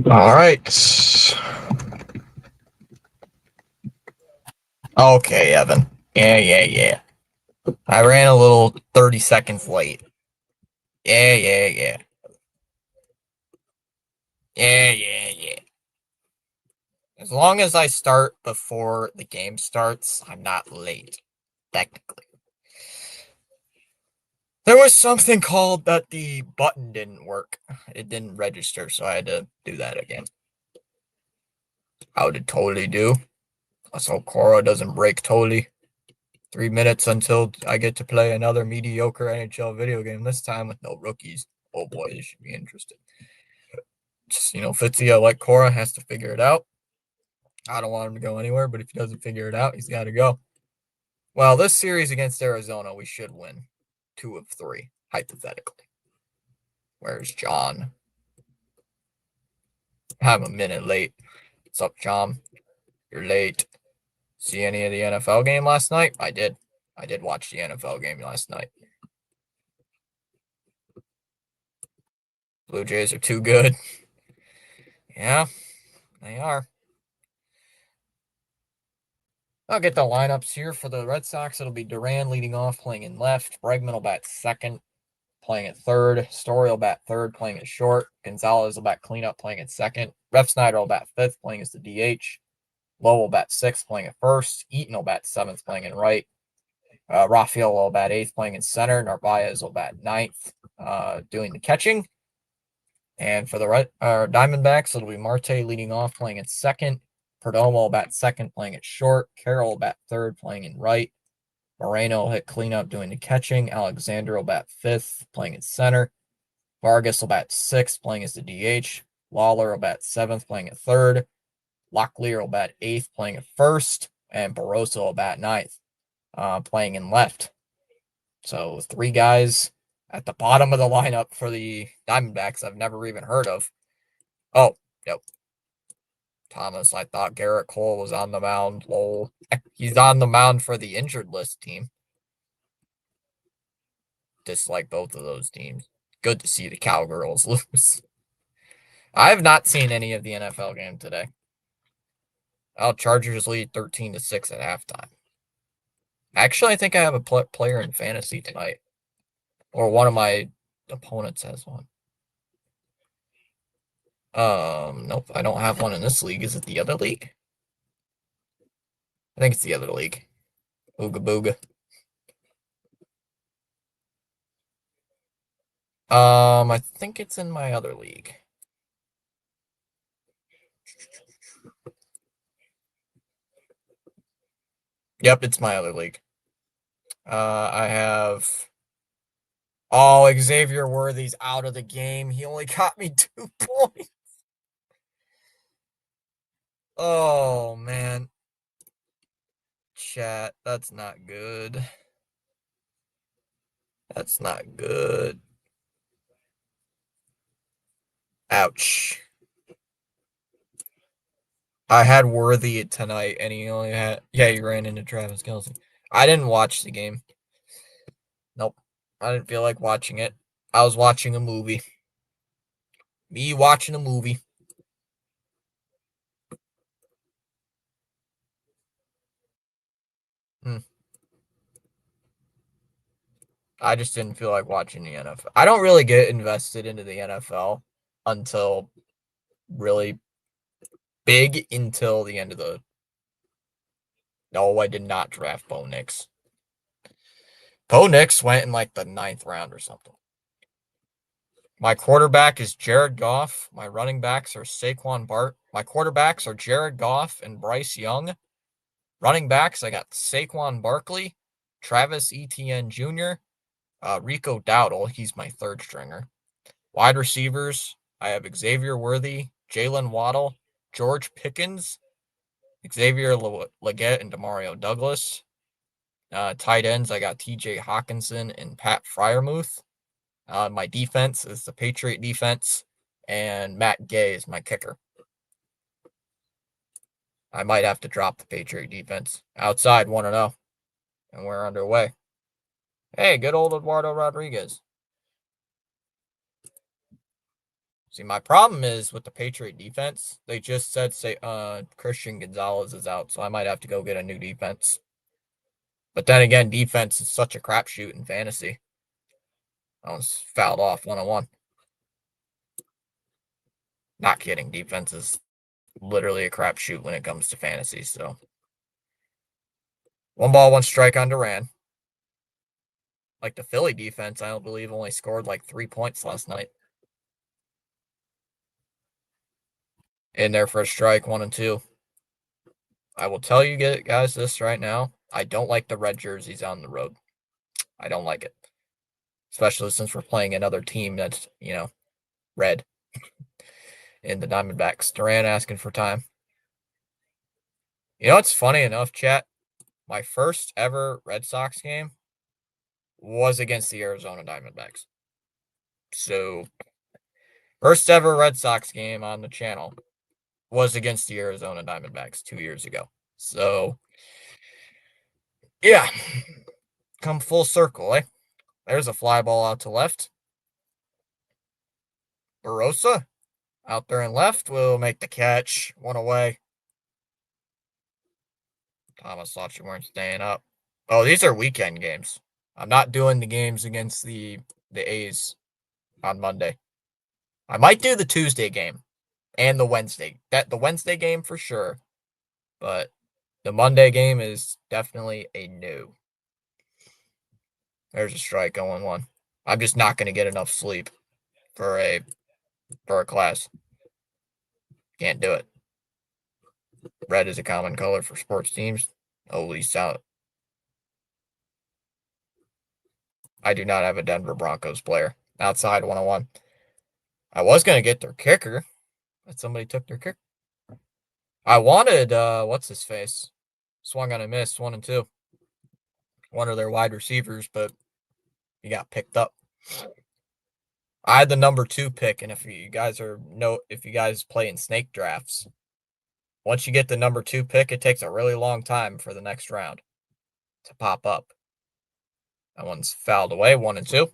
All right. Okay, Evan. Yeah. I ran a little 30 seconds late. Yeah. Yeah. As long as I start before the game starts, I'm not late, technically. There was something called that the button didn't work. It didn't register, so I had to do that again. How did totally do? So Cora doesn't break totally. 3 minutes until I get to play another mediocre NHL video game, this time with no rookies. Oh boy, this should be interesting. Just, Fitzy, like Cora, has to figure it out. I don't want him to go anywhere, but if he doesn't figure it out, he's got to go. Well, this series against Arizona, we should win 2 of 3, hypothetically. Where's John? I'm a minute late. What's up, John? You're late. See any of the NFL game last night? I did. I did watch the NFL game last night. Blue Jays are too good. Yeah, they are. I'll get the lineups here for the Red Sox. It'll be Duran leading off, playing in left. Bregman will bat second, playing at third. Story will bat third, playing at short. Gonzalez will bat cleanup, playing at second. Ref Snyder will bat fifth, playing as the DH. Lowe will bat sixth, playing at first. Eaton will bat seventh, playing in right. Raphael will bat eighth, playing in center. Narvaez will bat ninth, doing the catching. And for the Diamondbacks, it'll be Marte leading off, playing at second. Perdomo will bat second, playing at short. Carroll will bat third, playing in right. Moreno will hit cleanup, doing the catching. Alexander will bat fifth, playing at center. Vargas will bat sixth, playing as the DH. Lawler will bat seventh, playing at third. Locklear will bat eighth, playing at first. And Barroso will bat ninth, playing in left. So 3 guys at the bottom of the lineup for the Diamondbacks I've never even heard of. Oh, yep. Thomas, I thought Garrett Cole was on the mound. Lol. He's on the mound for the injured list team. Dislike both of those teams. Good to see the Cowgirls lose. I have not seen any of the NFL game today. Chargers lead 13-6 at halftime. Actually, I think I have a player in fantasy tonight. Or one of my opponents has one. Nope, I don't have one in this league. Is it the other league? I think it's the other league. Ooga booga. I think it's in my other league. Yep, it's my other league. I have. Oh, Xavier Worthy's out of the game. He only got me 2 points. Oh, man. Chat, that's not good. That's not good. Ouch. I had Worthy tonight, and he only had. Yeah, he ran into Travis Kelce. I didn't watch the game. Nope. I didn't feel like watching it. I was watching a movie. Me watching a movie. I just didn't feel like watching the NFL. I don't really get invested into the NFL until really big until the end of the. No, I did not draft Bo Nix. Bo Nix went in like the 9th round or something. My quarterback is Jared Goff. My running backs are Saquon Bart. My quarterbacks are Jared Goff and Bryce Young. Running backs, I got Saquon Barkley, Travis Etienne Jr., Rico Dowdle. He's my 3rd stringer. Wide receivers, I have Xavier Worthy, Jalen Waddle, George Pickens, Xavier Leggett, and Demario Douglas. Tight ends, I got TJ Hawkinson and Pat Fryermuth. My defense is the Patriot defense, and Matt Gay is my kicker. I might have to drop the Patriot defense. Outside 1-0, and we're underway. Hey, good old Eduardo Rodriguez. See, my problem is with the Patriot defense. They just said Christian Gonzalez is out, so I might have to go get a new defense. But then again, defense is such a crapshoot in fantasy. I was fouled off 1-on-1. Not kidding. Defense is literally a crapshoot when it comes to fantasy. So 1 ball, 1 strike on Duran. Like the Philly defense, I don't believe only scored like 3 points last night. In there for a strike, 1-2. I will tell you guys this right now. I don't like the red jerseys on the road. I don't like it. Especially since we're playing another team that's, red in the Diamondbacks. Duran asking for time. It's funny enough, chat. My first ever Red Sox game was against the Arizona Diamondbacks. So, first ever Red Sox game on the channel was against the Arizona Diamondbacks 2 years ago. So, yeah, come full circle, eh? There's a fly ball out to left. Barossa out there and left will make the catch. 1 away. Thomas thought you weren't staying up. Oh, these are weekend games. I'm not doing the games against the A's on Monday. I might do the Tuesday game and the Wednesday. The Wednesday game for sure. But the Monday game is definitely a no. There's a strike on 1-1. I'm just not going to get enough sleep for a class. Can't do it. Red is a common color for sports teams. Holy sound. I do not have a Denver Broncos player. Outside 1-1. I was going to get their kicker, but somebody took their kicker. I wanted, what's his face? Swung on a miss, 1-2. One of their wide receivers, but he got picked up. I had the number 2 pick, and if you guys play in snake drafts, once you get the number 2 pick, it takes a really long time for the next round to pop up. That one's fouled away, 1-2.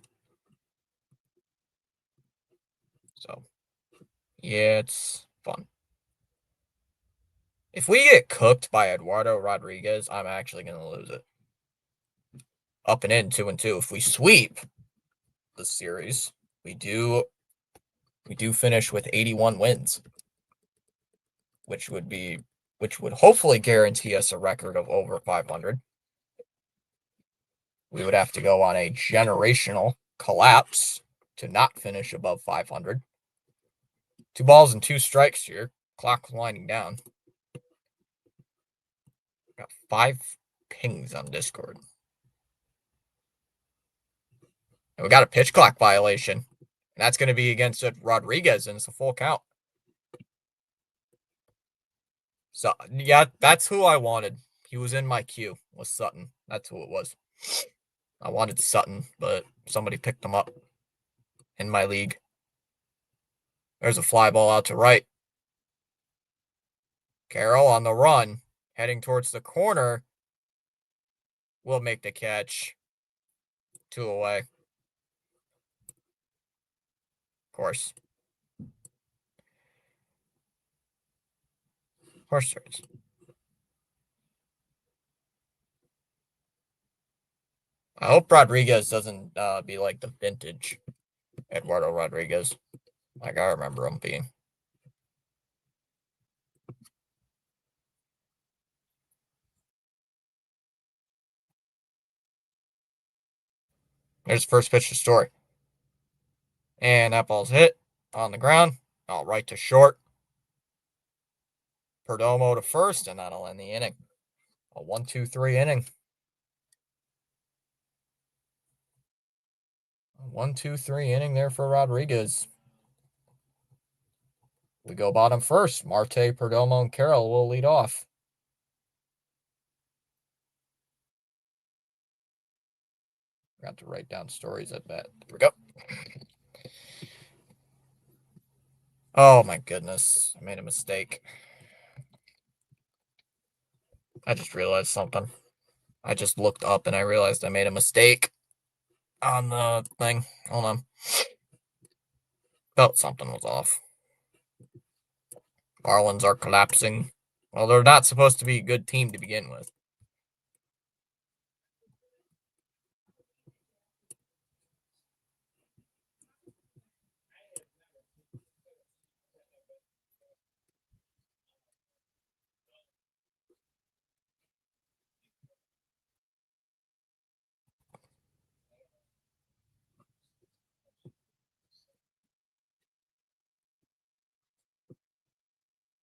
So, yeah, it's fun. If we get cooked by Eduardo Rodriguez, I'm actually going to lose it. Up and in, 2-2. If we sweep the series, we do finish with 81 wins, which would hopefully guarantee us a record of over 500. We would have to go on a generational collapse to not finish above 500. 2 balls and 2 strikes here. Clock winding down. Got 5 pings on Discord. And we got a pitch clock violation. And that's going to be against Rodriguez, and it's a full count. So, yeah, that's who I wanted. He was in my queue, was Sutton. That's who it was. I wanted Sutton, but somebody picked him up in my league. There's a fly ball out to right. Carroll on the run, heading towards the corner. Will make the catch. 2 away. Of course. Horse starts. I hope Rodriguez doesn't be like the vintage Eduardo Rodriguez, like I remember him being. There's the first pitch to Story. And that ball's hit on the ground. All right to short. Perdomo to first, and that'll end the inning. A 1-2-3 inning. 1-2-3 inning there for Rodriguez. We go bottom first. Marte, Perdomo, and Carroll will lead off. Got to write down Stories at bat. There we go. Oh my goodness. I made a mistake. I just realized something. I just looked up and I realized I made a mistake on the thing. Hold on. Felt something was off. Marlins are collapsing. Well, they're not supposed to be a good team to begin with.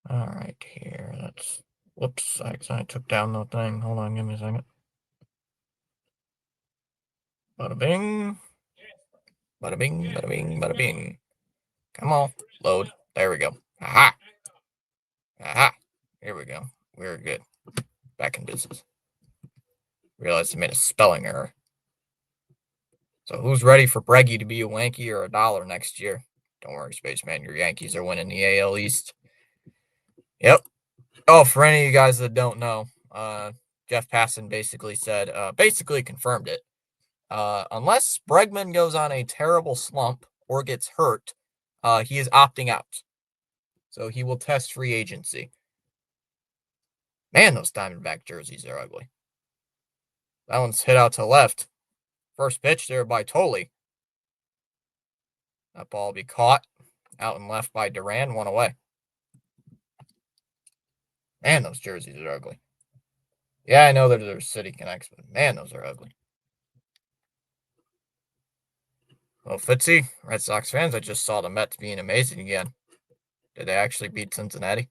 All right, here. That's. Whoops, I took down the thing. Hold on, give me a second. Bada bing. Bada bing, bada bing, bada bing. Come on, load. There we go. Aha! Aha! Here we go. We're good. Back in business. Realized I made a spelling error. So who's ready for Breggy to be a Yankee or a dollar next year? Don't worry, Spaceman. Your Yankees are winning the AL East. Yep. Oh, for any of you guys that don't know, Jeff Passan basically said, basically confirmed it. Unless Bregman goes on a terrible slump or gets hurt, he is opting out. So he will test free agency. Man, those Diamondback jerseys are ugly. That one's hit out to left. First pitch there by Tolley. That ball will be caught out and left by Duran, one away. Man, those jerseys are ugly. Yeah, I know that there's City Connects, but man, those are ugly. Well, Fitzy, Red Sox fans, I just saw the Mets being amazing again. Did they actually beat Cincinnati?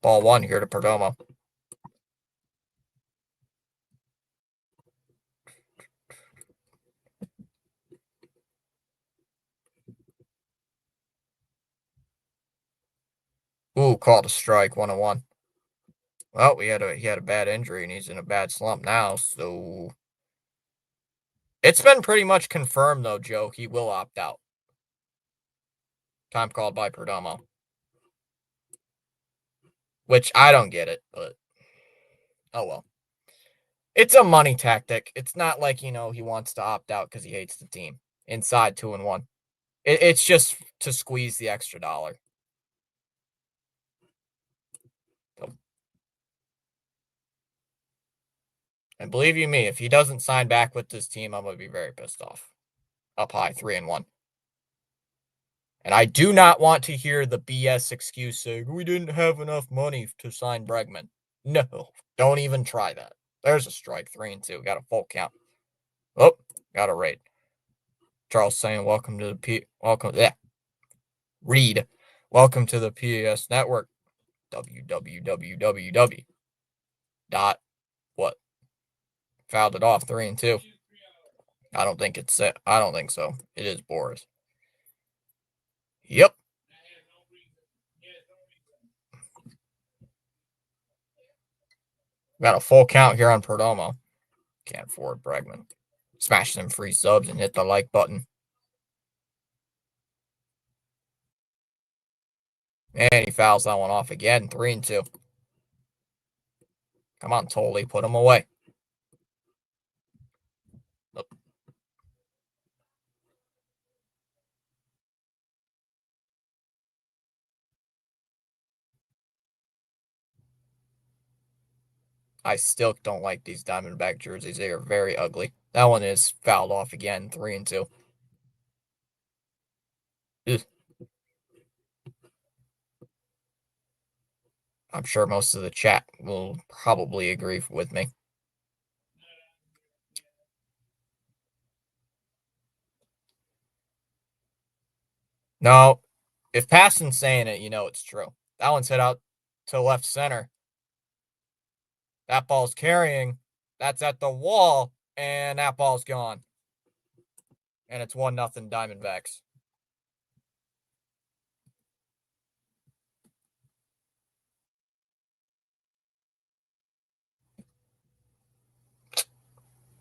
Ball one here to Perdomo. Ooh, called a strike, 1-1. Well, he had a bad injury and he's in a bad slump now, so it's been pretty much confirmed though, Joe. He will opt out. Time called by Perdomo. Which I don't get it, but oh well. It's a money tactic. It's not like, he wants to opt out because he hates the team. Inside 2-1. It's just to squeeze the extra dollar. So, and believe you me, if he doesn't sign back with this team, I'm going to be very pissed off. Up high, 3-1. And I do not want to hear the BS excuse saying, we didn't have enough money to sign Bregman. No, don't even try that. There's a strike, 3-2. Got a full count. Oh, got a raid. Charles saying, welcome to the Read. Welcome to the PAS network. www. Dot what? Fouled it off, 3-2. I don't think it's it. I don't think so. It is Boris. Yep. Got a full count here on Perdomo. Can't afford Bregman. Smash them free subs and hit the like button. And he fouls that one off again. 3-2. Come on, Tolley. Put him away. Look. I still don't like these Diamondback jerseys. They are very ugly. That one is fouled off again. 3-2. Ugh. I'm sure most of the chat will probably agree with me. No, if Passan's saying it, it's true. That one's hit out to left center. That ball's carrying. That's at the wall, and that ball's gone. And it's 1-0 Diamondbacks.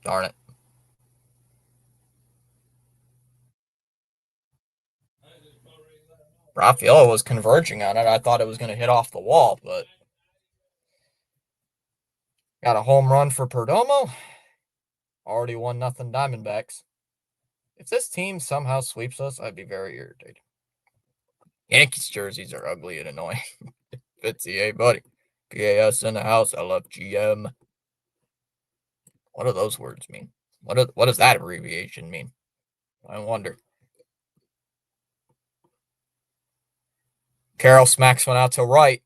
Darn it. Rafaela was converging on it. I thought it was going to hit off the wall, but got a home run for Perdomo. Already 1-0 Diamondbacks. If this team somehow sweeps us, I'd be very irritated. Yankees jerseys are ugly and annoying. Fitzy, hey buddy. PAS in the house. LFGM. What do those words mean? What does that abbreviation mean? I wonder. Carroll smacks one out to right,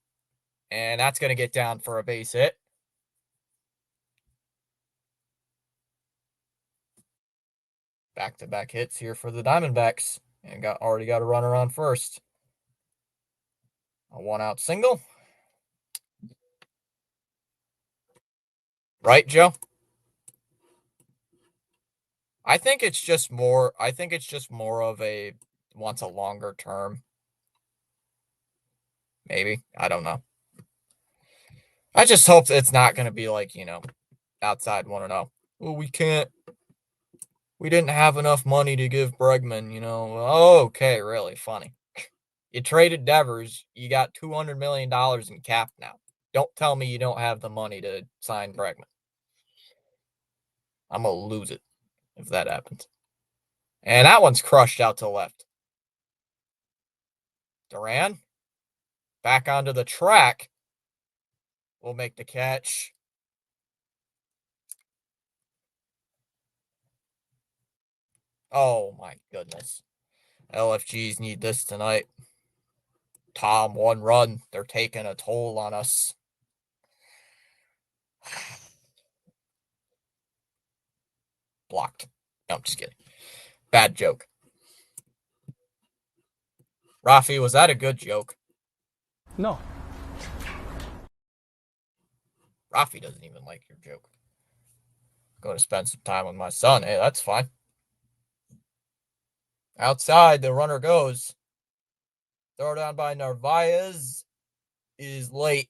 and that's going to get down for a base hit. Back-to-back hits here for the Diamondbacks, and already got a runner on first. A 1-out single. Right, Joe? I think it's just more of a wants a longer term. Maybe. I don't know. I just hope it's not going to be like, outside 1-0. Well, we didn't have enough money to give Bregman, Oh, okay, really funny. You traded Devers, you got $200 million in cap now. Don't tell me you don't have the money to sign Bregman. I'm going to lose it if that happens. And that one's crushed out to left. Duran, back onto the track, will make the catch. Oh, my goodness. LFGs need this tonight. Tom, 1 run. They're taking a toll on us. Blocked. No, I'm just kidding. Bad joke. Rafi, was that a good joke? No. Rafi doesn't even like your joke. Going to spend some time with my son. Hey, that's fine. Outside, the runner goes. Throw down by Narvaez is late.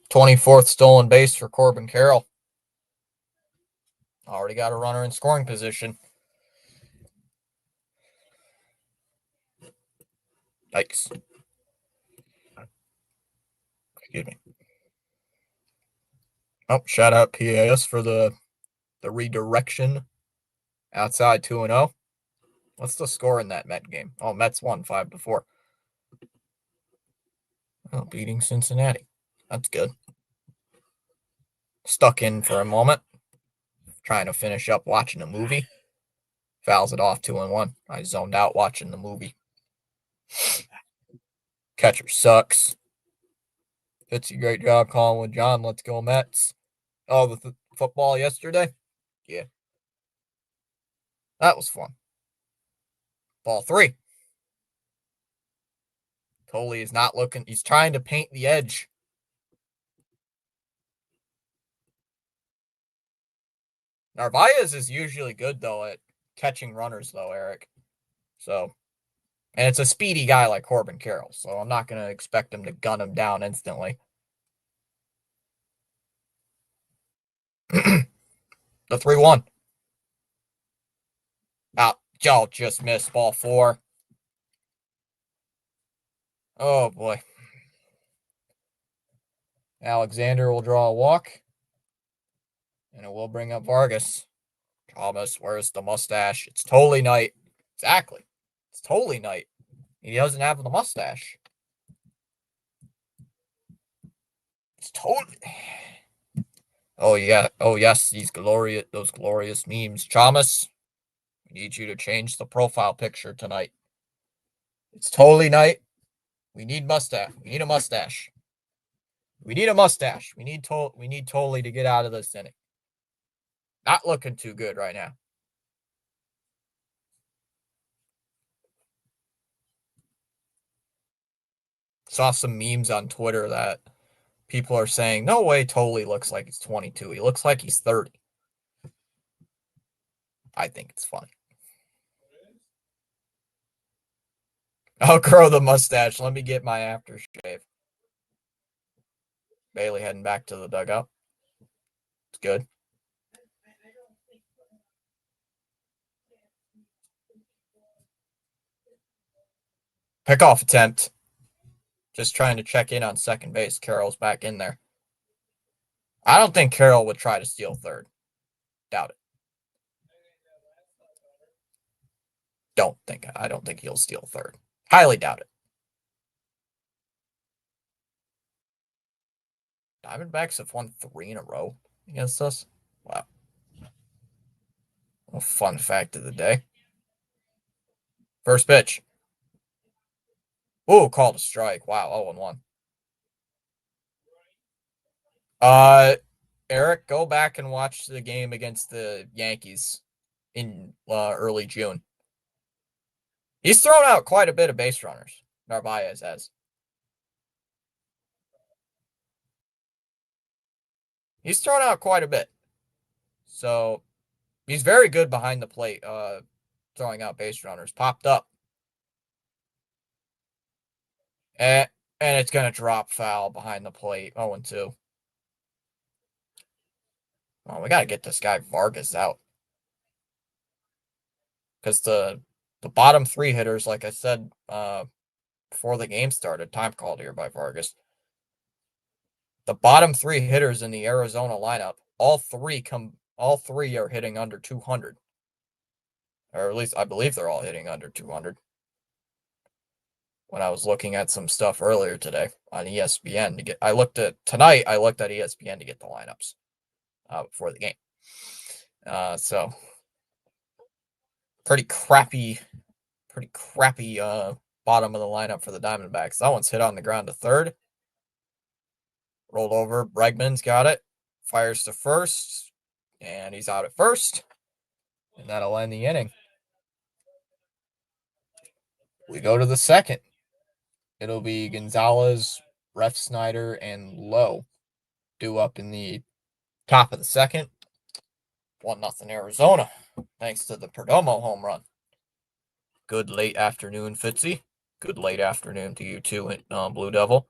"24th stolen base for Corbin Carroll. Already got a runner in scoring position. Yikes. Excuse me. Oh, shout out PAS for the redirection. Outside 2-0. What's the score in that Met game? Oh, Mets won 5-4. Oh, beating Cincinnati. That's good. Stuck in for a moment. Trying to finish up watching a movie. Fouls it off 2-1. I zoned out watching the movie. Catcher sucks. Fitzy, great job calling with John. Let's go Mets. Oh, the football yesterday? Yeah. That was fun. Ball 3. Coley is not looking. He's trying to paint the edge. Narvaez is usually good, though, at catching runners, though, Eric. So, and it's a speedy guy like Corbin Carroll, so I'm not going to expect him to gun him down instantly. The 3-1. Y'all just missed ball 4. Oh, boy. Alexander will draw a walk. And it will bring up Vargas. Thomas, where's the mustache? It's totally night. Exactly. It's totally night. He doesn't have the mustache. It's totally. Oh, yeah. Oh, yes. Those glorious memes. Thomas, we need you to change the profile picture tonight. It's totally night. We need mustache. We need a mustache. We need a mustache. We need Totally to get out of this inning. Not looking too good right now. Saw some memes on Twitter that people are saying, no way Totally looks like he's 22. He looks like he's 30. I think it's funny. I'll grow the mustache. Let me get my aftershave. Bailey heading back to the dugout. It's good. Pickoff attempt. Just trying to check in on second base. Carroll's back in there. I don't think Carroll would try to steal third. Doubt it. I don't think he'll steal third. Highly doubt it. Diamondbacks have won 3 in a row against us. Wow. A fun fact of the day. First pitch. Ooh, called a strike. Wow, 0-1. Eric, go back and watch the game against the Yankees in early June. He's thrown out quite a bit of base runners. Narvaez has. He's thrown out quite a bit. So he's very good behind the plate, throwing out base runners. Popped up. And it's going to drop foul behind the plate. 0-2. Well, we got to get this guy Vargas out. Because the bottom 3 hitters, like I said before the game started, time called here by Vargas. The bottom 3 hitters in the Arizona lineup, all three are hitting under 200. Or at least I believe they're all hitting under 200. When I was looking at some stuff earlier today on ESPN I looked at ESPN to get the lineups before the game. So pretty crappy bottom of the lineup for the Diamondbacks. That one's hit on the ground to third. Rolled over. Bregman's got it. Fires to first. And he's out at first. And that'll end the inning. We go to the second. It'll be Gonzalez, Refsnyder, and Lowe due up in the top of the second. 1-0 Arizona, thanks to the Perdomo home run. Good late afternoon, Fitzy. Good late afternoon to you too, Blue Devil.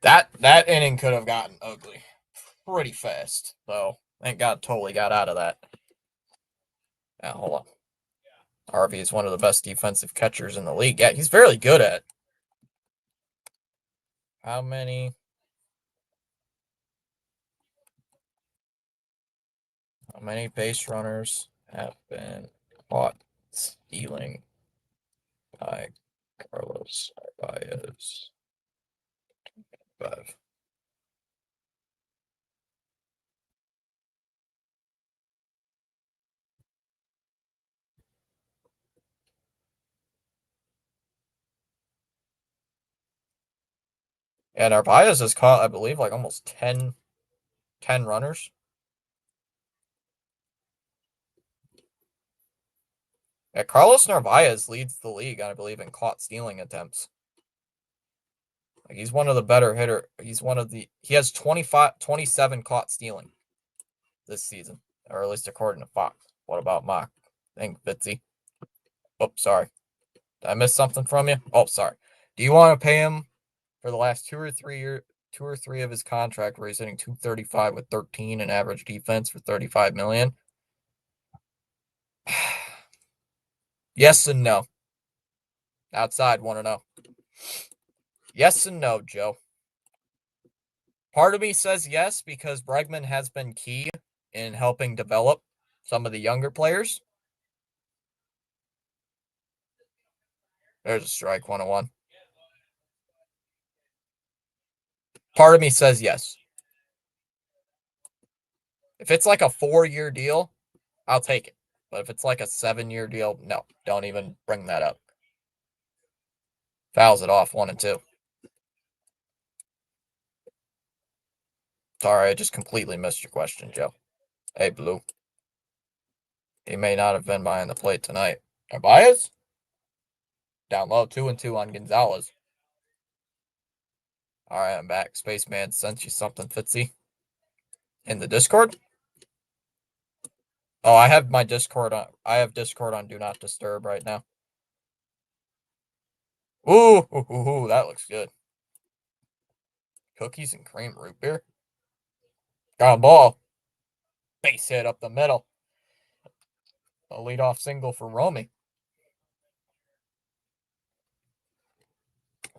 That inning could have gotten ugly pretty fast, though. Thank God totally got out of that. Now, hold on. Harvey is one of the best defensive catchers in the league. Yeah, he's very good at. How many base runners have been caught stealing by Carlos Narvaez? 5. And Narvaez has caught, I believe, like almost 10 runners. Yeah, Carlos Narvaez leads the league, I believe, in caught stealing attempts. Like, he's one of the better hitter. He has 27 caught stealing this season, or at least according to Fox. What about Mock? Thank Bitsy. Oh, sorry. Did I miss something from you? Oh, sorry. Do you want to pay him for the last 2 or 3 of his contract where he's hitting .235 with 13 and average defense for $35 million? Yes and no. Outside, want to know. Yes and no, Joe. Part of me says yes because Bregman has been key in helping develop some of the younger players. There's a strike, 101. Part of me says yes. If it's like a 4-year deal, I'll take it. But if it's like a 7-year deal, no, don't even bring that up. Fouls it off, 1-2. Sorry, I just completely missed your question, Joe. Hey, Blue. He may not have been behind the plate tonight. Narvaez? Down low, 2-2 on Gonzalez. All right, I'm back. Spaceman sent you something, Fitzy. In the Discord? Oh, I have my Discord on. I have Discord on Do Not Disturb right now. Ooh, that looks good. Cookies and cream root beer. Ground ball. Base hit up the middle. A leadoff single for Romy.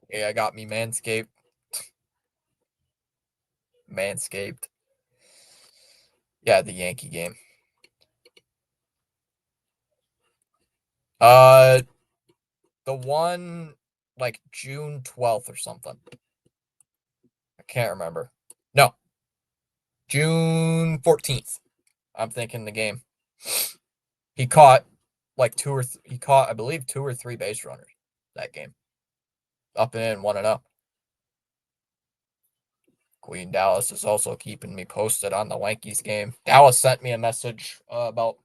Yeah, I got me Manscaped. Manscaped. Yeah, the Yankee game. Uh, the one like June 12th or something. I can't remember. No, June 14th. I'm thinking the game. He caught like he caught, I believe, 2 or 3 base runners that game. Up and in, 1-0. Queen Dallas is also keeping me posted on the Yankees game. Dallas sent me a message about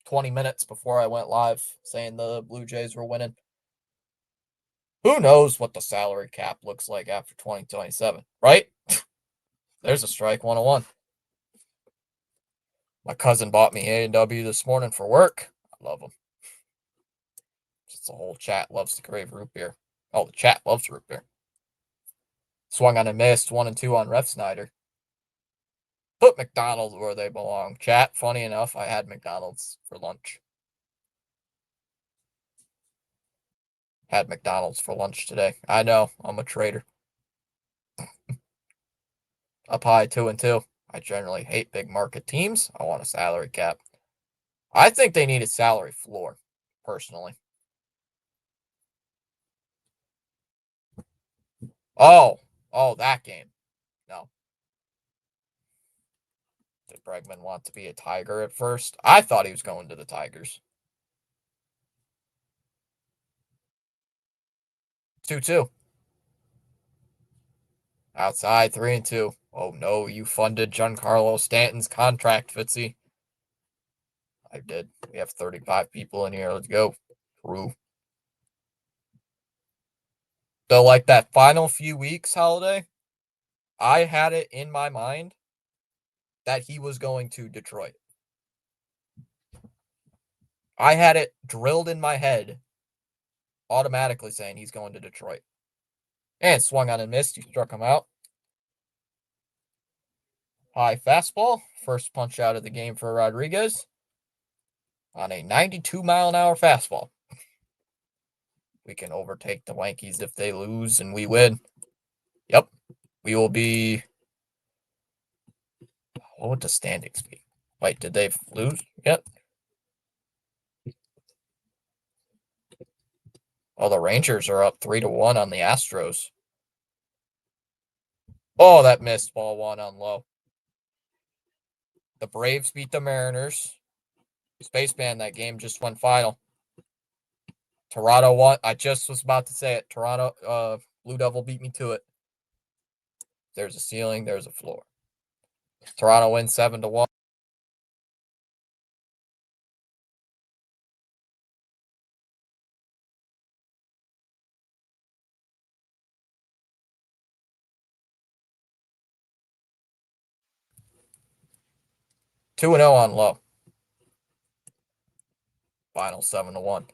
20 minutes before I went live saying the Blue Jays were winning. Who knows what the salary cap looks like after 2027, right? There's a strike 101. My cousin bought me A&W this morning for work. I love them. Just the whole chat loves the Crave root beer. Oh, the chat loves root beer. Swung on a missed 1-2 on Ref Snyder. Put McDonald's where they belong. Chat, funny enough, I had McDonald's for lunch. Had McDonald's for lunch today. I know, I'm a traitor. Up high 2-2. I generally hate big market teams. I want a salary cap. I think they need a salary floor, personally. Oh, that game. No. Did Bregman want to be a Tiger at first? I thought he was going to the Tigers. 2-2. Outside 3-2. Oh no, you funded Giancarlo Stanton's contract, Fitzy. I did. We have 35 people in here. Let's go. True. So, like that final few weeks, Holiday, I had it in my mind that he was going to Detroit. I had it drilled in my head, automatically saying he's going to Detroit. And swung on and missed. You struck him out. High fastball. First punch out of the game for Rodriguez on a 92-mile-an-hour fastball. We can overtake the Yankees if they lose and we win. Yep. We will be. What would the standings be? Wait, did they lose? Yep. Oh, the Rangers are up 3-1 on the Astros. Oh, that missed ball 1 on low. The Braves beat the Mariners. Spaceman, that game just went final. Toronto won. I just was about to say it. Toronto, Blue Devil beat me to it. There's a ceiling, there's a floor. Toronto wins 7-1. Two and 0 on low. Final 7-1.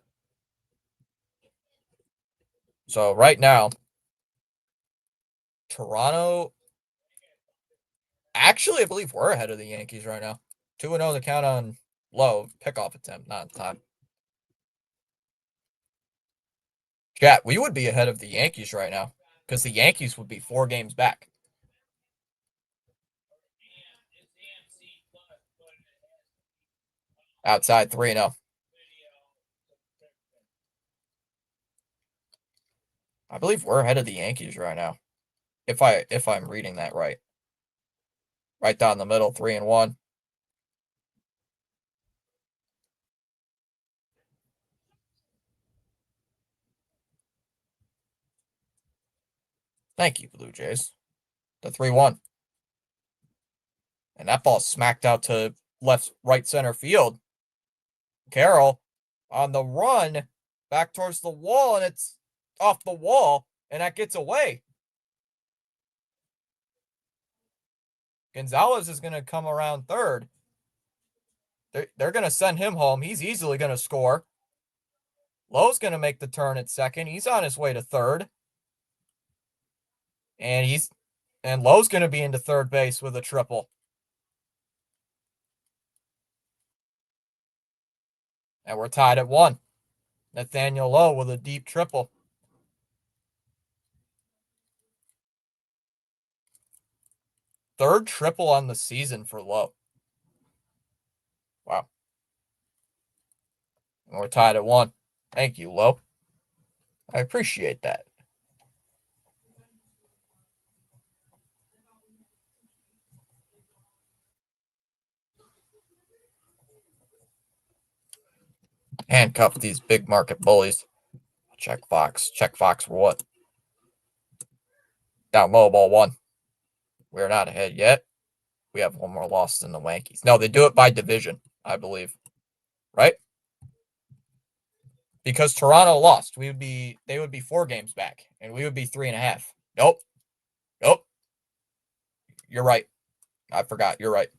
So right now, Toronto. Actually, I believe we're ahead of the Yankees right now. 2-0 to count on low pickoff attempt, not time. Chat, we would be ahead of the Yankees right now because the Yankees would be 4 games back. Outside 3-0. I believe we're ahead of the Yankees right now. If I'm reading that right. Right down the middle, 3-1. Thank you, Blue Jays. The 3-1. And that ball smacked out to right center field. Carroll on the run back towards the wall, and it's off the wall, and that gets away. Gonzalez is going to come around third. They're going to send him home. He's easily going to score. Lowe's going to make the turn at second. He's on his way to third. And Lowe's going to be into third base with a triple. And we're tied at 1. Nathaniel Lowe with a deep triple. Third triple on the season for Lowe. Wow. And we're tied at 1. Thank you, Lowe. I appreciate that. Handcuff these big market bullies. Check Fox. Check Fox for what? Down low, ball 1. We're not ahead yet. We have one more loss than the Yankees. No, they do it by division, I believe. Right? Because Toronto lost. They would be 4 games back, and we would be 3.5. Nope. You're right. I forgot. You're right.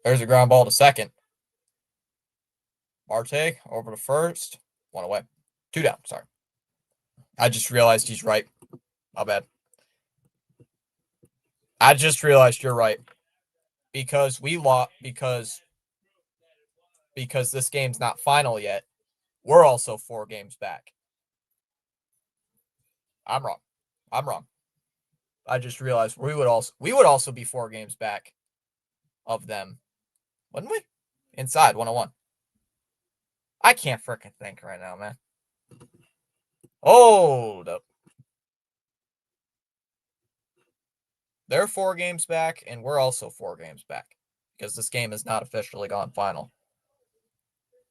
There's a ground ball to second. Marte over to first. 1 away. 2 down. Sorry. I just realized he's right. My bad. I just realized you're right. Because we lost because this game's not final yet. We're also 4 games back. I'm wrong. I just realized we would also be 4 games back of them. Wouldn't we? Inside 101. I can't freaking think right now, man. Hold up. They're 4 games back, and we're also 4 games back because this game has not officially gone final.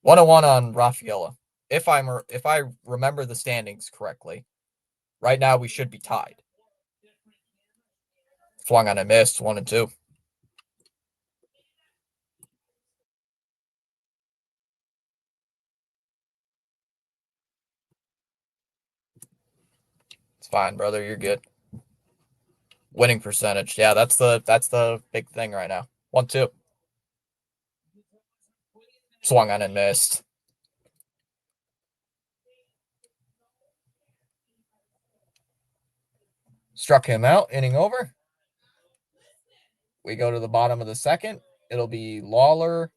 101 on Rafaela. If I remember the standings correctly, right now we should be tied. Swung on and missed 1 and 2. It's fine, brother. You're good. Winning percentage. Yeah, that's the big thing right now. 1-2. Swung on and missed. Struck him out. Inning over. We go to the bottom of the second. It'll be Lawler,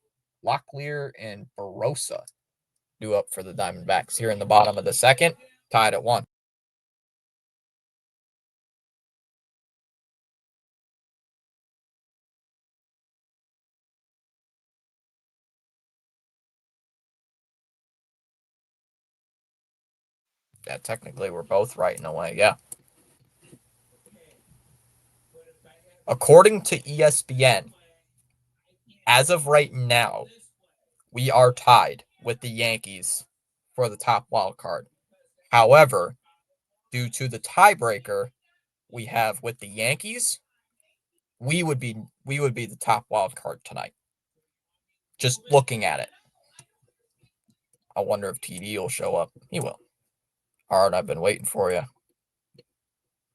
Locklear, and Barossa due up for the Diamondbacks here in the bottom of the second. Tied at 1. Yeah, technically we're both right in a way. Yeah. According to ESPN, as of right now, we are tied with the Yankees for the top wild card. However, due to the tiebreaker we have with the Yankees, we would be the top wild card tonight. Just looking at it. I wonder if TD will show up. He will. All right, I've been waiting for you.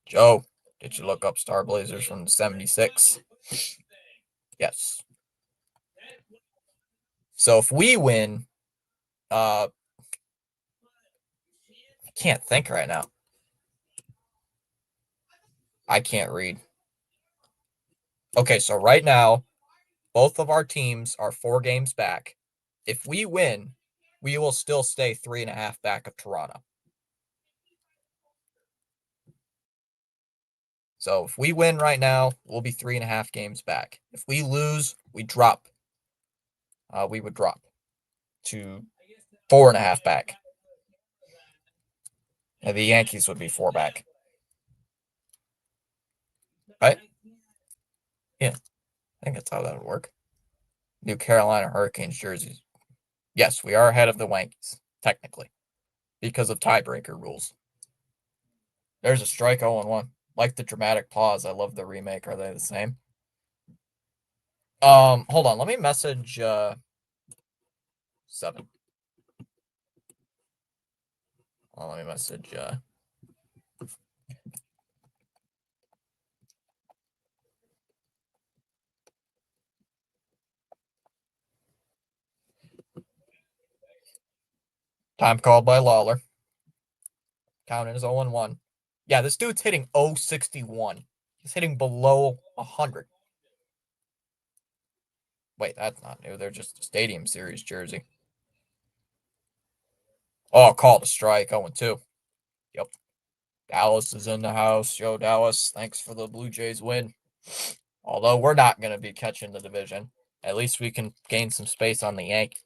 Joe, did you look up Star Blazers from 76? Yes. So if we win, I can't think right now. I can't read. Okay, so right now, both of our teams are 4 games back. If we win, we will still stay 3.5 back of Toronto. So if we win right now, we'll be 3.5 games back. If we lose, we drop. We would drop to 4.5 back. And the Yankees would be 4 back. Right? Yeah. I think that's how that would work. New Carolina Hurricanes jerseys. Yes, we are ahead of the Yankees, technically, because of tiebreaker rules. There's a strike 0-1. Like the dramatic pause. I love the remake. Are they the same? Hold on. Let me message 7. Let me message time called by Lawler. Count is 0-1. Yeah, this dude's hitting 061. He's hitting below 100. Wait, that's not new. They're just a Stadium Series jersey. Oh, called a strike. 0-2. Yep. Dallas is in the house. Yo, Dallas, thanks for the Blue Jays win. Although we're not going to be catching the division. At least we can gain some space on the Yankees.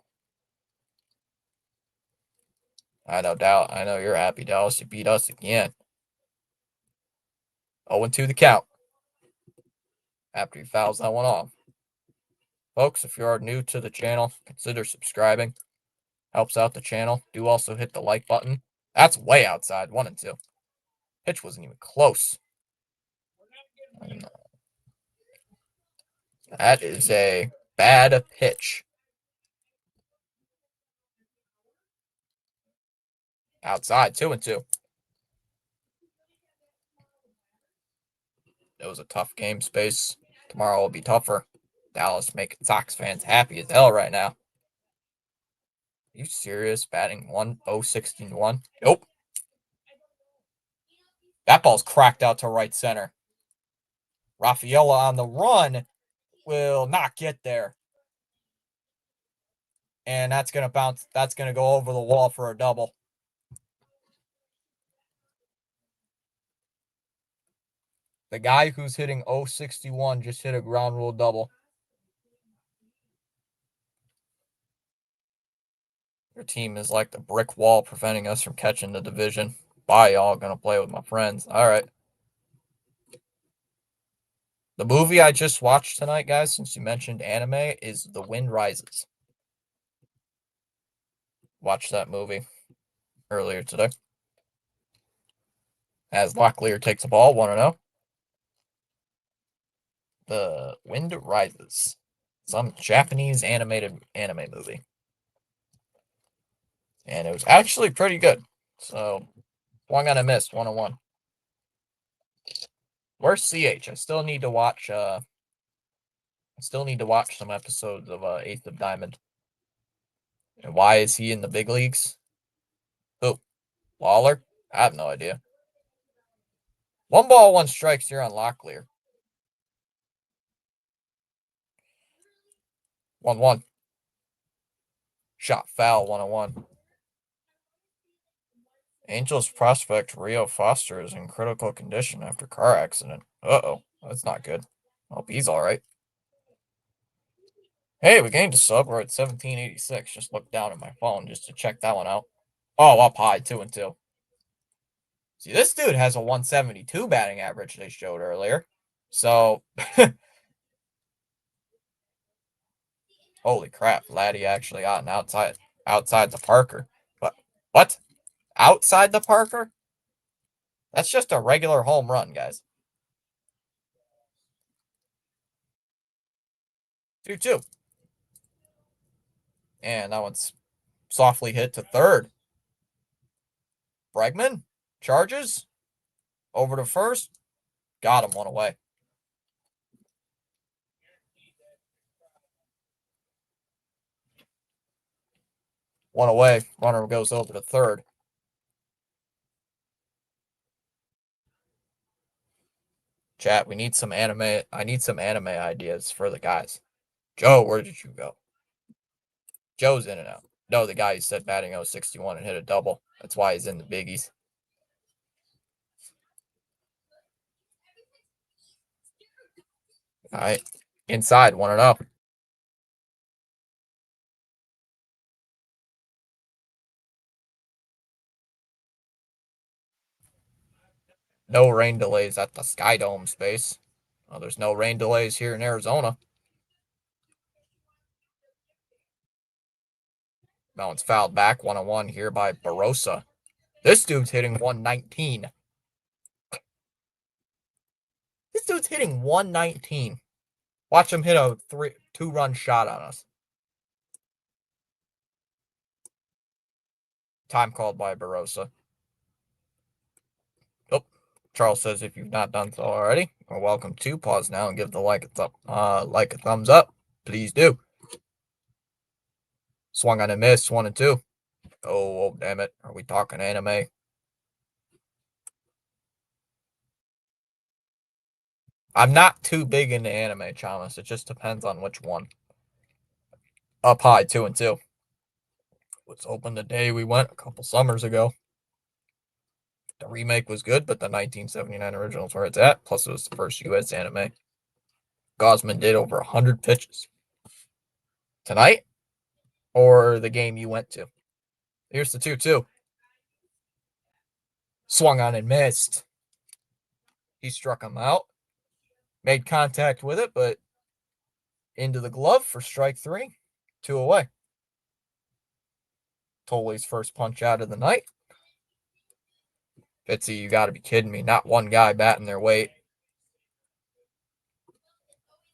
I know, Dallas. I know you're happy, Dallas. You beat us again. 0-2 the count. After he fouls that one off. Folks, if you are new to the channel, consider subscribing. Helps out the channel. Do also hit the like button. That's way outside. 1-2. Pitch wasn't even close. That is a bad pitch. Outside, 2-2. It was a tough game, Space. Tomorrow will be tougher. Dallas making Sox fans happy as hell right now. Are you serious? Batting 1-0-16-1? Nope. That ball's cracked out to right center. Rafaela on the run will not get there. And that's going to bounce. That's going to go over the wall for a double. The guy who's hitting 061 just hit a ground rule double. Your team is like the brick wall preventing us from catching the division. Bye, y'all. Gonna play with my friends. All right. The movie I just watched tonight, guys, since you mentioned anime, is The Wind Rises. Watched that movie earlier today. As Locklear takes the ball, 1-0. The Wind Rises. Some Japanese animated anime movie. And it was actually pretty good. So, swung on a miss, 1-1. Where's CH? I still need to watch some episodes of Eighth of Diamond. And why is he in the big leagues? Who? Lawler? I have no idea. 1 ball, 1 strikes here on Locklear. 1-1. Shot foul, 1-1. Angels prospect Rio Foster is in critical condition after car accident. Uh-oh. That's not good. Hope he's all right. Hey, we gained a sub. We're at 1786. Just looked down at my phone just to check that one out. Oh, up high, 2-2. See, this dude has a 172 batting average they showed earlier. So, holy crap, Laddie actually got an outside the Parker. But what? Outside the Parker? That's just a regular home run, guys. 2-2. And that one's softly hit to third. Bregman charges over to first. Got him, 1 away. One away. Runner goes over to third. Chat, we need some anime. I need some anime ideas for the guys. Joe, where did you go? Joe's in and out. No, the guy who said batting 061 and hit a double. That's why he's in the biggies. All right. Inside, 1-0. No rain delays at the Sky Dome Space. Well, there's no rain delays here in Arizona. That one's fouled back, 1-1 here by Barossa. This dude's hitting 119. This dude's hitting 119. Watch him hit a 2-run shot on us. Time called by Barossa. Oh, Charles says if you've not done so already, you're welcome to pause now and give the like a thumbs up. Please do. Swung on a miss, 1-2. Oh, damn it. Are we talking anime? I'm not too big into anime, Chamas. It just depends on which one. Up high, 2-2. Was open the day we went a couple summers ago. The remake was good, but the 1979 original is where it's at. Plus, it was the first U.S. anime. Gosman did over 100 pitches. Tonight or the game you went to? Here's the 2-2. Swung on and missed. He struck him out. Made contact with it, but into the glove for strike 3. 2 away. Tolley's first punch out of the night. Fitzy, you got to be kidding me. Not one guy batting their weight.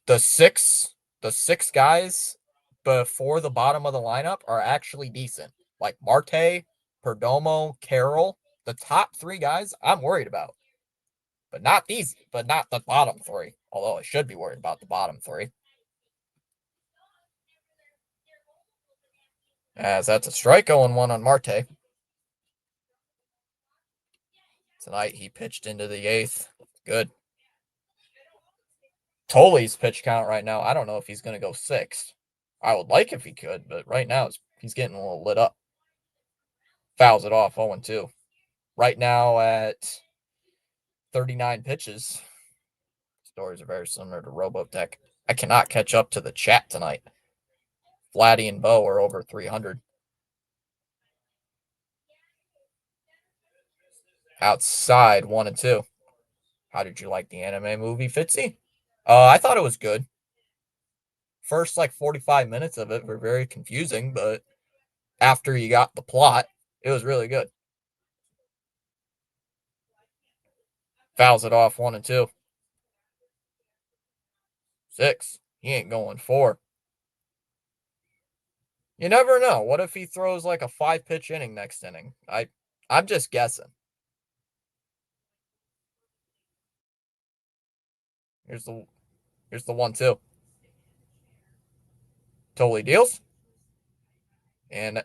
The six guys before the bottom of the lineup are actually decent. Like Marte, Perdomo, Carroll. The top 3 guys I'm worried about. But not the bottom 3. Although I should be worried about the bottom 3. As that's a strike 0-1 on Marte. Tonight he pitched into the 8th. Good. Tolley's pitch count right now, I don't know if he's going to go 6th. I would like if he could, but right now he's getting a little lit up. Fouls it off 0-2. Right now at 39 pitches. Stories are very similar to Robotech. I cannot catch up to the chat tonight. Vladdy and Bo are over 300. Outside 1-2. How did you like the anime movie, Fitzy? I thought it was good. First 45 minutes of it were very confusing, but after you got the plot, it was really good. Fouls it off 1-2. 6. He ain't going 4. You never know. What if he throws a 5-pitch inning next inning? I'm just guessing. Here's the 1-2. Totally deals. And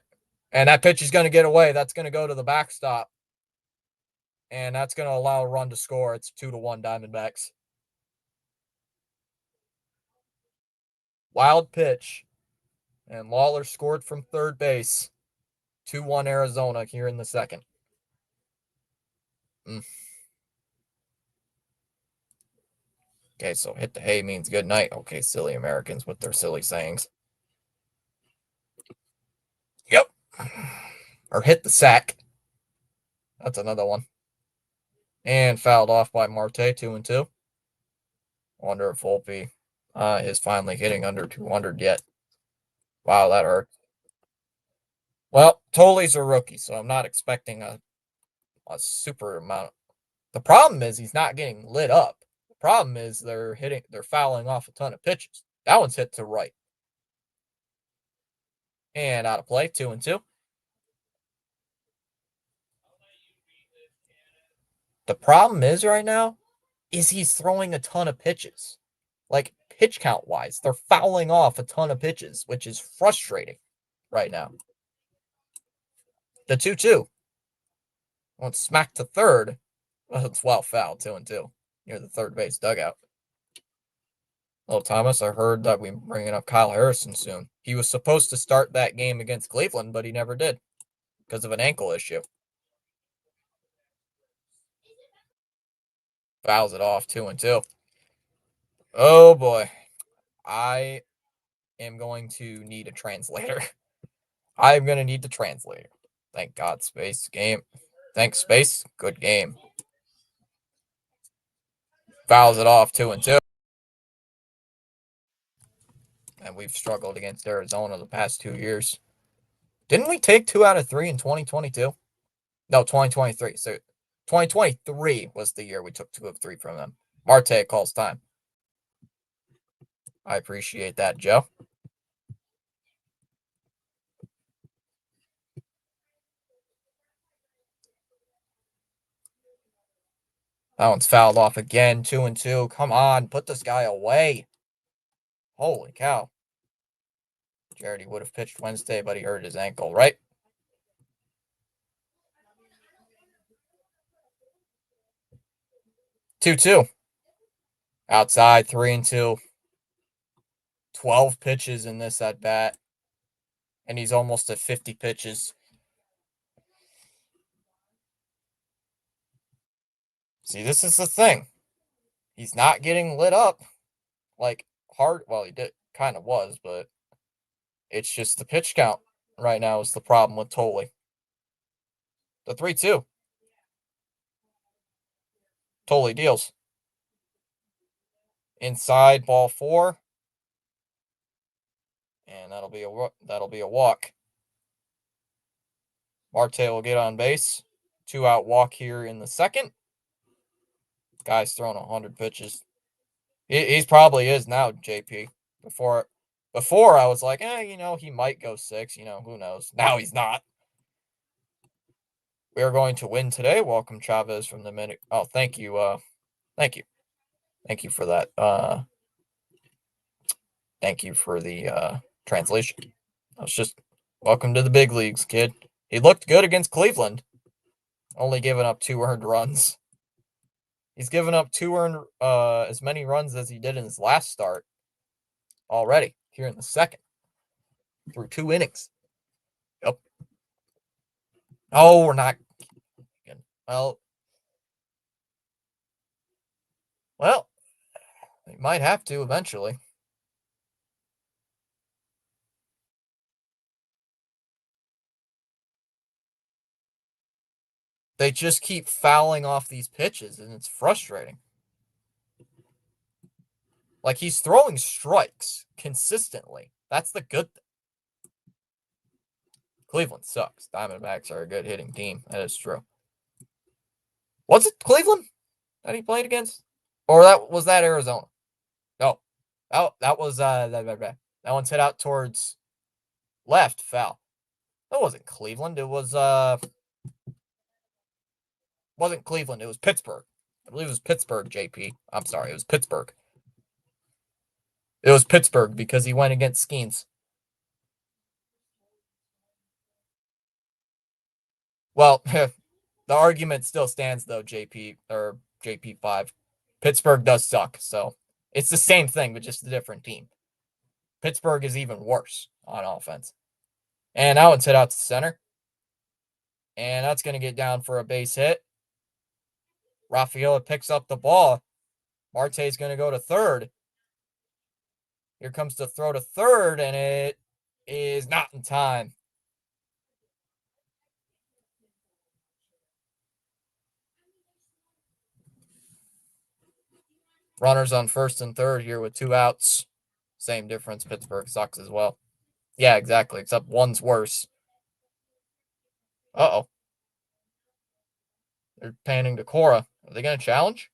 that pitch is going to get away. That's going to go to the backstop. And that's going to allow a run to score. It's 2-1 Diamondbacks. Wild pitch. And Lawler scored from third base. 2-1 Arizona here in the second. Okay, so hit the hay means good night. Okay, silly Americans with their silly sayings. Yep. Or hit the sack. That's another one. And fouled off by Marte, 2-2. Wonder if Volpe is finally hitting under 200 yet. Wow, that hurt. Well, Tolley's a rookie, so I'm not expecting a super amount. The problem is he's not getting lit up. The problem is they're fouling off a ton of pitches. That one's hit to right. And out of play, 2-2. The problem is right now is he's throwing a ton of pitches. Pitch count wise, they're fouling off a ton of pitches, which is frustrating right now. The 2-2. Went smack to third. Well, it's well fouled, 2-2, near the third base dugout. Well, Thomas, I heard that we're bringing up Kyle Harrison soon. He was supposed to start that game against Cleveland, but he never did because of an ankle issue. Fouls it off, 2-2. Oh, boy. I am going to need a translator. I am going to need the translator. Thank God, Space. Game. Thanks, Space. Good game. Fouls it off, 2-2. And we've struggled against Arizona the past 2 years. Didn't we take 2 out of 3 in 2022? No, 2023. So 2023 was the year we took 2 of 3 from them. Marte calls time. I appreciate that, Joe. That one's fouled off again. 2-2. Come on, put this guy away. Holy cow. Jared, he would have pitched Wednesday, but he hurt his ankle, right? Two. Outside, 3-2. 12 pitches in this at bat. And he's almost at 50 pitches. See, this is the thing. He's not getting lit up. hard. Well, he did kind of was, but it's just the pitch count right now is the problem with Tolley. The 3-2. Tolley deals. Inside ball 4. And that'll be a walk. Marte will get on base. 2-out walk here in the second. Guy's thrown 100 pitches. He's probably is now, JP. Before I was like, he might go 6. Who knows? Now he's not. We are going to win today. Welcome, Chavez from the minute. Oh, thank you. Thank you. Thank you for that. Thank you for the translation. I was just welcome to the big leagues, kid. He looked good against Cleveland. Only giving up 2 earned runs. He's given up 2 earned as many runs as he did in his last start already here in the second through 2 innings. Yep. Oh, we're not. Well, they might have to eventually. They just keep fouling off these pitches, and it's frustrating. Like, he's throwing strikes consistently. That's the good thing. Cleveland sucks. Diamondbacks are a good hitting team. That is true. Was it Cleveland that he played against? Or was that Arizona? No. That was that one's hit out towards left, foul. That wasn't Cleveland. It was wasn't Cleveland. It was Pittsburgh. I believe it was Pittsburgh, JP. I'm sorry, it was Pittsburgh. It was Pittsburgh because he went against Skeens. Well, the argument still stands though, JP or JP5. Pittsburgh does suck, so it's the same thing, but just a different team. Pittsburgh is even worse on offense. And now it's hit out to center. And that's going to get down for a base hit. Rafaela picks up the ball. Marte's going to go to third. Here comes the throw to third, and it is not in time. Runners on first and third here with 2 outs. Same difference. Pittsburgh sucks as well. Yeah, exactly, except one's worse. Uh-oh. They're panning to Cora. Are they going to challenge?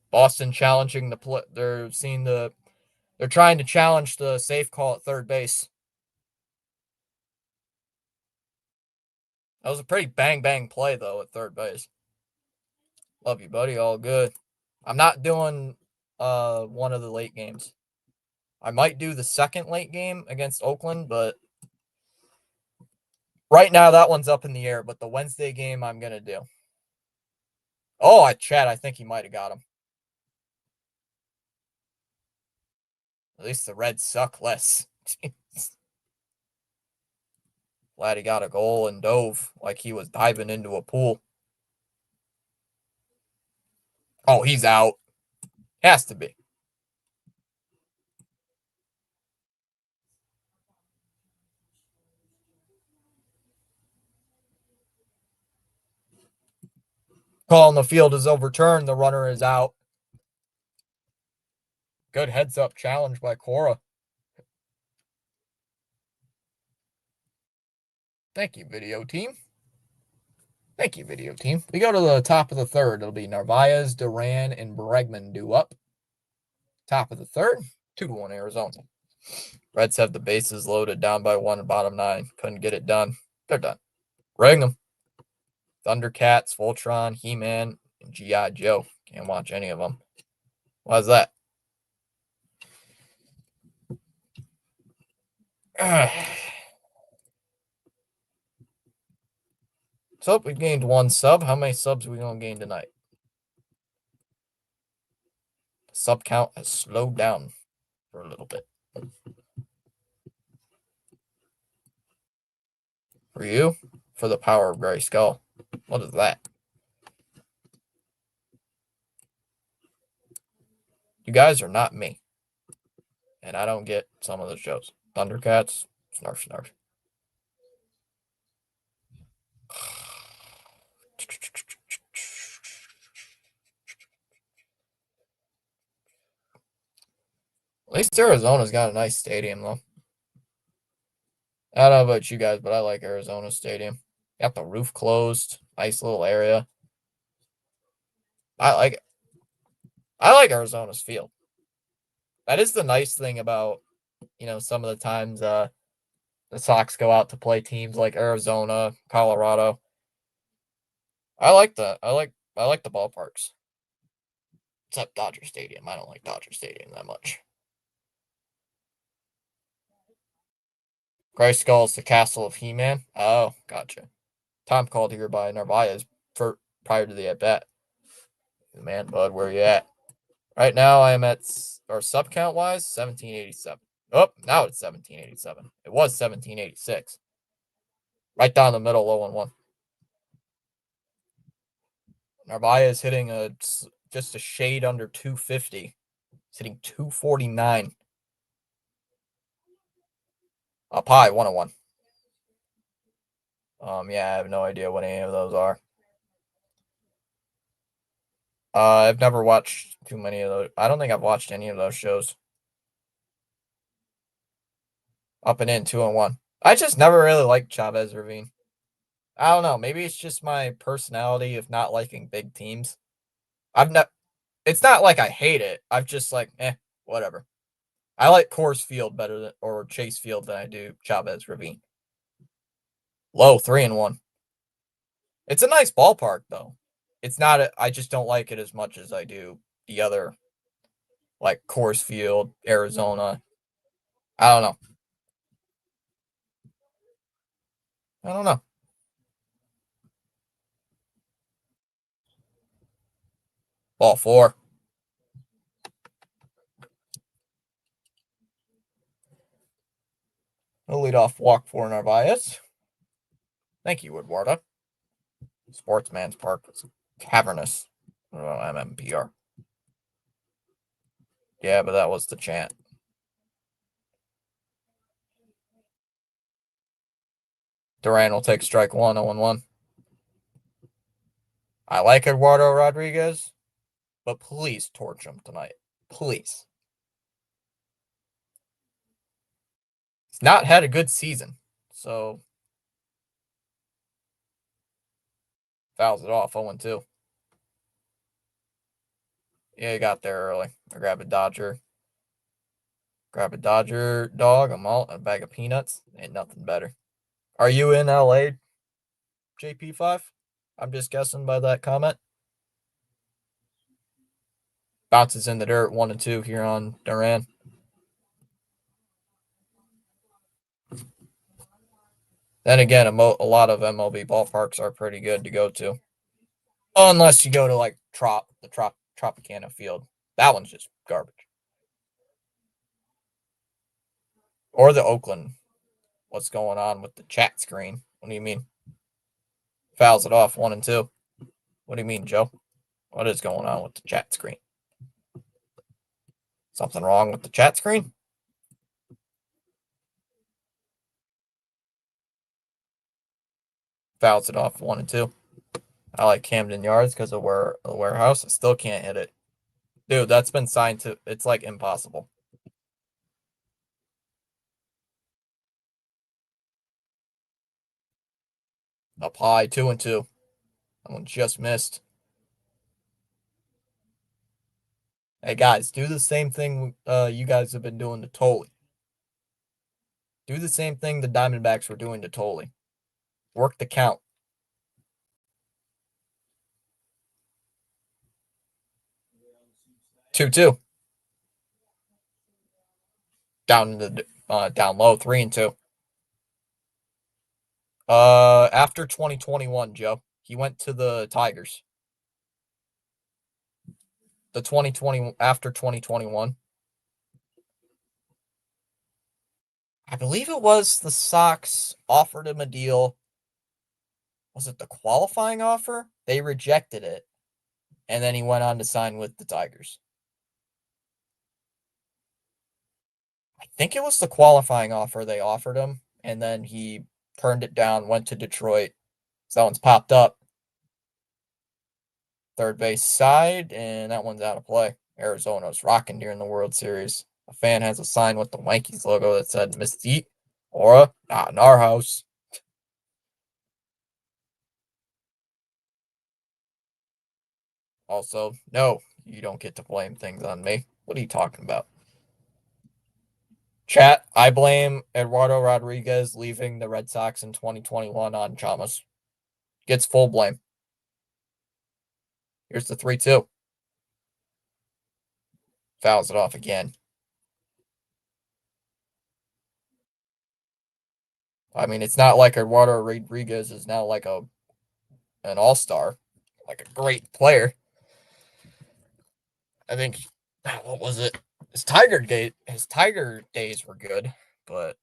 Boston challenging the play. They're trying to challenge the safe call at third base. That was a pretty bang play though at third base. Love you, buddy. All good. I'm not doing one of the late games. I might do the second late game against Oakland, but right now that one's up in the air. But the Wednesday game I'm gonna do. Oh, I think he might have got him. At least the Reds suck less. Glad he got a goal and dove like he was diving into a pool. Oh, he's out. Has to be. Call on the field is overturned. The runner is out. Good heads-up challenge by Cora. Thank you, video team. Thank you, video team. We go to the top of the third. It'll be Narvaez, Duran, and Bregman due up. Top of the third, 2-1 Arizona. Reds have the bases loaded, down by 1 in bottom 9. Couldn't get it done. They're done. Ring them. Thundercats, Voltron, He-Man, and G.I. Joe. Can't watch any of them. Why's that? So we gained 1 sub. How many subs are we going to gain tonight? The sub count has slowed down for a little bit. For you? For the power of Gray Skull. What is that? You guys are not me. And I don't get some of the shows. Thundercats, snarf, snarf. At least Arizona's got a nice stadium, though. I don't know about you guys, but I like Arizona Stadium. Got the roof closed. Nice little area. I like it. I like Arizona's field. That is the nice thing about, some of the times the Sox go out to play teams like Arizona, Colorado. I like that. I like the ballparks. Except Dodger Stadium. I don't like Dodger Stadium that much. Grayskull's the castle of He-Man. Oh, gotcha. Time called here by Narvaez for prior to the at bat. Man, bud, where you at? Right now, I am at, or sub count wise, 1787. Oh, now it's 1787. It was 1786. Right down the middle, 0-1. Narvaez hitting just a shade under 250. He's hitting 249. Up high, 101. Yeah, I have no idea what any of those are. I've never watched too many of those. I don't think I've watched any of those shows. Up and in, 2-1. I just never really liked Chavez Ravine. I don't know. Maybe it's just my personality of not liking big teams. It's not like I hate it. I've just like, whatever. I like Coors Field better than, or Chase Field than I do Chavez Ravine. Low, 3-1. It's a nice ballpark though. It's not. I just don't like it as much as I do the other, like Coors Field, Arizona. I don't know. I don't know. Ball 4. A leadoff walk for Narvaez. Thank you, Eduardo. Sportsman's Park was cavernous. Oh, MMPR. Yeah, but that was the chant. Duran will take strike 1, 0-1. I like Eduardo Rodriguez, but please torch him tonight. Please. He's not had a good season, so fouls it off 0-2. Yeah, he got there early. I grab a Dodger. Grab a Dodger dog, a malt, and a bag of peanuts. Ain't nothing better. Are you in LA, JP5? I'm just guessing by that comment. Bounces in the dirt, 1-2 here on Duran. Then again, a lot of MLB ballparks are pretty good to go to. Unless you go to like Tropicana Field. That one's just garbage. Or the Oakland. What's going on with the chat screen? What do you mean? Fouls it off 1-2. What do you mean, Joe? What is going on with the chat screen? Something wrong with the chat screen? Fouls it off 1-2. I like Camden Yards because of where the warehouse. I still can't hit it. Dude, that's been signed to. It's like impossible. Up high, 2-2. That one just missed. Hey guys, do the same thing you guys have been doing to Tolley. Do the same thing the Diamondbacks were doing to Tolley. Work the count. 2-2. Down the down low, 3-2. After 2021, Joe, he went to the Tigers. The 2020 after 2021. I believe it was the Sox offered him a deal. was it the qualifying offer? They rejected it, and then he went on to sign with the Tigers. I think it was the qualifying offer they offered him, and then he turned it down, went to Detroit. So that one's popped up. Third base side, and that one's out of play. Arizona's rocking during the World Series. A fan has a sign with the Yankees logo that said Mesquite, Aura, not in our house. Also, no, you don't get to blame things on me. What are you talking about? Chat, I blame Eduardo Rodriguez leaving the Red Sox in 2021 on Chalmers. Gets full blame. Here's the 3-2. Fouls it off again. I mean, it's not like Eduardo Rodriguez is now like an all-star, like a great player. I think what was it? His Tiger days were good, but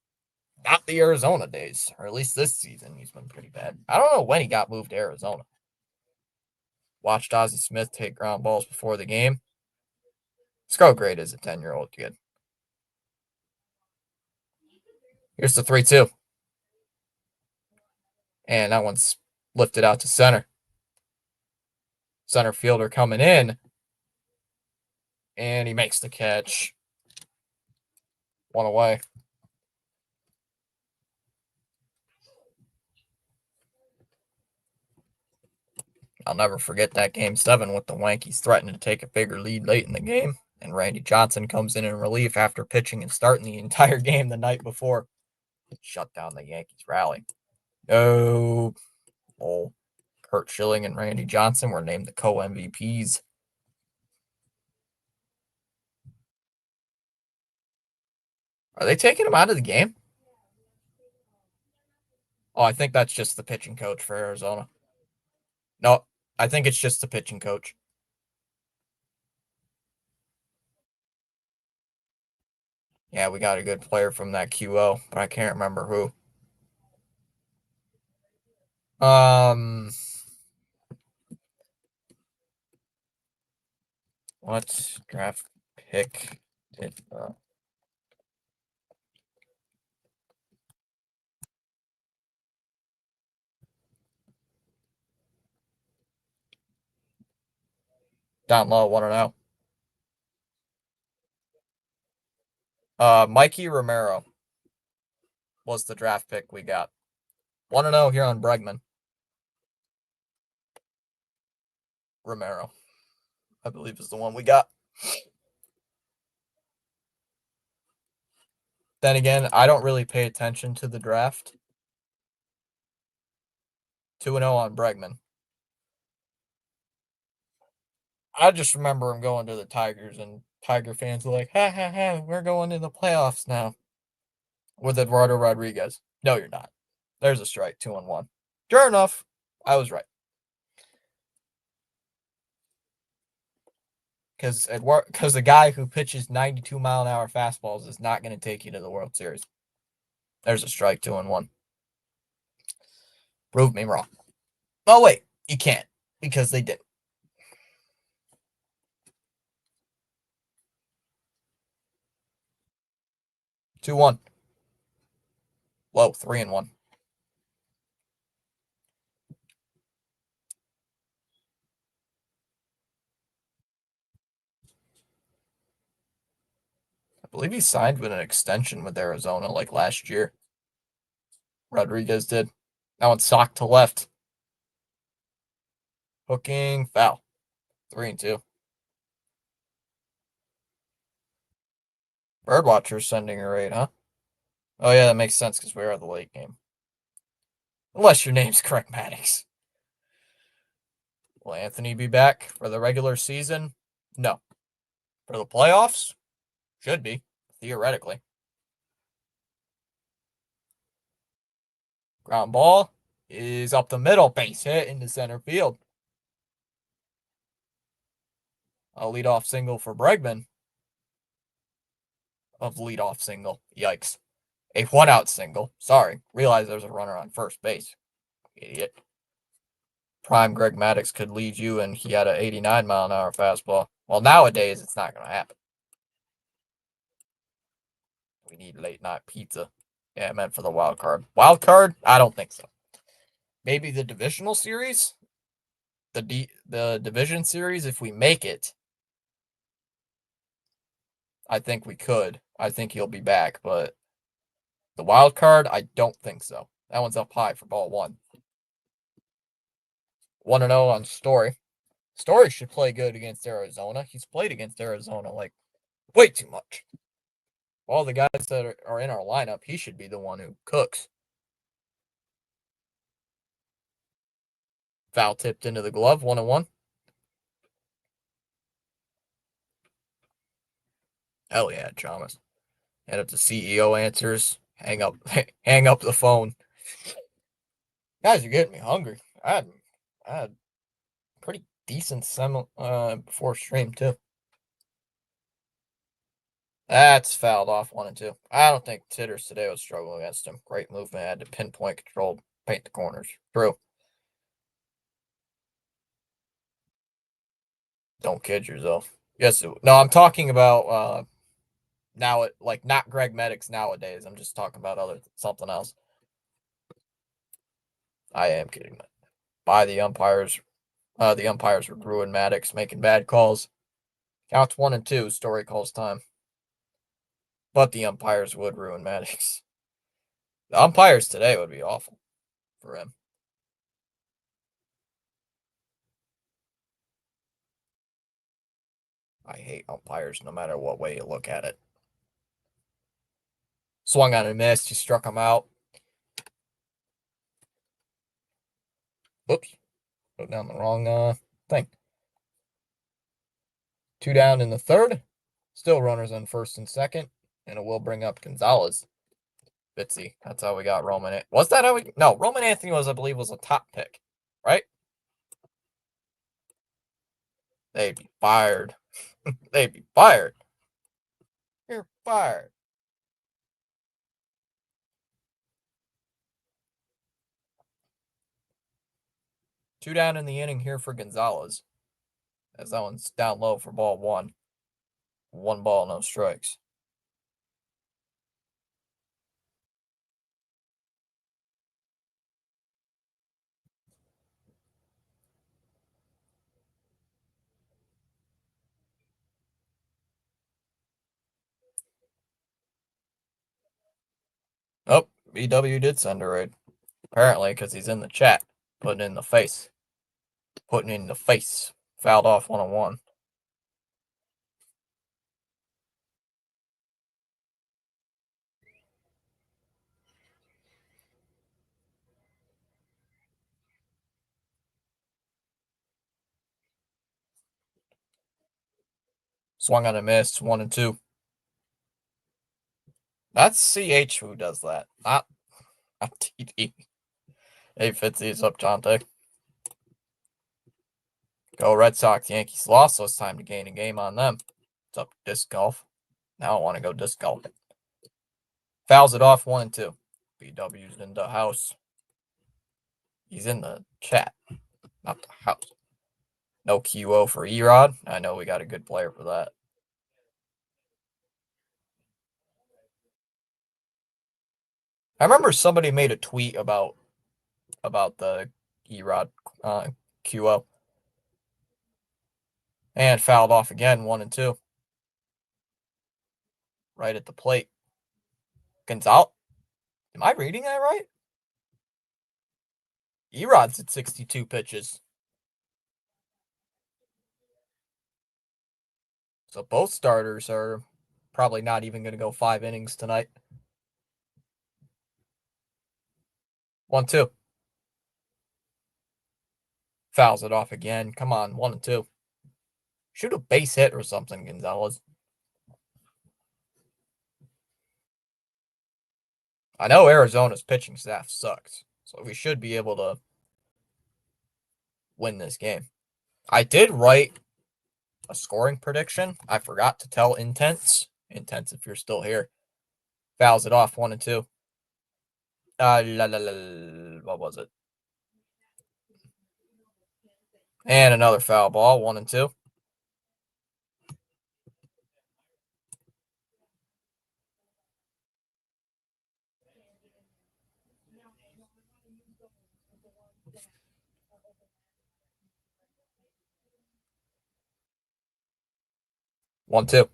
not the Arizona days, or at least this season he's been pretty bad. I don't know when he got moved to Arizona. Watched Ozzie Smith take ground balls before the game. Let's great as a 10-year-old kid. Here's the 3-2. And that one's lifted out to center. Center fielder coming in. And he makes the catch. One away. I'll never forget that game 7 with the Yankees threatening to take a bigger lead late in the game. And Randy Johnson comes in relief after pitching and starting the entire game the night before. Shut down the Yankees rally. No. Oh, Kurt Schilling and Randy Johnson were named the co-MVPs. Are they taking him out of the game? Oh, I think that's just the pitching coach for Arizona. No, I think it's just the pitching coach. Yeah, we got a good player from that QO, but I can't remember who. What draft pick did down low? Want to know? Mikey Romero was the draft pick we got. Want to know here on Bregman? Romero, I believe, is the one we got. Then again, I don't really pay attention to the draft. 2-0 on Bregman. I just remember him going to the Tigers, and Tiger fans were like, ha ha ha, we're going to the playoffs now with Eduardo Rodriguez. No, you're not. There's a strike, 2-1. Sure enough, I was right. Because the guy who pitches 92-mile-an-hour fastballs is not going to take you to the World Series. There's a strike, 2-1. Prove me wrong. Oh, wait, you can't, because they did. Two one. Low, 3-1. I believe he signed with an extension with Arizona like last year. Rodriguez did. That one's socked to left. Hooking, foul. 3-2. Birdwatcher's sending a raid, huh? Oh, yeah, that makes sense because we're at the late game. Unless your name's Craig Maddox. Will Anthony be back for the regular season? No. For the playoffs? Should be, theoretically. Ground ball is up the middle. Base hit into center field. A leadoff single for Bregman. Of leadoff single. Yikes. A 1-out single. Sorry. Realize there's a runner on first base. Idiot. prime Greg Maddux could lead you, and he had an 89-mile-an-hour fastball. Well, nowadays it's not going to happen. We need late night pizza. Yeah, I meant for the wild card. Wild card? I don't think so. Maybe the divisional series, the division series. If we make it, I think we could. I think he'll be back, but the wild card, I don't think so. That one's up high for ball one. 1-0 on Story. Story should play good against Arizona. He's played against Arizona like way too much. All the guys that are in our lineup, he should be the one who cooks. Foul tipped into the glove, 1-1. Hell yeah, Chalmers. And if the CEO answers, hang up the phone. Guys, you're getting me hungry. I had pretty decent before stream too. That's fouled off 1-2. I don't think Titters today was struggling against him. Great movement, had to pinpoint control, paint the corners. True. Don't kid yourself. Yes, no, I'm talking about now like not Greg Maddux nowadays. I'm just talking about something else. I am kidding. By the umpires. The umpires would ruin Maddux making bad calls. Counts 1-2. Story calls time. But the umpires would ruin Maddux. The umpires today would be awful for him. I hate umpires no matter what way you look at it. Swung on and missed. He struck him out. Oops. Put down the wrong thing. 2 down in the third. Still runners on first and second. And it will bring up Gonzalez. Bitsy. That's how we got Roman. Was that how we? No, Roman Anthony I believe, was a top pick. Right? They'd be fired. They'd be fired. You're fired. Two down in the inning here for Gonzalez. As that one's down low for ball one. 1 ball, no strikes. Oh, BW did send a raid. Apparently, because he's in the chat. Putting in the face. Putting in the face. Fouled off 1-1. Swung on a miss. 1-2. That's CH who does that. Not TD. Hey, Fitzy's up, Jonte. Go Red Sox. Yankees lost, so it's time to gain a game on them. It's up disc golf. Now I want to go disc golf. Fouls it off 1-2. BW's in the house. He's in the chat, not the house. No QO for Erod. I know we got a good player for that. I remember somebody made a tweet about the Erod QO. And fouled off again, 1-2. Right at the plate. Gonzalez. Am I reading that right? Erod's at 62 pitches. So both starters are probably not even going to go 5 innings tonight. 1-2. Fouls it off again. Come on, 1-2. Shoot a base hit or something, Gonzalez. I know Arizona's pitching staff sucks, so we should be able to win this game. I did write a scoring prediction. I forgot to tell Intense. Intense, if you're still here. Fouls it off 1-2. What was it? And another foul ball, 1-2. One, two.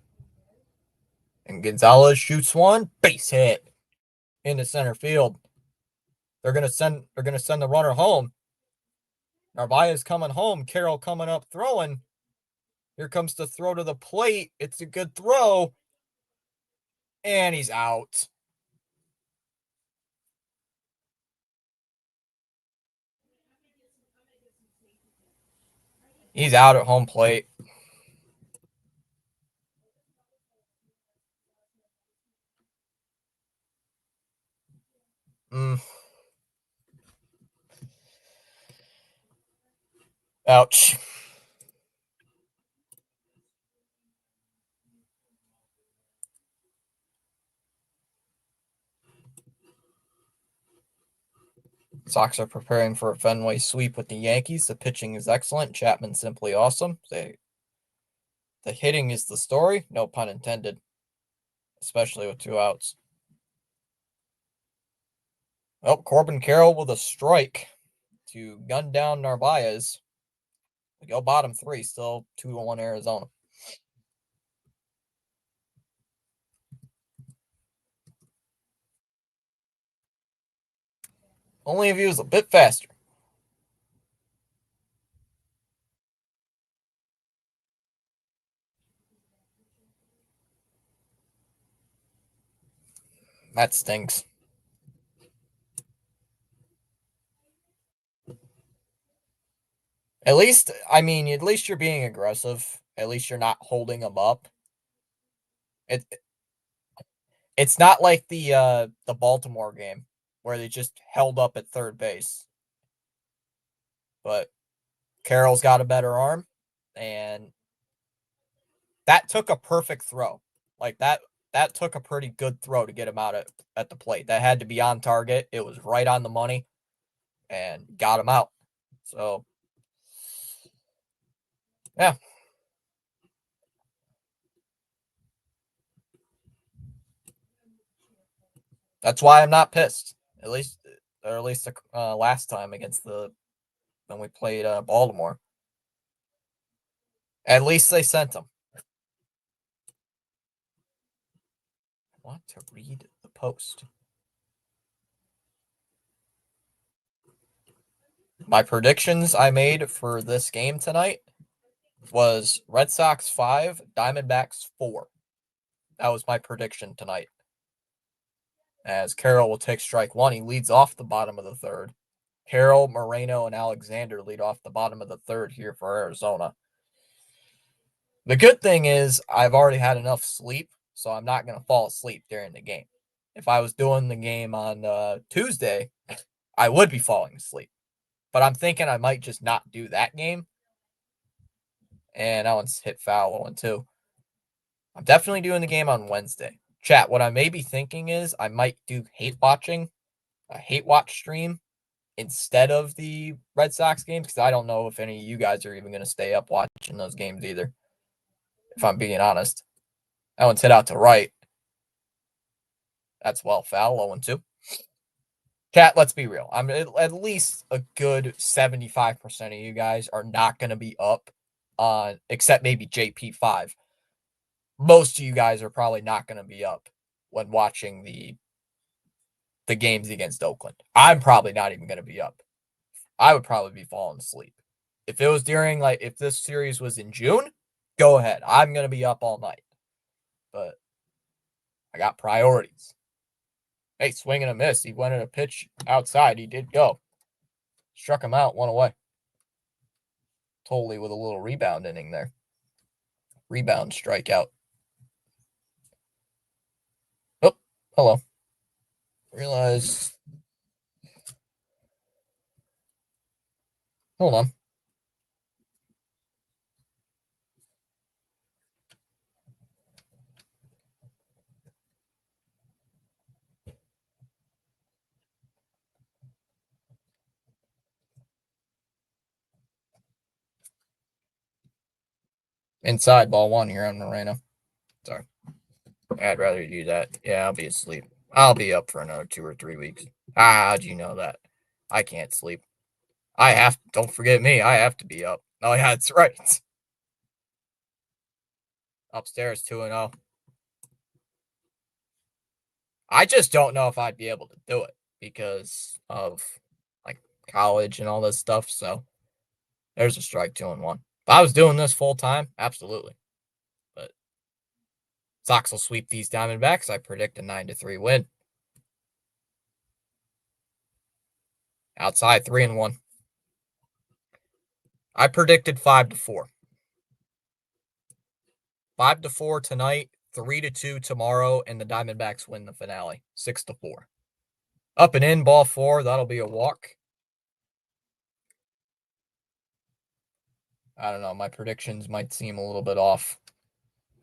And Gonzalez shoots one. Base hit into center field. They're gonna send the runner home. Narvaez coming home. Carroll coming up throwing. Here comes the throw to the plate. It's a good throw. And he's out. He's out at home plate. Ouch. Sox are preparing for a Fenway sweep with the Yankees. The pitching is excellent. Chapman simply awesome. The hitting is the story. No pun intended. Especially with 2 outs. Oh, Corbin Carroll with a strike to gun down Narvaez. We go bottom 3, still 2-1 Arizona. Only if he was a bit faster. That stinks. At least you're being aggressive. At least you're not holding him up. It it's not like the Baltimore game where they just held up at third base. But Carroll's got a better arm, and that took a perfect throw. Like that took a pretty good throw to get him out at the plate. That had to be on target. It was right on the money and got him out. So yeah. That's why I'm not pissed. At least the last time against when we played Baltimore. At least they sent him. I want to read the post. My predictions I made for this game tonight was Red Sox 5, Diamondbacks 4. That was my prediction tonight. As Carroll will take strike 1, he leads off the bottom of the third. Carroll, Moreno, and Alexander lead off the bottom of the third here for Arizona. The good thing is I've already had enough sleep, so I'm not going to fall asleep during the game. If I was doing the game on Tuesday, I would be falling asleep. But I'm thinking I might just not do that game. And that one's hit foul 1-2. I'm definitely doing the game on Wednesday. Chat, what I may be thinking is I might do a hate watch stream instead of the Red Sox games because I don't know if any of you guys are even going to stay up watching those games either. If I'm being honest. That one's hit out to right. That's well foul, 0-2. Cat, let's be real. I'm at least a good 75% of you guys are not going to be up on, except maybe JP5. Most of you guys are probably not going to be up when watching the games against Oakland. I'm probably not even going to be up. I would probably be falling asleep. If it was during, if this series was in June, go ahead. I'm going to be up all night. But I got priorities. Hey, swing and a miss. He went at a pitch outside. He did go. Struck him out, one away. Totally with a little rebound inning there. Rebound strikeout. Oh, hello. Realize. Hold on. Inside ball one here on Moreno. Sorry. I'd rather you do that. Yeah, I'll be asleep. I'll be up for another 2 or 3 weeks. How'd you know that? I can't sleep. Don't forget me. I have to be up. Oh, yeah, that's right. Upstairs 2-0. I just don't know if I'd be able to do it because of like college and all this stuff. So there's a strike 2-1. If I was doing this full time, absolutely. But Sox will sweep these Diamondbacks. I predict a 9-3 win. Outside 3-1. I predicted 5-4. 5-4 tonight, 3-2 tomorrow, and the Diamondbacks win the finale. 6-4. Up and in, ball 4. That'll be a walk. I don't know. My predictions might seem a little bit off.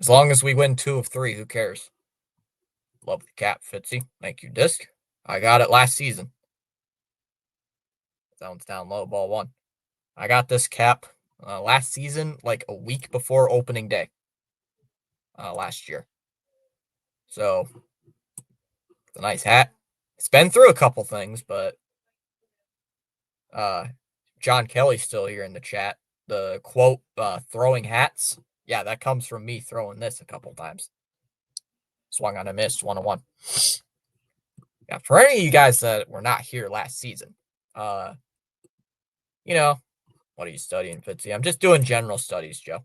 As long as we win 2 of 3, who cares? Love the cap, Fitzy. Thank you, Disc. I got it last season. That one's down low, ball 1. I got this cap last season, like a week before opening day last year. So, it's a nice hat. It's been through a couple things, but John Kelly's still here in the chat. The quote, throwing hats. Yeah, that comes from me throwing this a couple times. Swung on a miss, 1-1. Yeah, for any of you guys that were not here last season, you know, what are you studying, Fitzy? I'm just doing general studies, Joe.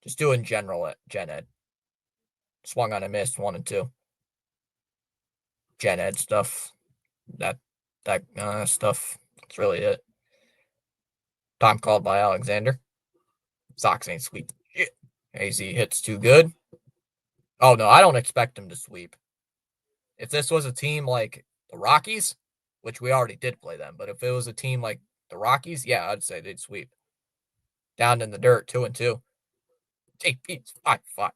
Just doing general at Gen Ed. Swung on a miss, 1-2. Gen Ed stuff. That stuff. That's really it. Time called by Alexander. Sox ain't sweep. Shit. AZ hits too good. Oh, no, I don't expect him to sweep. If this was a team like the Rockies, which we already did play them, but if it was a team like the Rockies, yeah, I'd say they'd sweep. Down in the dirt, 2-2. JP's 5-5.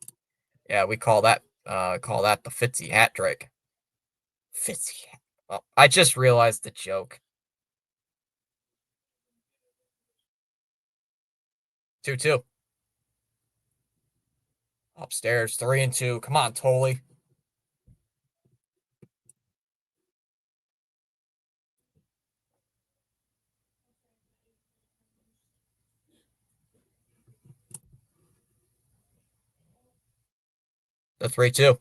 Yeah, we call that the Fitzy hat trick. Fitzy hat. Oh, I just realized the joke. 2-2. Upstairs, 3-2. Come on, Tolley. The 3-2.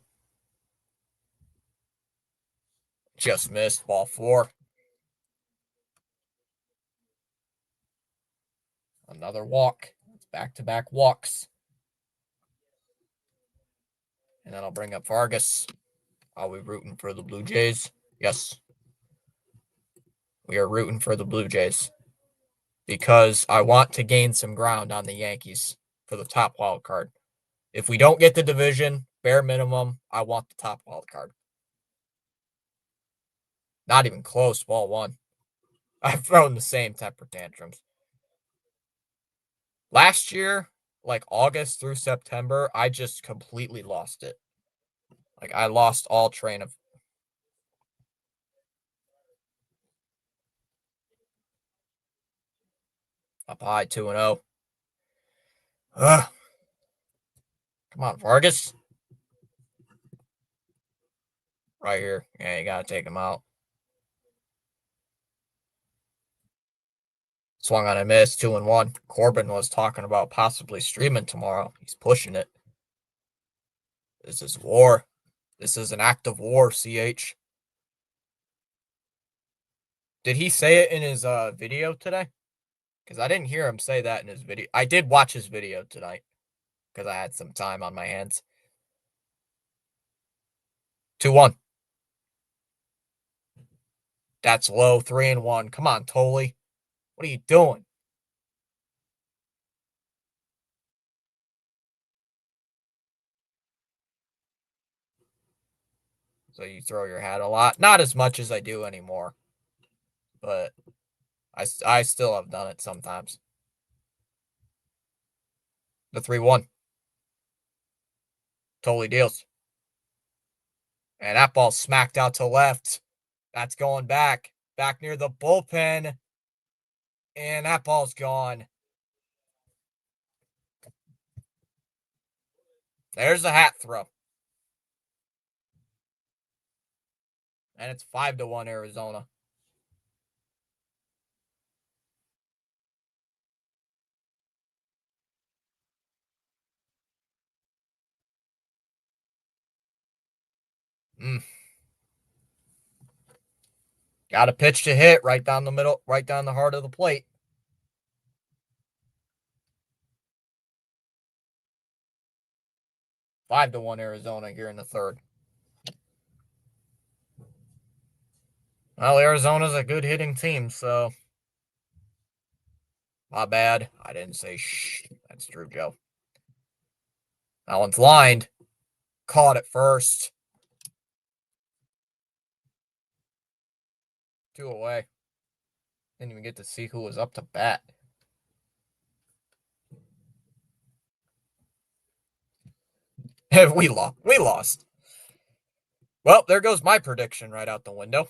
Just missed. Ball 4. Another walk. It's back-to-back walks. And then I'll bring up Vargas. Are we rooting for the Blue Jays? Yes. We are rooting for the Blue Jays. Because I want to gain some ground on the Yankees for the top wild card. If we don't get the division, bare minimum, I want the top wild card. Not even close, ball 1. I've thrown the same temper tantrums. Last year, like August through September, I just completely lost it. Like I lost all train of up high 2-0. Ugh. Come on, Vargas. Right here. Yeah, you gotta take him out. Swung on a miss, 2-1. Corbin was talking about possibly streaming tomorrow. He's pushing it. This is war. This is an act of war, CH. Did he say it in his video today? Because I didn't hear him say that in his video. I did watch his video tonight because I had some time on my hands. 2-1. That's low. 3-1. Come on, Tolley. What are you doing? So you throw your hat a lot. Not as much as I do anymore. But I still have done it sometimes. The 3-1. Totally deals. And that ball smacked out to left. That's going back. Back near the bullpen. And that ball's gone. There's the hat throw. And it's 5-1 Arizona. Got a pitch to hit right down the middle, right down the heart of the plate. 5-1 Arizona here in the third. Well, Arizona's a good hitting team, so my bad. I didn't say shh. That's true, Joe. That one's lined. Caught it first. 2 away. Didn't even get to see who was up to bat. We lost. We lost. Well, there goes my prediction right out the window.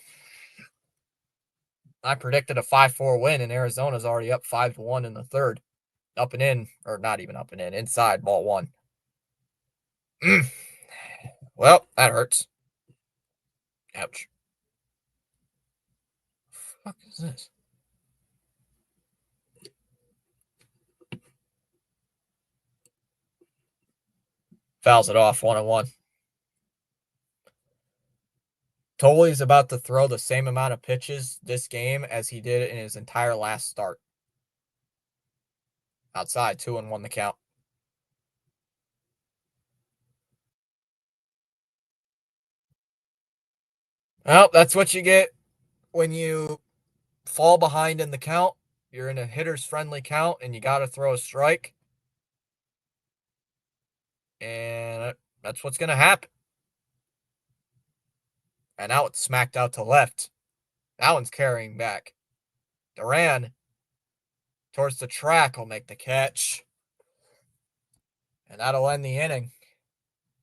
I predicted a 5-4 win, and Arizona's already up 5-1 in the third. Up and in, or not even up and in, inside, ball one. Well, that hurts. Ouch. What the fuck is this? Fouls it off 1-1. Tolley's about to throw the same amount of pitches this game as he did in his entire last start. Outside, 2-1 the count. Well, that's what you get when you fall behind in the count. You're in a hitter's friendly count and you got to throw a strike. And that's what's going to happen. And now it's smacked out to left. That one's carrying back. Duran towards the track will make the catch. And that'll end the inning.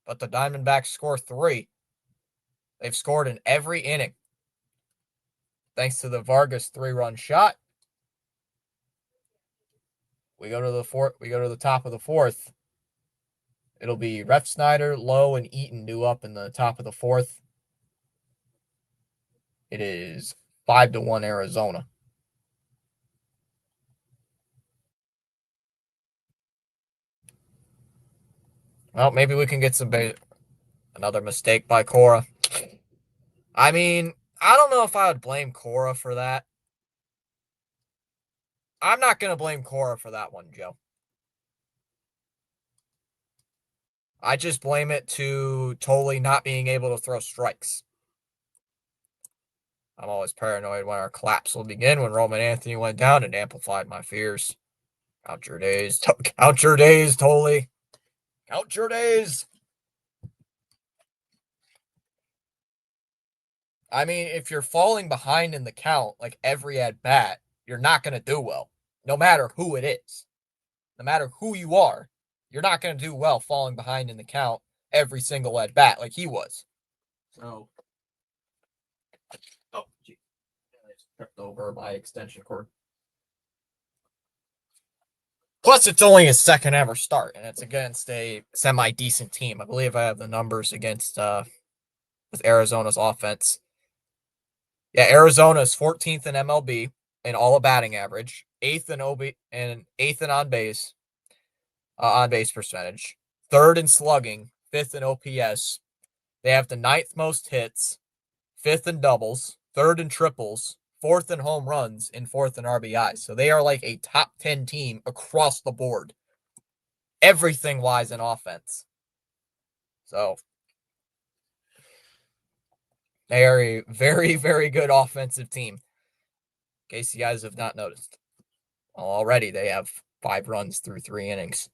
But the Diamondbacks score 3. They've scored in every inning. Thanks to the Vargas 3-run shot. We go to the top of the fourth. It'll be Refsnyder, Lowe, and Eaton due up in the top of the fourth. It is 5-1 Arizona. Well, maybe we can get another mistake by Cora. I mean, I don't know if I would blame Cora for that. I'm not going to blame Cora for that one, Joe. I just blame it to Tolley not being able to throw strikes. I'm always paranoid when our collapse will begin. When Roman Anthony went down, it amplified my fears. Count your days. Count your days, Tolley. Count your days. I mean, if you're falling behind in the count, like every at bat, you're not going to do well, no matter who it is. No matter who you are, you're not going to do well falling behind in the count every single at bat like he was. So, oh, gee. I just tripped over my extension cord. Plus, it's only his second ever start, and it's against a semi-decent team. I believe I have the numbers against with Arizona's offense. Yeah, Arizona is 14th in MLB in all of batting average, 8th in OB, and 8th in on base percentage, 3rd in slugging, 5th in OPS. They have the 9th most hits, 5th in doubles, 3rd in triples, 4th in home runs, and 4th in RBIs. So they are like a top 10 team across the board, everything wise in offense. So they are a very, very good offensive team. In case you guys have not noticed. Already they have 5 runs through 3 innings.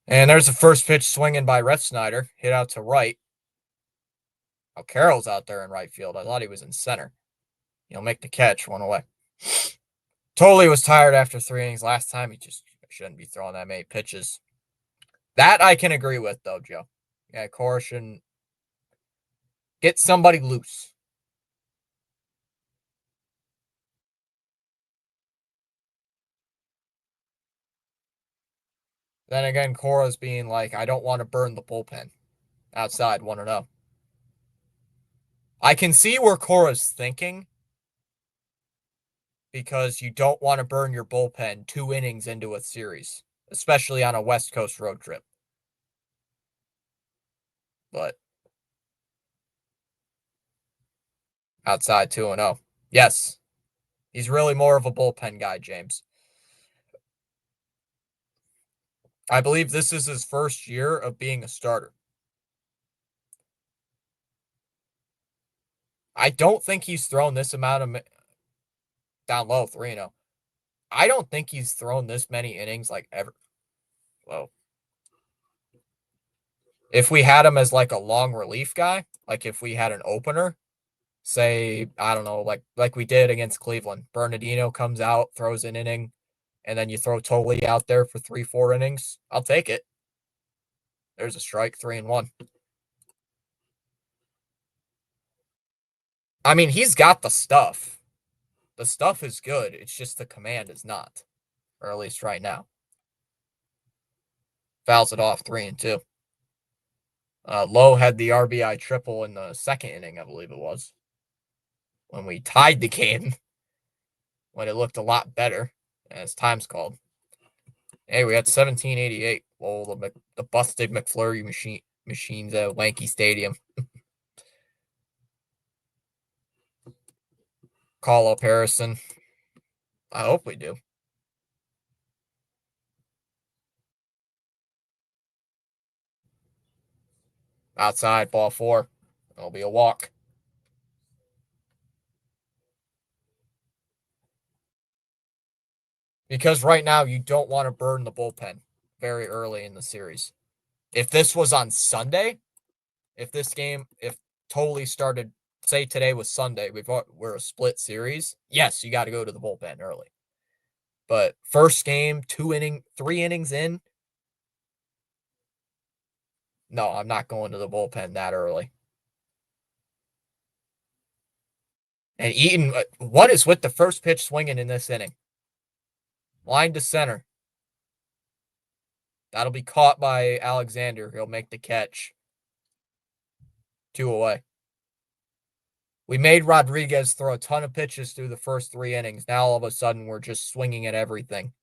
And there's the first pitch swinging by Refsnyder, hit out to right. Oh, Carroll's out there in right field. I thought he was in center. He'll make the catch, 1 away. Tolley was tired after 3 innings last time. He just shouldn't be throwing that many pitches. That I can agree with, though, Joe. Yeah, Cora shouldn't get somebody loose. Then again, Cora's being like, I don't want to burn the bullpen. Outside, 1-0. I can see where Cora's thinking because you don't want to burn your bullpen 2 innings into a series, especially on a West Coast road trip. But outside 2-0. Yes, he's really more of a bullpen guy, James. I believe this is his first year of being a starter. I don't think he's thrown this amount of down low 3-0. I don't think he's thrown this many innings like ever. Whoa. If we had him as like a long relief guy, like if we had an opener, say, I don't know, like we did against Cleveland. Bernardino comes out, throws an inning, and then you throw Tolley out there for 3-4 innings. I'll take it. There's a strike, 3-1. I mean, he's got the stuff. The stuff is good. It's just the command is not, or at least right now. Fouls it off 3-2. Lowe had the RBI triple in the second inning, I believe it was, when we tied the game, when it looked a lot better as time's called. Hey, we got 1788. Well, the busted McFlurry machines at Yankee Stadium. Call up Harrison. I hope we do. Outside, ball 4. It'll be a walk. Because right now you don't want to burn the bullpen very early in the series. If this was on Sunday, if totally started, say today was Sunday, we're a split series. Yes, you got to go to the bullpen early. But first game, 3 innings in, no, I'm not going to the bullpen that early. And Eaton, what is with the first pitch swinging in this inning? Line to center. That'll be caught by Alexander. He'll make the catch. 2 away. We made Rodriguez throw a ton of pitches through the first 3 innings. Now all of a sudden we're just swinging at everything.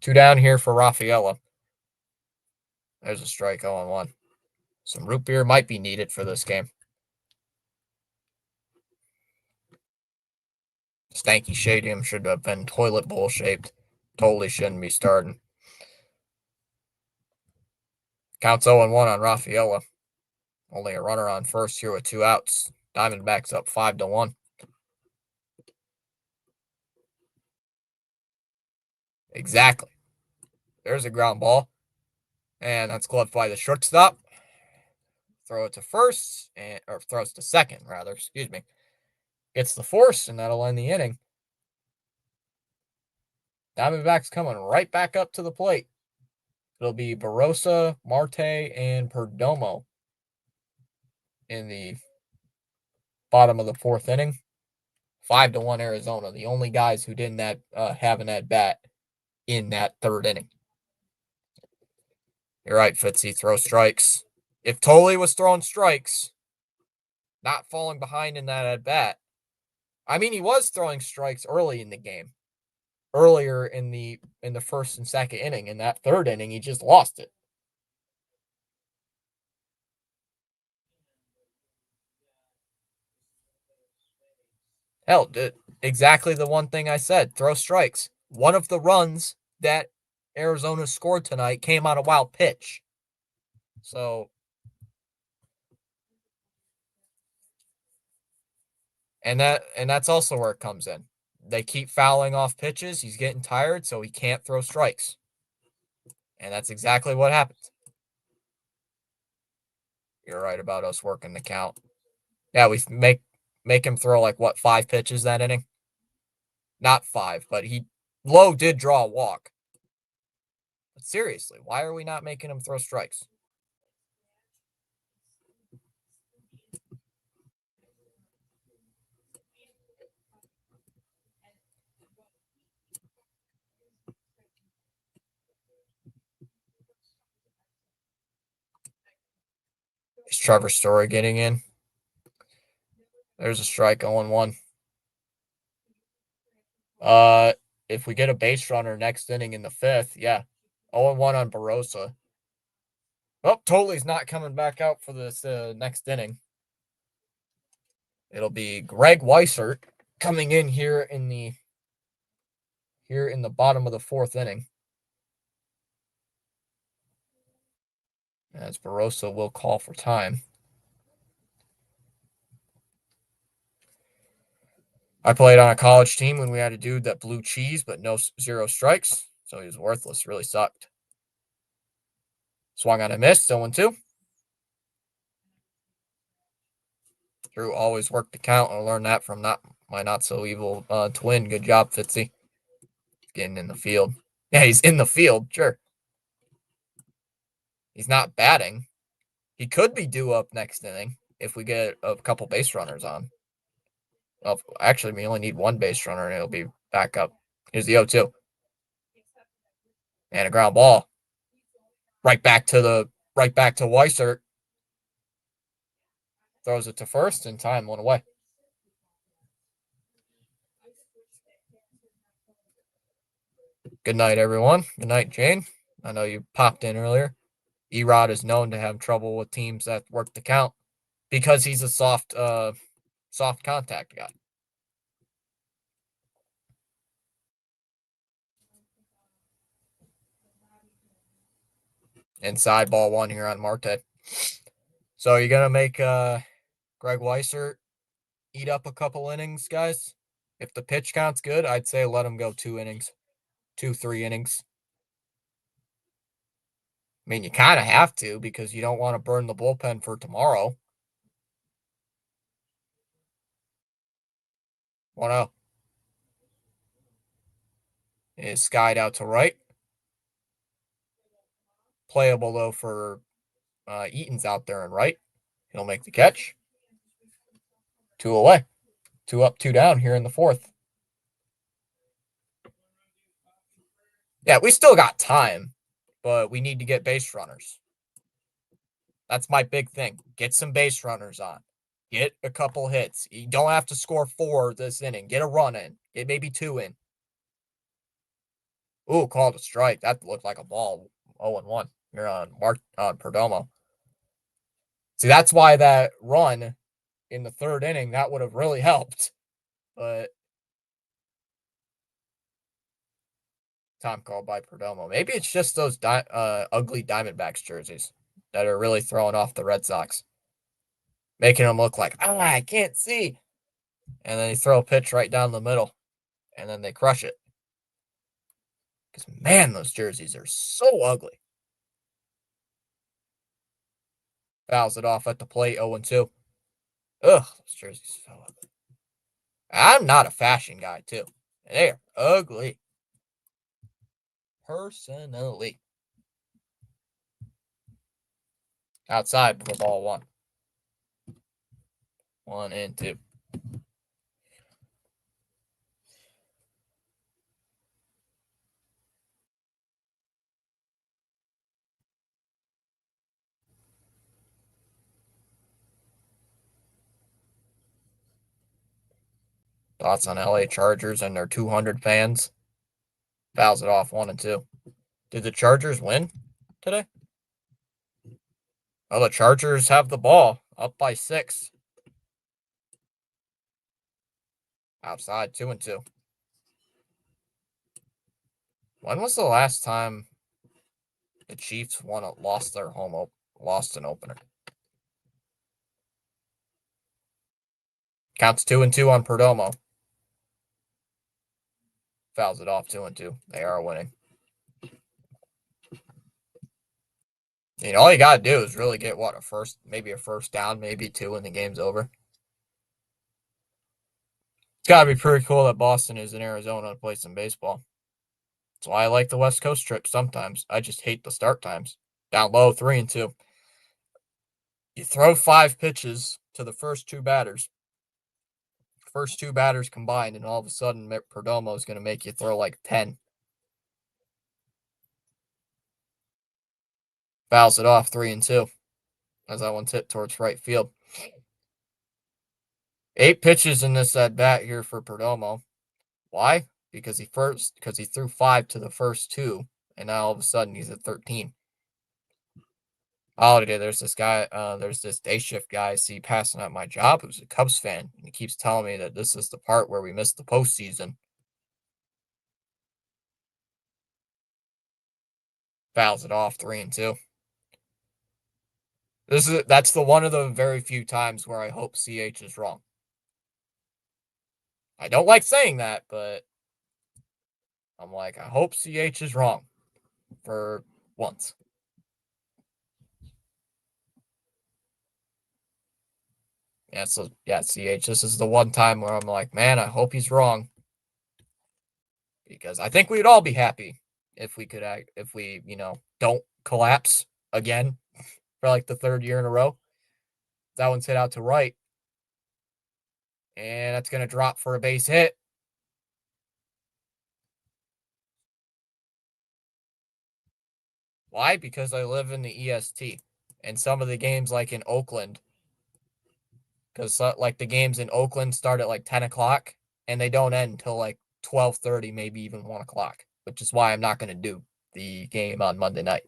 Two down here for Rafaela. There's a strike, 0-1. Some root beer might be needed for this game. Stanky Stadium should have been toilet bowl shaped. Totally shouldn't be starting. Counts 0-1 on Rafaela. Only a runner on first here with 2 outs. Diamondbacks up 5-1. Exactly. There's a ground ball. And that's gloved by the shortstop. Throw it to first, or throws to second, rather. Excuse me. Gets the force, and that'll end the inning. Diamondbacks coming right back up to the plate. It'll be Barossa, Marte, and Perdomo in the bottom of the 4th inning. 5-1 Arizona. The only guys who didn't have an at bat in that 3rd inning. You're right, Fitzy. Throw strikes. If Tolley was throwing strikes, not falling behind in that at bat. I mean, he was throwing strikes early in the game. Earlier in the 1st and 2nd inning. In that 3rd inning, he just lost it. Hell, exactly the one thing I said. Throw strikes. One of the runs that Arizona scored tonight came on a wild pitch. So, and that's also where it comes in. They keep fouling off pitches. He's getting tired, so he can't throw strikes. And that's exactly what happened. You're right about us working the count. Yeah, we make him throw like 5 pitches that inning? Not 5, but Lowe did draw a walk. But seriously, why are we not making him throw strikes? Is Trevor Story getting in? There's a strike, 0-1. If we get a base runner next inning in the fifth, yeah. 0-1 on Barossa. Oh, Totali's not coming back out for this next inning. It'll be Greg Weissert coming in here in the bottom of the fourth inning. As Barossa will call for time. I played on a college team when we had a dude that blew cheese but no 0 strikes, so he was worthless. Really sucked. Swung on a miss, 0-2. Drew always worked the count. I learned that from my not so evil twin. Good job, Fitzy. Getting in the field. Yeah, he's in the field, sure. He's not batting. He could be due up next inning if we get a couple base runners on. Well, actually, we only need one base runner and it'll be back up. Here's the 0-2. And a ground ball. Right back to Weissert. Throws it to first and time went away. Good night, everyone. Good night, Jane. I know you popped in earlier. Erod is known to have trouble with teams that work the count because he's a soft contact guy. Inside ball one here on Marte. So you're gonna make Greg Weissert eat up a couple innings, guys. If the pitch count's good, I'd say let him go 2 innings, 2-3 innings. I mean, you kind of have to because you don't want to burn the bullpen for tomorrow. 1-0. Is skied out to right. Playable though for Eaton's out there and right. He'll make the catch. 2 away. 2 up, 2 down here in the fourth. Yeah, we still got time, but we need to get base runners. That's my big thing. Get some base runners on. Get a couple hits. You don't have to score 4 this inning. Get a run in. Get maybe 2 in. Ooh, called a strike. That looked like a ball. 0-1. You're on Perdomo. See, that's why that run in the third inning, that would have really helped. But time called by Perdomo. Maybe it's just those ugly Diamondbacks jerseys that are really throwing off the Red Sox. Making them look like, I can't see. And then they throw a pitch right down the middle. And then they crush it. Because, man, those jerseys are so ugly. Fouls it off at the plate, 0-2. Ugh, those jerseys are so ugly. I'm not a fashion guy, too. And they are ugly. Personally. Outside for ball 1. 1-2. Thoughts on LA Chargers and their 200 fans? Fouls it off 1-2. Did the Chargers win today? Oh, the Chargers have the ball up by 6. Outside 2-2. When was the last time the Chiefs lost an opener? Counts 2-2 on Perdomo. Fouls it off 2-2. They are winning. All you got to do is really get maybe a first down, maybe 2, and the game's over. It's got to be pretty cool that Boston is in Arizona to play some baseball. That's why I like the West Coast trip sometimes. I just hate the start times. Down low, 3-2. You throw 5 pitches to the first two batters. First two batters combined, and all of a sudden, Perdomo is going to make you throw like 10. Fouls it off, 3-2. As that one tipped towards right field. 8 pitches in this at bat here for Perdomo. Why? Because he threw 5 to the first two, and now all of a sudden he's at 13. Oh, there's this guy, there's this day shift guy I see passing at my job who's a Cubs fan, and he keeps telling me that this is the part where we missed the postseason. Fouls it off, 3-2. That's the one of the very few times where I hope CH is wrong. I don't like saying that, but I'm like, I hope CH is wrong for once. Yeah, so yeah, CH, this is the one time where I'm like, man, I hope he's wrong. Because I think we'd all be happy if we could if we, don't collapse again for like the third year in a row. That one's hit out to right. And that's going to drop for a base hit. Why? Because I live in the EST. And some of the games, like in Oakland, because like the games in Oakland start at like 10 o'clock and they don't end until like 12:30, maybe even 1 o'clock, which is why I'm not going to do the game on Monday night.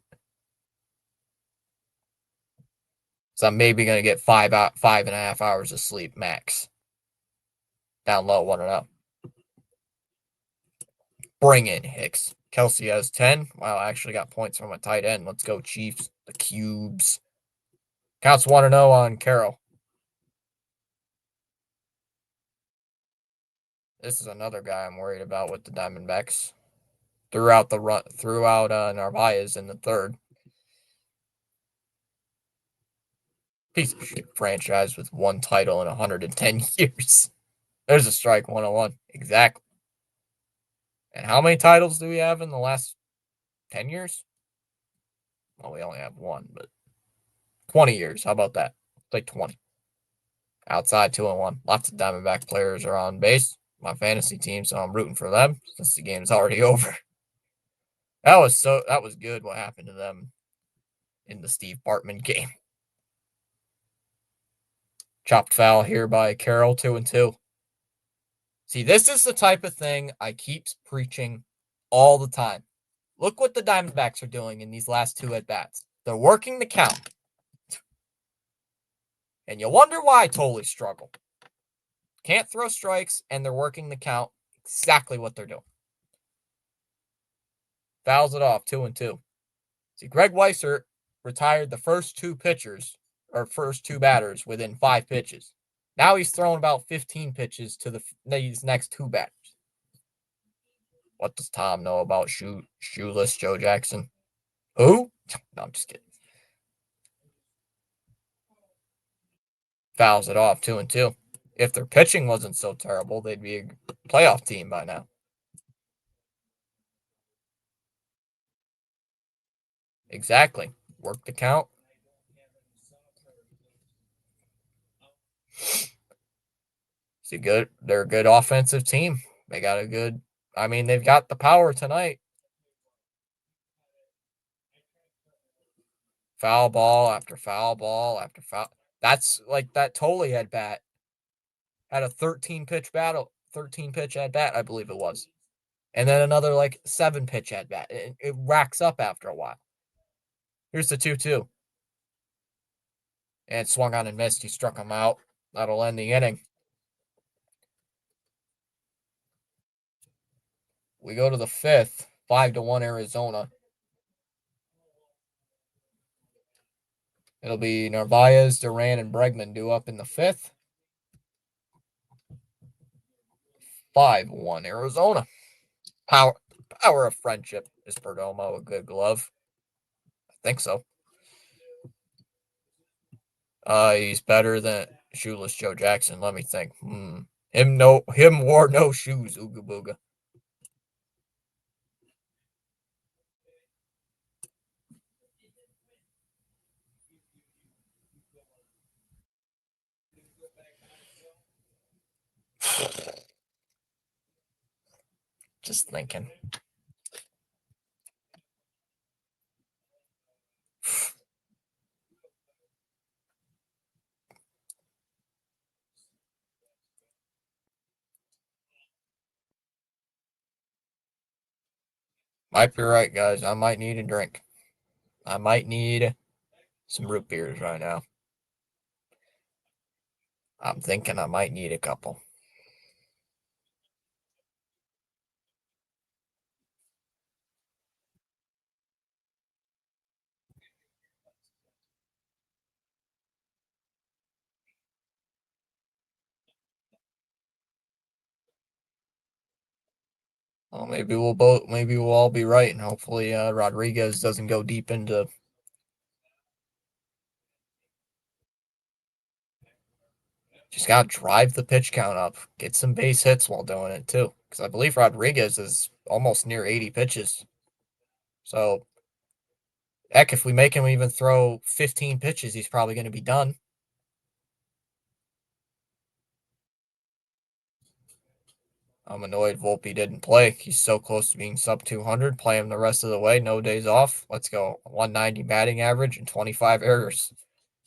So I'm maybe going to get 5.5 hours of sleep max. Down low, 1-0. Bring in Hicks. Kelsey has 10. Wow, I actually got points from a tight end. Let's go, Chiefs. The Cubes. Counts 1-0 on Carroll. This is another guy I'm worried about with the Diamondbacks. Throughout Narvaez in the third. Piece of shit franchise with one title in 110 years. There's a strike 101. Exactly. And how many titles do we have in the last 10 years? Well, we only have one, but 20 years. How about that? Like 20. Outside 2-1. Lots of Diamondback players are on base. My fantasy team, so I'm rooting for them since the game's already over. That was good what happened to them in the Steve Bartman game. Chopped foul here by Carroll, 2-2. See, this is the type of thing I keep preaching all the time. Look what the Diamondbacks are doing in these last two at-bats. They're working the count. And you wonder why I totally struggle. Can't throw strikes, and they're working the count. Exactly what they're doing. Fouls it off, 2-2. See, Greg Weissert retired the first two batters within 5 pitches. Now he's throwing about 15 pitches to these next two batters. What does Tom know about shoeless Joe Jackson? Who? No, I'm just kidding. Fouls it off, 2-2. If their pitching wasn't so terrible, they'd be a playoff team by now. Exactly. Work the count. See, good. They're a good offensive team. They got they've got the power tonight. Foul ball after foul ball after foul. That's like that Tolley at bat had a 13 pitch at bat, I believe it was. And then another like 7 pitch at bat. It racks up after a while. Here's the 2-2. And swung on and missed. He struck him out. That'll end the inning. We go to the 5th, 5-1 Arizona. It'll be Narvaez, Duran, and Bregman due up in the 5th. 5-1 Arizona. Power of friendship. Is Perdomo a good glove? I think so. He's better than shoeless Joe Jackson. Let me think. Him wore no shoes, Ooga Booga. Just thinking. Might be right, guys. I might need a drink. I might need some root beers right now. I'm thinking I might need a couple. Well, maybe we'll all be right, and hopefully Rodriguez doesn't go deep into. Just gotta drive the pitch count up, get some base hits while doing it too, because I believe Rodriguez is almost near 80 pitches. So, heck, if we make him even throw 15 pitches, he's probably going to be done. I'm annoyed Volpe didn't play. He's so close to being sub 200. Play him the rest of the way. No days off. Let's go. 190 batting average and 25 errors.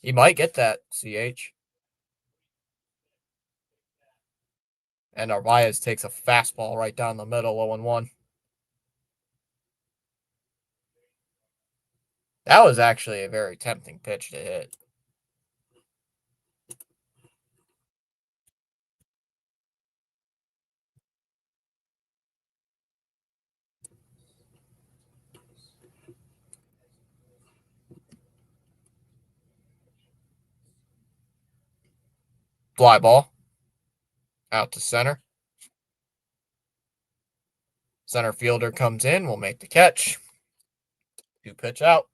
He might get that, CH. And Narvaez takes a fastball right down the middle, 0-1. That was actually a very tempting pitch to hit. Fly ball. Out to center. Center fielder comes in, will make the catch. 2-pitch out.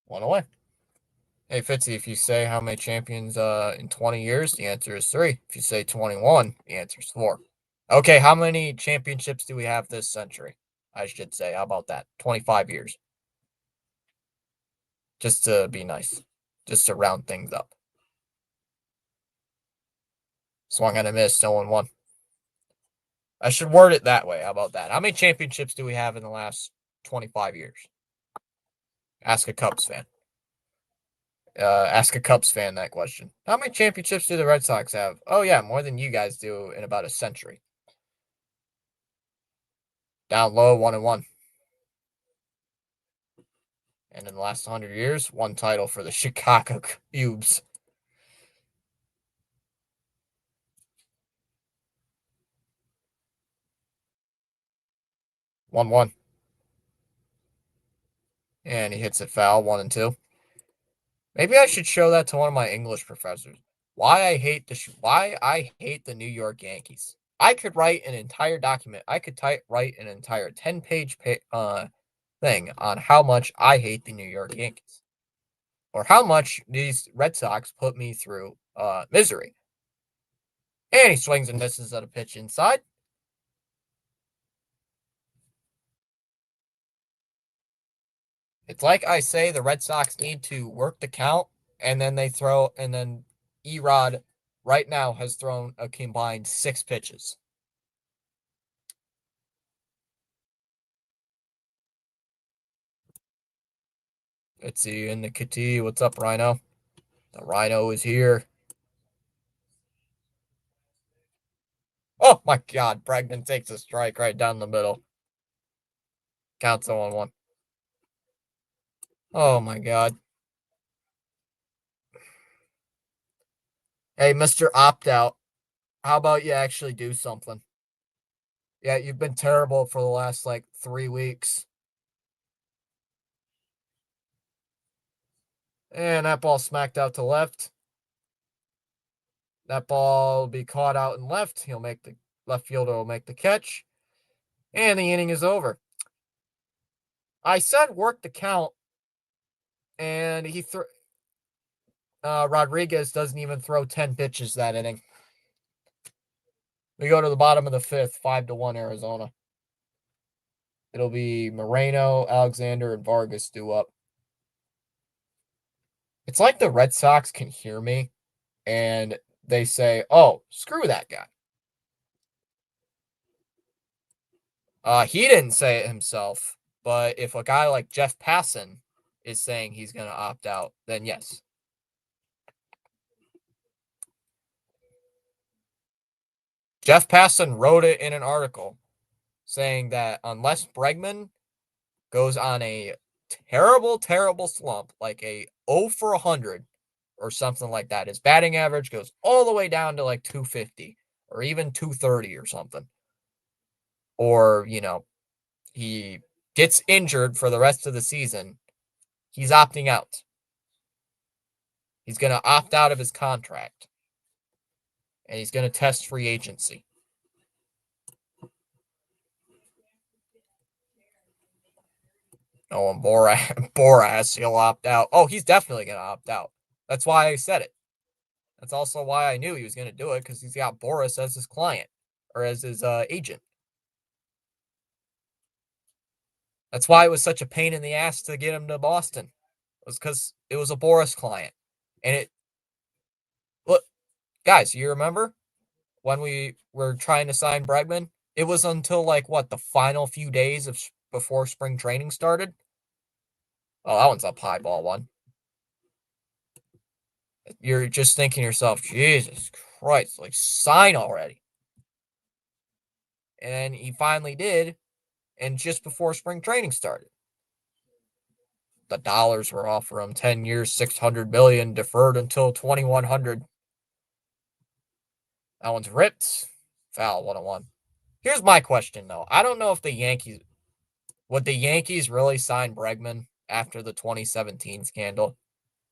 1 away. Hey, Fitzy, if you say how many champions in 20 years, the answer is 3. If you say 21, the answer is 4. Okay, how many championships do we have this century? I should say. How about that? 25 years. Just to be nice. Just to round things up. Swung and a miss, 0-1. I should word it that way. How about that? How many championships do we have in the last 25 years? Ask a Cubs fan. Ask a Cubs fan that question. How many championships do the Red Sox have? Oh, yeah, more than you guys do in about a century. Down low, 1-1. And in the last 100 years, 1 title for the Chicago Cubs. One. And he hits it foul, 1-2. Maybe I should show that to one of my English professors. Why I hate the New York Yankees. I could write an entire document. I could write an entire 10-page thing on how much I hate the New York Yankees, or how much these Red Sox put me through misery. And he swings and misses at a pitch inside. It's like I say, the Red Sox need to work the count, and then Erod right now has thrown a combined 6 pitches. Let's see, in the kitty. What's up, Rhino? The Rhino is here. Oh my God, Bregman takes a strike right down the middle. Counts 0-1. Oh my God. Hey, Mr. Opt-out, how about you actually do something? Yeah, you've been terrible for the last, 3 weeks. And that ball smacked out to left. That ball will be caught out in left. Left fielder will make the catch. And the inning is over. I said work the count, and Rodriguez doesn't even throw 10 pitches that inning. We go to the bottom of the 5th, 5-1 Arizona. It'll be Moreno, Alexander, and Vargas due up. It's like the Red Sox can hear me, and they say, oh, screw that guy. He didn't say it himself, but if a guy like Jeff Passan is saying he's going to opt out, then yes. Jeff Passan wrote it in an article saying that unless Bregman goes on a terrible, terrible slump, like a 0 for 100 or something like that, his batting average goes all the way down to like 250 or even 230 or something. Or, he gets injured for the rest of the season, he's opting out. He's going to opt out of his contract. And he's going to test free agency. Oh, and Boras, he'll opt out. Oh, he's definitely going to opt out. That's why I said it. That's also why I knew he was going to do it, because he's got Boras as his client or as his agent. That's why it was such a pain in the ass to get him to Boston. It was because it was a Boras client. And look, guys, you remember when we were trying to sign Bregman? It was until the final few days before spring training started. Oh, that one's up high, ball one. You're just thinking to yourself, Jesus Christ, sign already. And he finally did, and just before spring training started. The dollars were offer him 10 years, $600 million, deferred until 2100. That one's ripped. Foul, 101. Here's my question, though. I don't know if would the Yankees really sign Bregman after the 2017 scandal?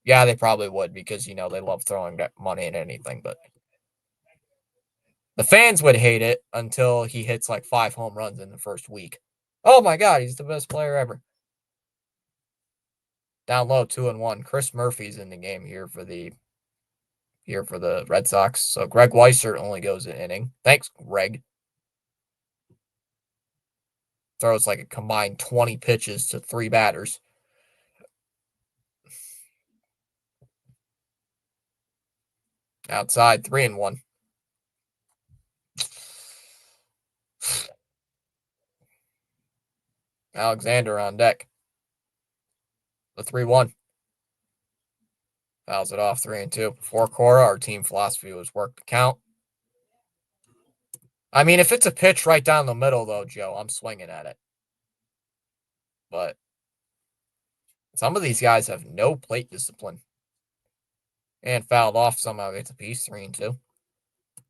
Yeah, they probably would, because, they love throwing money at anything, but the fans would hate it until he hits 5 home runs in the first week. Oh my God, he's the best player ever. Down low, 2-1. Chris Murphy's in the game here for the Red Sox. So Greg Weissert only goes an inning. Thanks, Greg. Throws a combined 20 pitches to 3 batters. Outside, 3-1. Alexander on deck. The 3-1. Fouls it off, 3-2. For Cora, our team philosophy was work the count. I mean, if it's a pitch right down the middle, though, Joe, I'm swinging at it. But some of these guys have no plate discipline. And fouled off, somehow gets a piece, 3-2.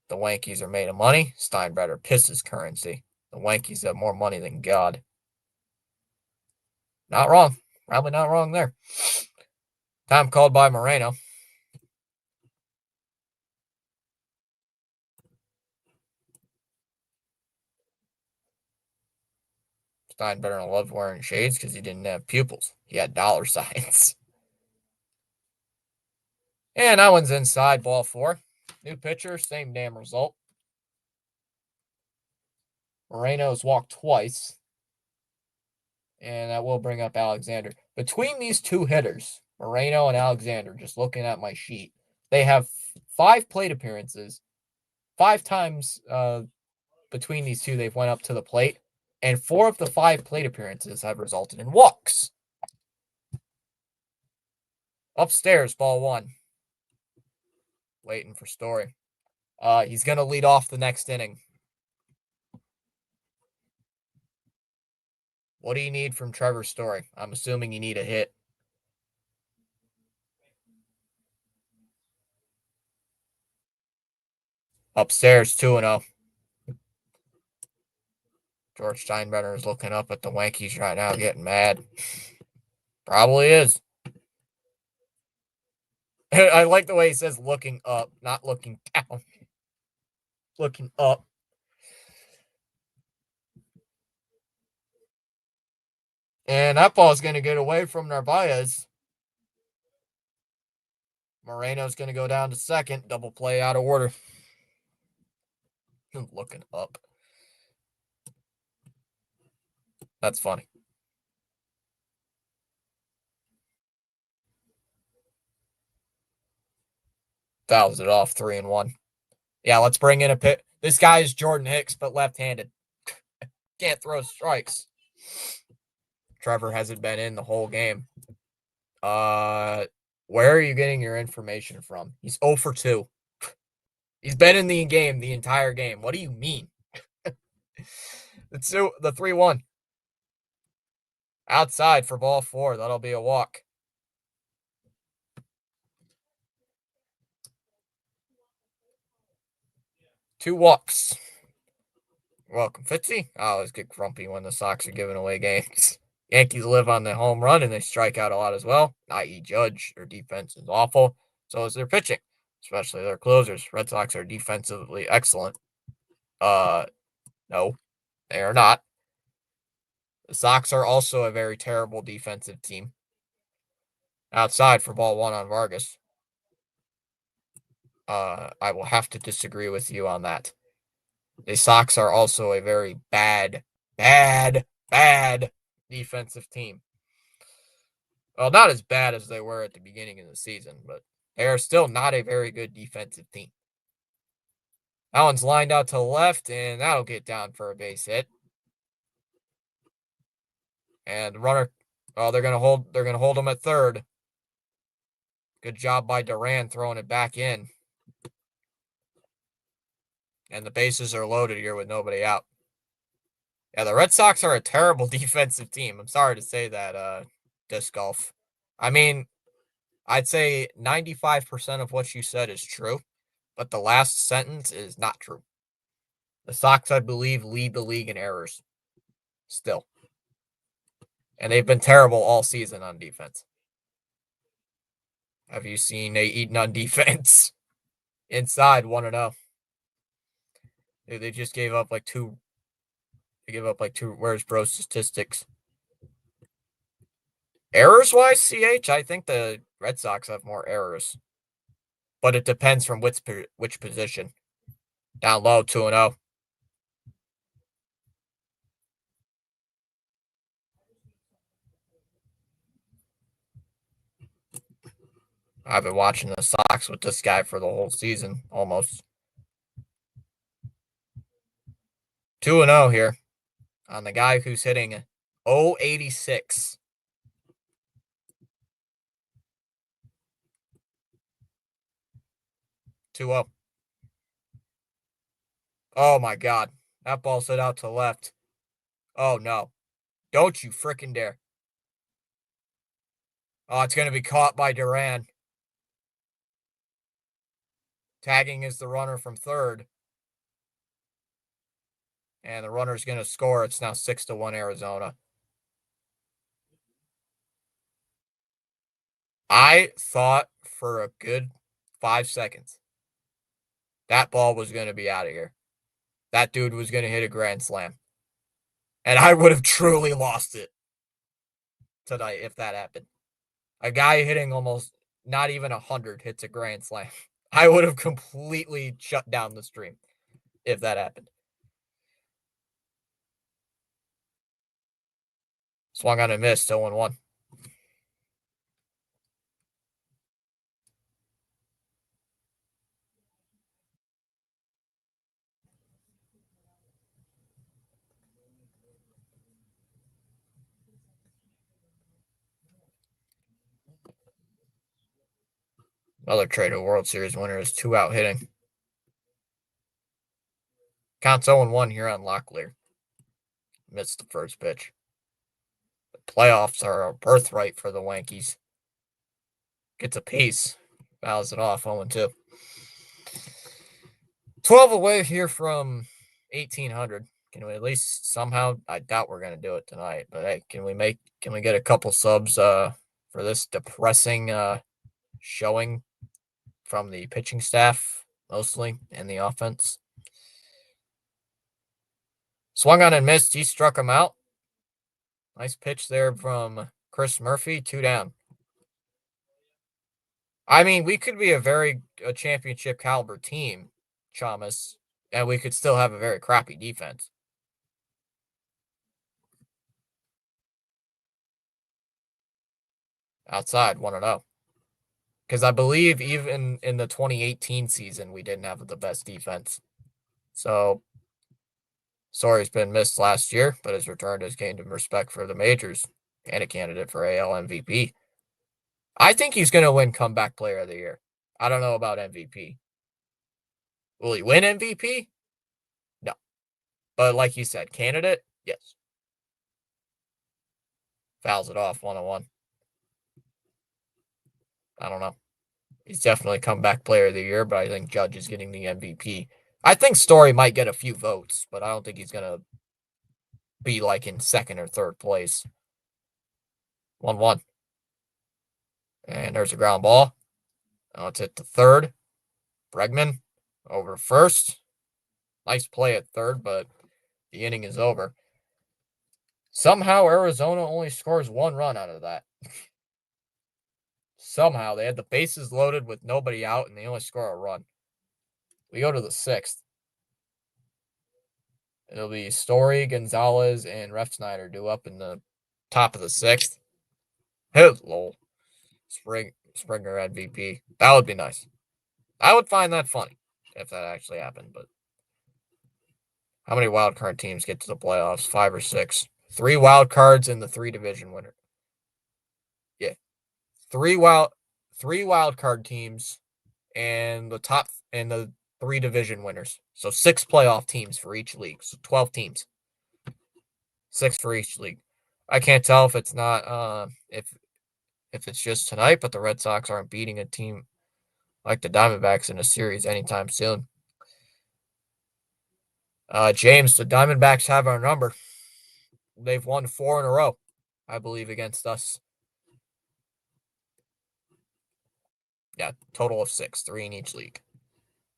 The Yankees are made of money. Steinbrenner pisses currency. The Yankees have more money than God. Not wrong. Probably not wrong there. Time called by Moreno. Steinbrenner loved wearing shades because he didn't have pupils. He had dollar signs. And that one's inside, ball 4. New pitcher, same damn result. Moreno's walked twice. And that will bring up Alexander. Between these two hitters, Moreno and Alexander, just looking at my sheet, they have 5 plate appearances. 5 times between these two, they've went up to the plate. And 4 of the 5 plate appearances have resulted in walks. Upstairs, ball 1. Waiting for Story. He's going to lead off the next inning. What do you need from Trevor Story? I'm assuming you need a hit. Upstairs, 2-0. George Steinbrenner is looking up at the Yankees right now, getting mad. Probably is. I like the way he says looking up, not looking down. Looking up. And that ball's going to get away from Narvaez. Moreno's going to go down to second. Double play out of order. Looking up. That's funny. Fouls it off, 3-1. Yeah, let's bring in a pit. This guy is Jordan Hicks, but left-handed. Can't throw strikes. Trevor hasn't been in the whole game. Where are you getting your information from? He's 0 for 2. He's been in the game the entire game. What do you mean? It's the 3-1. Outside for ball 4. That'll be a walk. Two walks. Welcome, Fitzy. I always get grumpy when the Sox are giving away games. Yankees live on the home run and they strike out a lot as well, i.e. Judge. Their defense is awful. So is their pitching, especially their closers. Red Sox are defensively excellent. No, they are not. The Sox are also a very terrible defensive team. Outside for ball 1 on Vargas. I will have to disagree with you on that. The Sox are also a very bad defensive team. Well, not as bad as they were at the beginning of the season, but they are still not a very good defensive team. That one's lined out to the left, and that'll get down for a base hit. And the runner, they're gonna hold him at third. Good job by Duran throwing it back in. And the bases are loaded here with nobody out. Yeah, the Red Sox are a terrible defensive team. I'm sorry to say that, Disc Golf. I mean, I'd say 95% of what you said is true, but the last sentence is not true. The Sox, I believe, lead the league in errors. Still. And they've been terrible all season on defense. Have you seen Nate Eaton on defense? Inside 1-0. They just gave up like 2. They gave up like 2. Where's Bro's statistics? Errors-wise, CH, I think the Red Sox have more errors. But it depends from which position. Down low, 2-0. I've been watching the Sox with this guy for the whole season, almost. 2-0 here on the guy who's hitting 086. Oh my God. That ball's hit out to left. Oh no. Don't you frickin' dare. Oh, it's going to be caught by Duran. Tagging is the runner from third. And the runner's going to score. It's now 6-1 Arizona. I thought for a good 5 seconds that ball was going to be out of here. That dude was going to hit a grand slam. And I would have truly lost it tonight if that happened. A guy hitting almost not even 100 hits a grand slam. I would have completely shut down the stream if that happened. Swung on a miss, 0-1. Another trade of World Series winner is 2 out hitting. Counts 0-1 here on Locklear. Missed the first pitch. The playoffs are a birthright for the Yankees. Gets a piece. Fouls it off, 0-2. 12 away here from 1,800. Can we at least somehow? I doubt we're gonna do it tonight, but hey, can we get a couple subs for this depressing showing from the pitching staff mostly and the offense? Swung on and missed. He struck him out. Nice pitch there from Chris Murphy. 2 down. I mean, we could be a championship caliber team, Chamas, and we could still have a very crappy defense. Outside, 1-0. Because I believe even in the 2018 season, we didn't have the best defense. So Story's been missed last year, but his return has gained him respect for the majors and a candidate for AL MVP. I think he's going to win Comeback Player of the Year. I don't know about MVP. Will he win MVP? No. But like you said, candidate? Yes. Fouls it off 101. I don't know. He's definitely Comeback Player of the Year, but I think Judge is getting the MVP. I think Story might get a few votes, but I don't think he's going to be like in second or third place. 1-1. And there's a ground ball. Now it's hit to third. Bregman over first. Nice play at third, but the inning is over. Somehow Arizona only scores 1 run out of that. Somehow they had the bases loaded with nobody out and they only score a run. We go to the 6th. It'll be Story, Gonzalez, and Refsnyder due up in the top of the 6th. Hello. Springer MVP. That would be nice. I would find that funny if that actually happened, but how many wild card teams get to the playoffs? 5 or 6. 3 wild cards in the 3 division winner. Yeah. 3 wild card teams and the 3 division winners. So 6 playoff teams for each league. So 12 teams. 6 for each league. I can't tell if it's not if it's just tonight, but the Red Sox aren't beating a team like the Diamondbacks in a series anytime soon. James, the Diamondbacks have our number. They've won 4 in a row, I believe, against us. Yeah, total of 6, 3 in each league.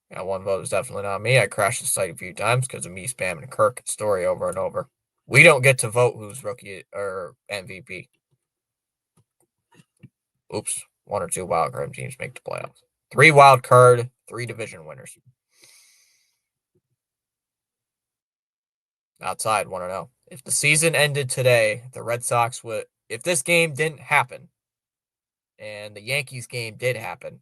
Yeah, 1 vote is definitely not me. I crashed the site a few times because of me spamming Kirk and Story over and over. We don't get to vote who's rookie or MVP. Oops, 1 or 2 wild card teams make the playoffs. 3 wild card, 3 division winners. Outside, want to know. If the season ended today, the Red Sox would, if this game didn't happen and the Yankees game did happen.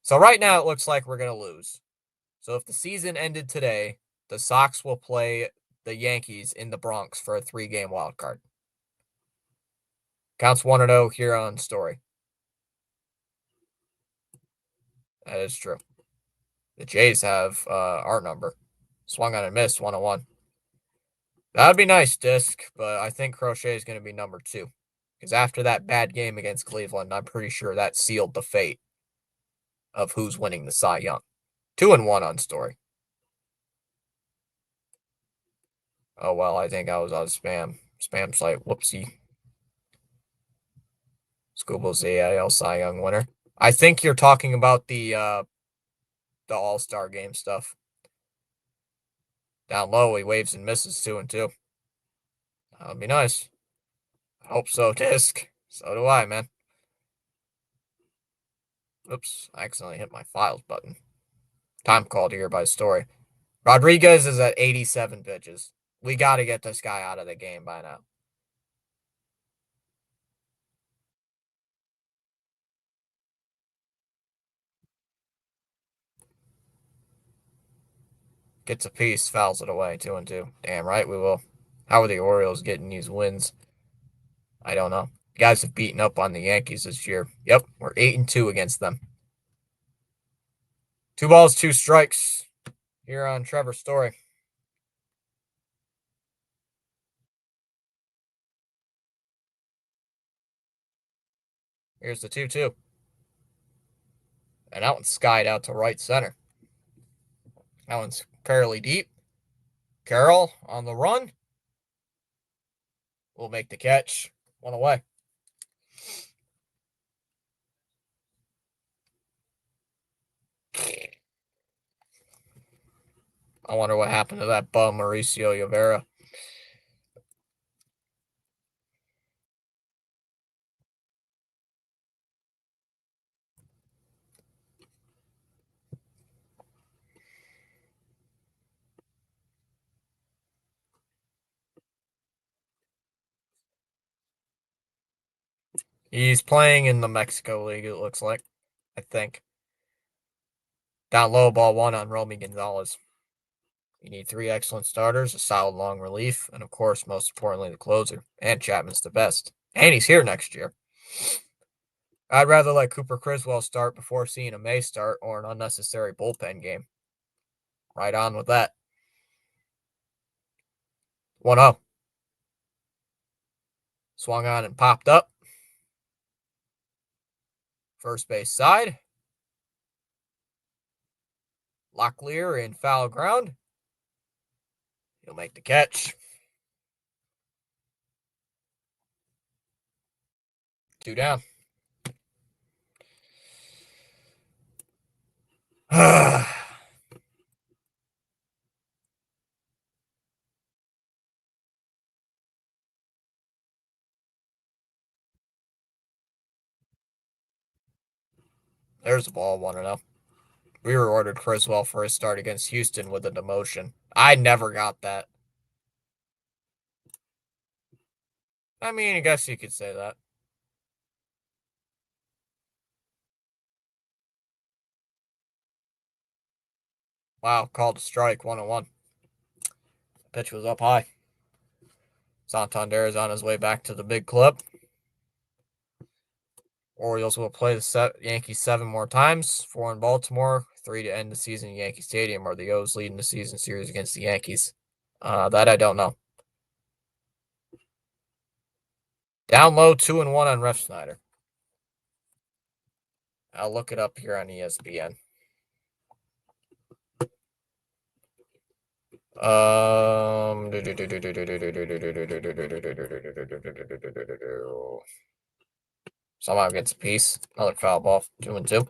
So right now it looks like we're going to lose. So if the season ended today, the Sox will play the Yankees in the Bronx for a 3-game wild card. Counts 1-0 here on Story. That is true. The Jays have our number. Swung on and missed, 1-1. That would be nice, Disc, but I think Crochet is going to be number 2. Because after that bad game against Cleveland, I'm pretty sure that sealed the fate of who's winning the Cy Young. 2-1 on Story. Oh, well, I think I was on spam site. Whoopsie. Scooble's the AL Cy Young winner. I think you're talking about the All-Star game stuff. Down low, he waves and misses 2-2. That would be nice. I hope so, Disc. So do I, man. Oops, I accidentally hit my files button. Time called here by Story. Rodriguez is at 87 pitches. We got to get this guy out of the game by now. Gets a piece, fouls it away, 2-2. Damn right we will. How are the Orioles getting these wins? I don't know. You guys have beaten up on the Yankees this year. Yep, we're 8-2 against them. 2 balls, 2 strikes here on Trevor Story. Here's the 2-2. And that one's skied out to right center. That one's fairly deep. Carroll on the run. Will make the catch. 1 away. I wonder what happened to that bum, Mauricio Rivera. He's playing in the Mexico League, it looks like. I think. Down low, ball 1 on Romy Gonzalez. You need 3 excellent starters, a solid long relief, and of course, most importantly, the closer. And Chapman's the best. And he's here next year. I'd rather let Cooper Criswell start before seeing a May start or an unnecessary bullpen game. Right on with that. 1-0. Swung on and popped up. First base side. Locklear in foul ground. He'll make the catch. 2 down. There's the ball, 1-0. We rewarded Criswell for his start against Houston with a demotion. I never got that. I mean, I guess you could say that. Wow, called a strike, 1-1. Pitch was up high. Santander is on his way back to the big club. Orioles will play the Yankees 7 more times, 4 in Baltimore, 3 to end the season in Yankee Stadium. Are the O's leading the season series against the Yankees? That I don't know. Down low, 2-1 on Ref Snyder. I'll look it up here on ESPN. Somehow gets a piece. Another foul ball. 2-2.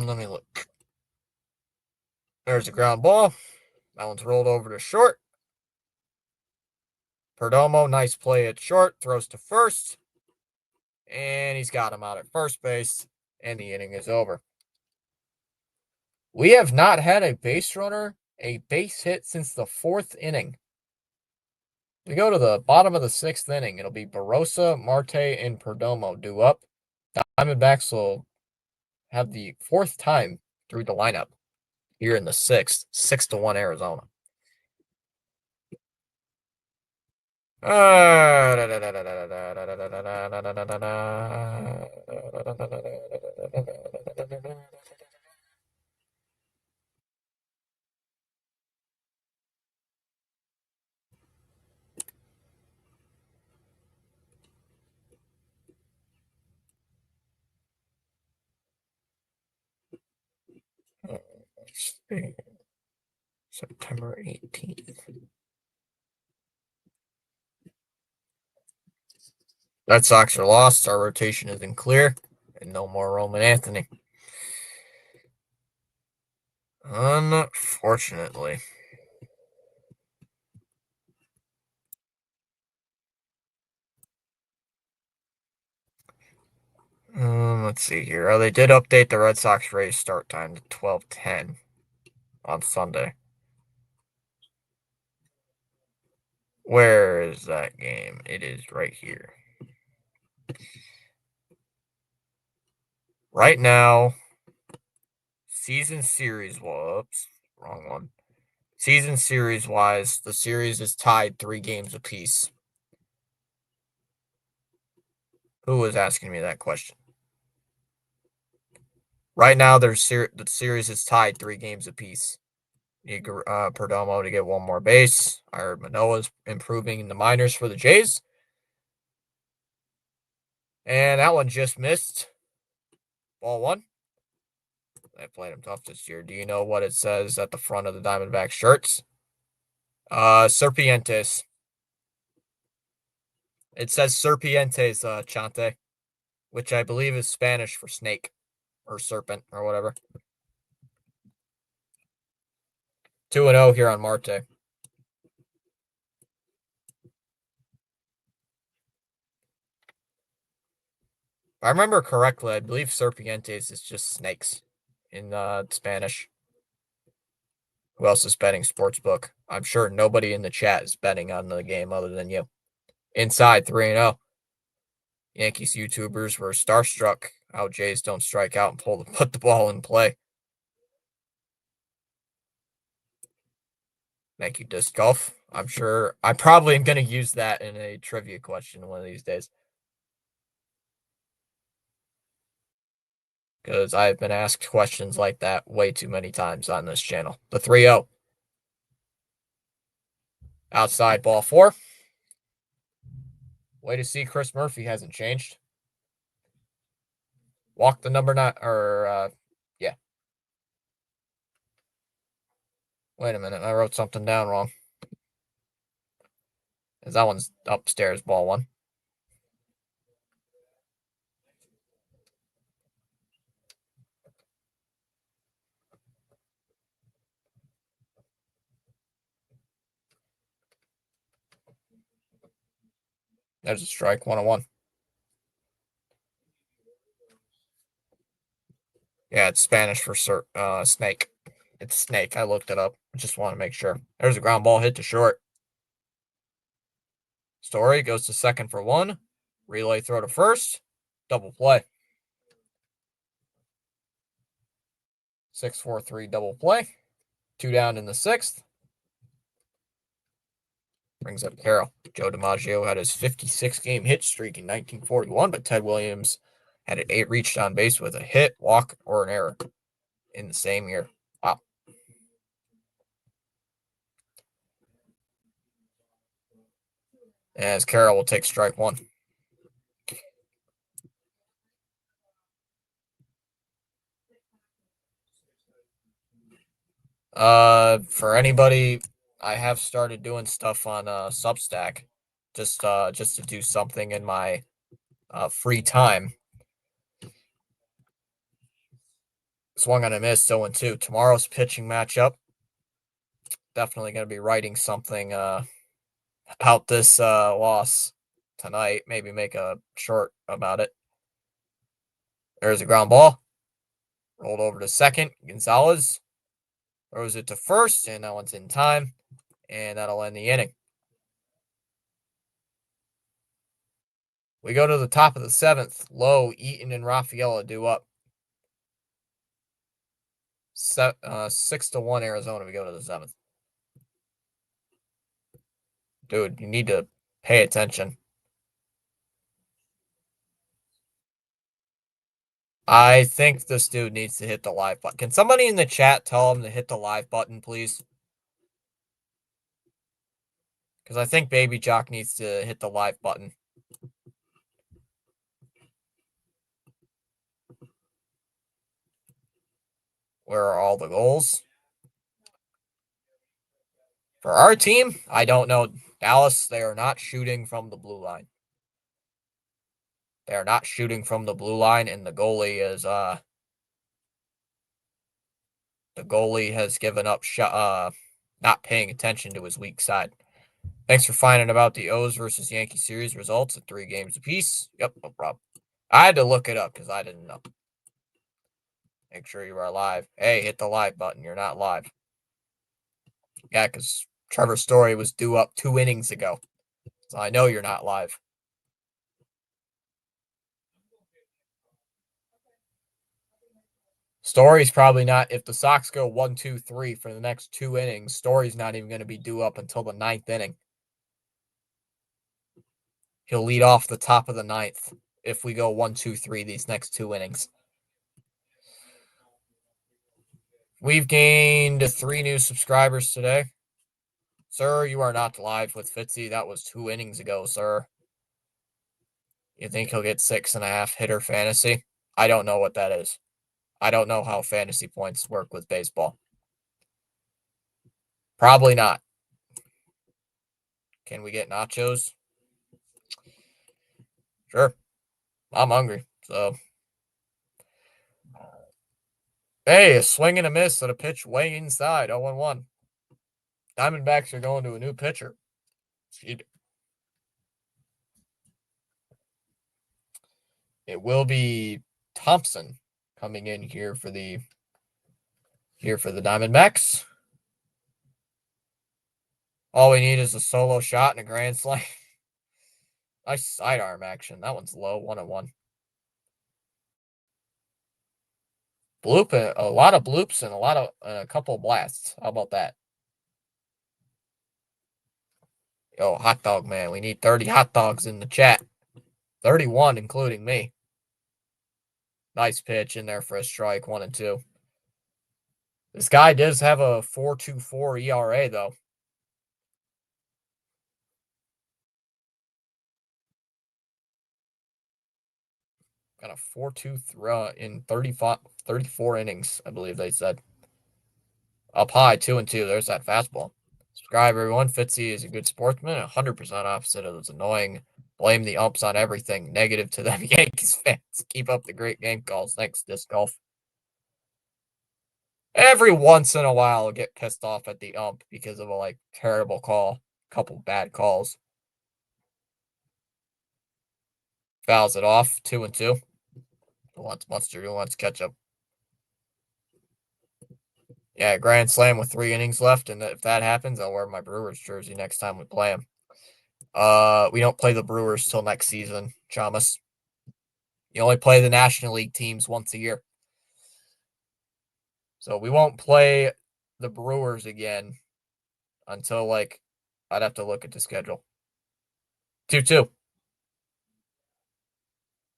Let me look. There's a ground ball. That one's rolled over to short. Perdomo, nice play at short. Throws to first. And he's got him out at first base. And the inning is over. We have not had a base runner, a base hit since the 4th inning. We go to the bottom of the 6th inning. It'll be Barossa, Marte, and Perdomo due up. Diamondbacks will have the 4th time through the lineup here in the 6th. 6-1 Arizona. September 18th. Red Sox are lost. Our rotation isn't clear. And no more Roman Anthony. Unfortunately. Let's see here. Oh, they did update the Red Sox Rays start time to 12:10 on Sunday. Where is that game? It is right here. Right now, season series, whoops, wrong one. Season series wise, the series is tied 3 games apiece. Who was asking me that question? Right now, the series is tied 3 games apiece. Need Perdomo to get 1 more base. Our Manoa's improving in the minors for the Jays. And that one just missed. Ball 1. They played him tough this year. Do you know what it says at the front of the Diamondbacks shirts? Serpientes. It says Serpientes, Chante, which I believe is Spanish for snake or serpent or whatever. 2-0 here on Marte. If I remember correctly, I believe Serpientes is just snakes in Spanish. Who else is betting sportsbook? I'm sure nobody in the chat is betting on the game other than you. Inside 3-0. Yankees YouTubers were starstruck how Jays don't strike out and put the ball in play. Thank you, Disc Golf. I'm sure I probably am going to use that in a trivia question one of these days. Because I've been asked questions like that way too many times on this channel. The 3-0. Outside ball 4. Way to see Chris Murphy hasn't changed. Walk the number 9, yeah. Wait a minute, I wrote something down wrong. That one's upstairs, ball 1. There's a strike, 1-1. Yeah, it's Spanish for snake. It's snake. I looked it up. I just want to make sure. There's a ground ball hit to short. Story goes to second for 1. Relay throw to first. Double play. 6-4-3 double play. 2 down in the 6th. Brings up Carroll. Joe DiMaggio had his 56-game hit streak in 1941, but Ted Williams had it 8 reached on base with a hit, walk, or an error in the same year. Wow. As Carroll will take strike 1. For anybody, I have started doing stuff on Substack, just to do something in my free time. Swung on a miss, 0-2. Tomorrow's pitching matchup. Definitely going to be writing something about this loss tonight. Maybe make a short about it. There's a ground ball. Rolled over to second. Gonzalez throws it to first, and that one's in time, and that'll end the inning. We go to the top of the 7th. Lowe, Eaton, and Rafaela do up. 6-1 Arizona. We go to the 7th. Dude, you need to pay attention. I think this dude needs to hit the live button. Can somebody in the chat tell him to hit the live button, please? Because I think Baby Jock needs to hit the live button. Where are all the goals? For our team, I don't know. Dallas, they are not shooting from the blue line. They are not shooting from the blue line, and the goalie has given up not paying attention to his weak side. Thanks for finding about the O's versus Yankee series results at 3 games apiece. Yep, no problem. I had to look it up because I didn't know. Make sure you are live. Hey, hit the live button. You're not live. Yeah, because Trevor Story was due up 2 innings ago. So I know you're not live. Story's probably not. If the Sox go 1-2-3 for the next 2 innings, Story's not even going to be due up until the 9th inning. He'll lead off the top of the 9th if we go 1-2-3 these next 2 innings. We've gained 3 new subscribers today. Sir, you are not live with Fitzy. That was 2 innings ago, sir. You think he'll get 6.5 hitter fantasy? I don't know what that is. I don't know how fantasy points work with baseball. Probably not. Can we get nachos? Sure. I'm hungry, so. Hey, a swing and a miss at a pitch way inside, 0-1. Diamondbacks are going to a new pitcher. It will be Thompson coming in here for the Diamondbacks. All we need is a solo shot and a grand slam. Nice sidearm action. That one's low, 1-1. Bloop, a lot of bloops and a couple blasts. How about that? Yo, hot dog man, we need 30 hot dogs in the chat. 31, including me. Nice pitch in there for a strike, 1-2. This guy does have a 4.24 ERA though. Got a 4.2 in 34 innings, I believe they said. Up high, 2-2. There's that fastball. Subscribe, everyone. Fitzy is a good sportsman. 100% opposite of those annoying. Blame the umps on everything. Negative to them Yankees fans. Keep up the great game calls. Thanks, Disc Golf. Every once in a while, I'll get pissed off at the ump because of a terrible call. Couple bad calls. Fouls it off. 2-2. Who wants mustard? Who wants ketchup? Yeah, grand slam with 3 innings left, and if that happens, I'll wear my Brewers jersey next time we play them. We don't play the Brewers till next season, Chamas. You only play the National League teams once a year. So we won't play the Brewers again until I'd have to look at the schedule. 2-2.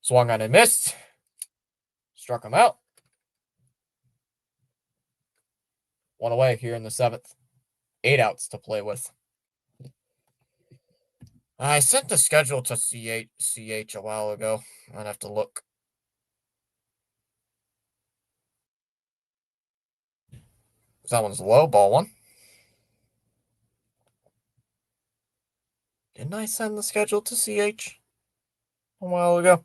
Swung on and missed. Struck him out. 1 away here in the 7th. 8 outs to play with. I sent the schedule to CH a while ago. I'd have to look. That one's low, ball 1. Didn't I send the schedule to CH a while ago?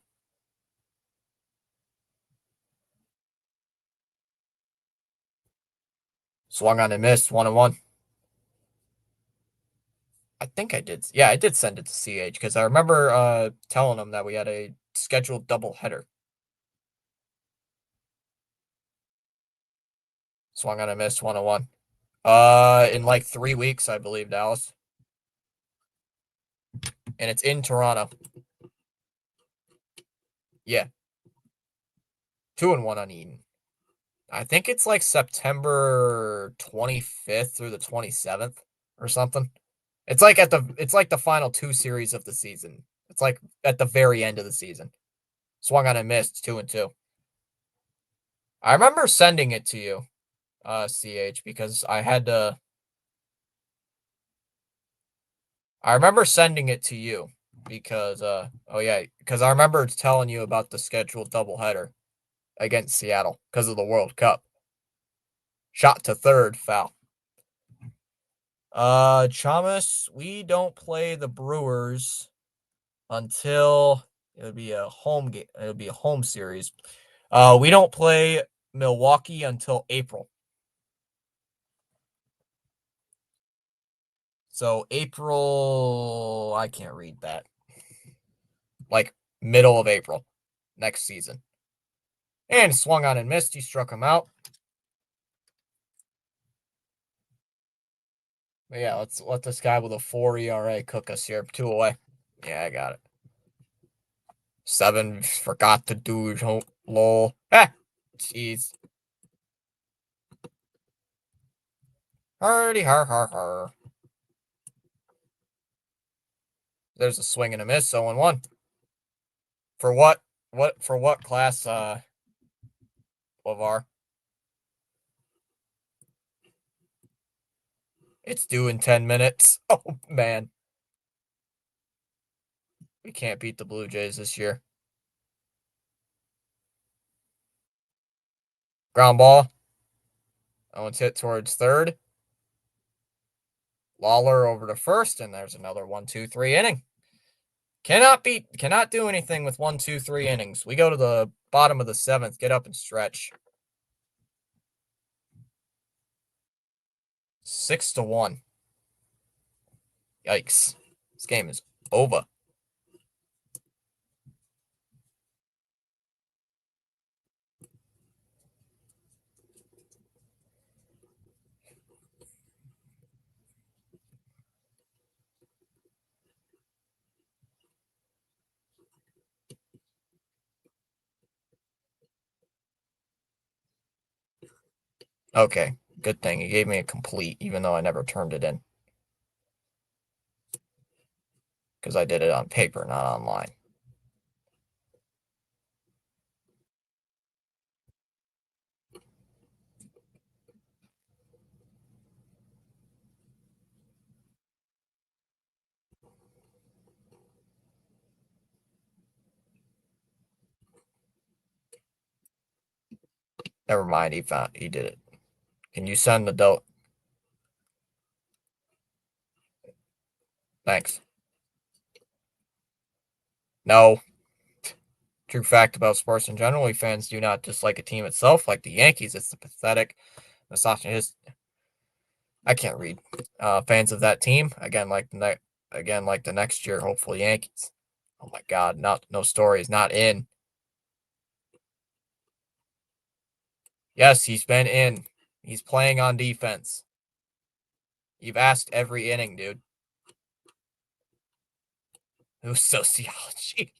Swung on and missed, 1-1. I think I did. Yeah, I did send it to CH because I remember telling him that we had a scheduled doubleheader. Swung on and missed, 1-1. In 3 weeks, I believe, Dallas. And it's in Toronto. Yeah. 2-1 on Eden. I think it's September 25th through the 27th or something. It's like the final 2 series of the season. It's at the very end of the season. Swung on and missed, 2-2. I remember sending it to you, CH, because I had to. I remember sending it to you because because I remember telling you about the scheduled doubleheader against Seattle because of the World Cup. Shot to third, foul. Chamas, we don't play the Brewers until it'll be a home game. It'll be a home series. We don't play Milwaukee until April. So April, I can't read that. Middle of April next season. And swung on and missed. He struck him out. But yeah, let's let this guy with a 4 ERA cook us here. 2 away. Yeah, I got it. 7, forgot to do lol. Ah, jeez. Hardy har har har. There's a swing and a miss, 0-1. For what? For what class, LeVar? It's due in 10 minutes. Oh, man. We can't beat the Blue Jays this year. Ground ball. That one's hit towards third. Lawler over to first, and there's another 1-2-3 inning. Cannot do anything with 1-2-3 innings. We go to the bottom of the 7th. Get up and stretch. 6-1. Yikes. This game is over. Okay, good thing. He gave me a complete, even though I never turned it in. Because I did it on paper, not online. Never mind, he did it. Can you send the dope? Thanks. No. True fact about sports in general, fans do not dislike a team itself, like the Yankees. It's the pathetic, misogynist. I can't read. Fans of that team again like the next year, hopefully Yankees. Oh my God, no stories, not in. Yes, he's been in. He's playing on defense. You've asked every inning, dude. Who's sociology?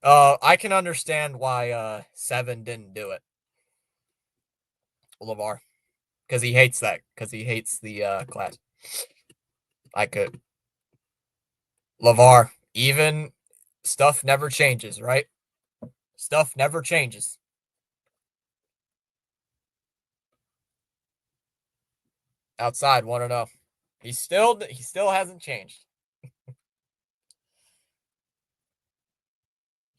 I can understand why Seven didn't do it. LeVar. Because he hates that. Because he hates the class. I could. LeVar. Even stuff never changes, right? Stuff never changes. Outside, 1-0. He still hasn't changed.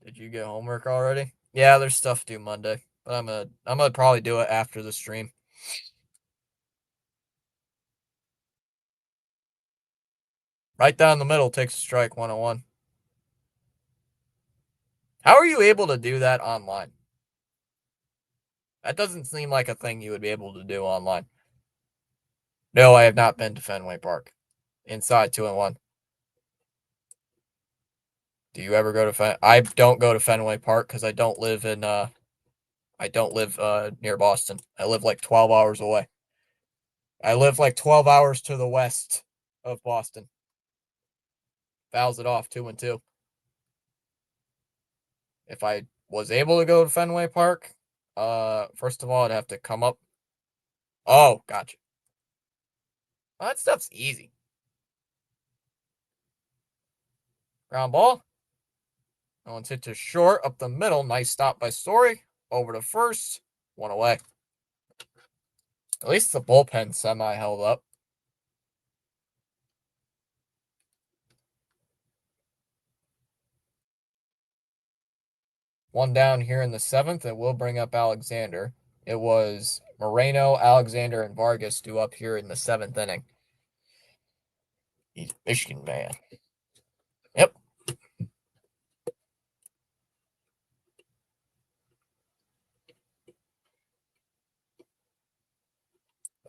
Did you get homework already? Yeah, there's stuff due Monday, but I'm gonna probably do it after the stream. Right down the middle takes a strike 101. How are you able to do that online? That doesn't seem like a thing you would be able to do online. No, I have not been to Fenway Park. Inside 2-1. Do you ever go to I don't go to Fenway Park because I don't live near Boston. I live like 12 hours away. I live like 12 hours to the west of Boston. Fouls it off 2-2. If I was able to go to Fenway Park, first of all, I'd have to come up. Oh, gotcha. Well, that stuff's easy. Ground ball. No one's hit to short, up the middle. Nice stop by Story. Over to first. One away. At least the bullpen semi held up. One down here in the seventh. It will bring up Alexander. It was Moreno, Alexander, and Vargas due up here in the seventh inning. He's Michigan man. Yep.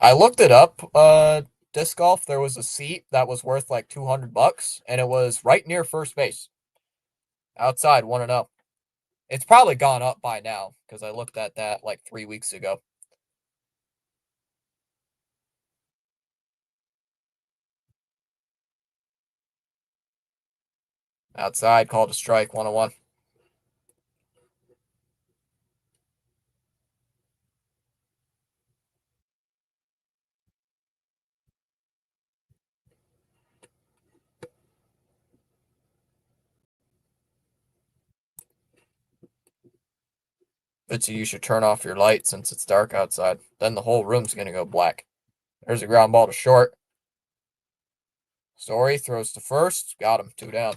I looked it up. Disc golf. There was a seat that was worth like $200, and it was right near first base. Outside, 1-0. It's probably gone up by now because I looked at that like 3 weeks ago. Outside, called a strike, 1-1. But you should turn off your light since it's dark outside. Then the whole room's going to go black. There's a ground ball to short. Story throws to first. Got him. 2 down.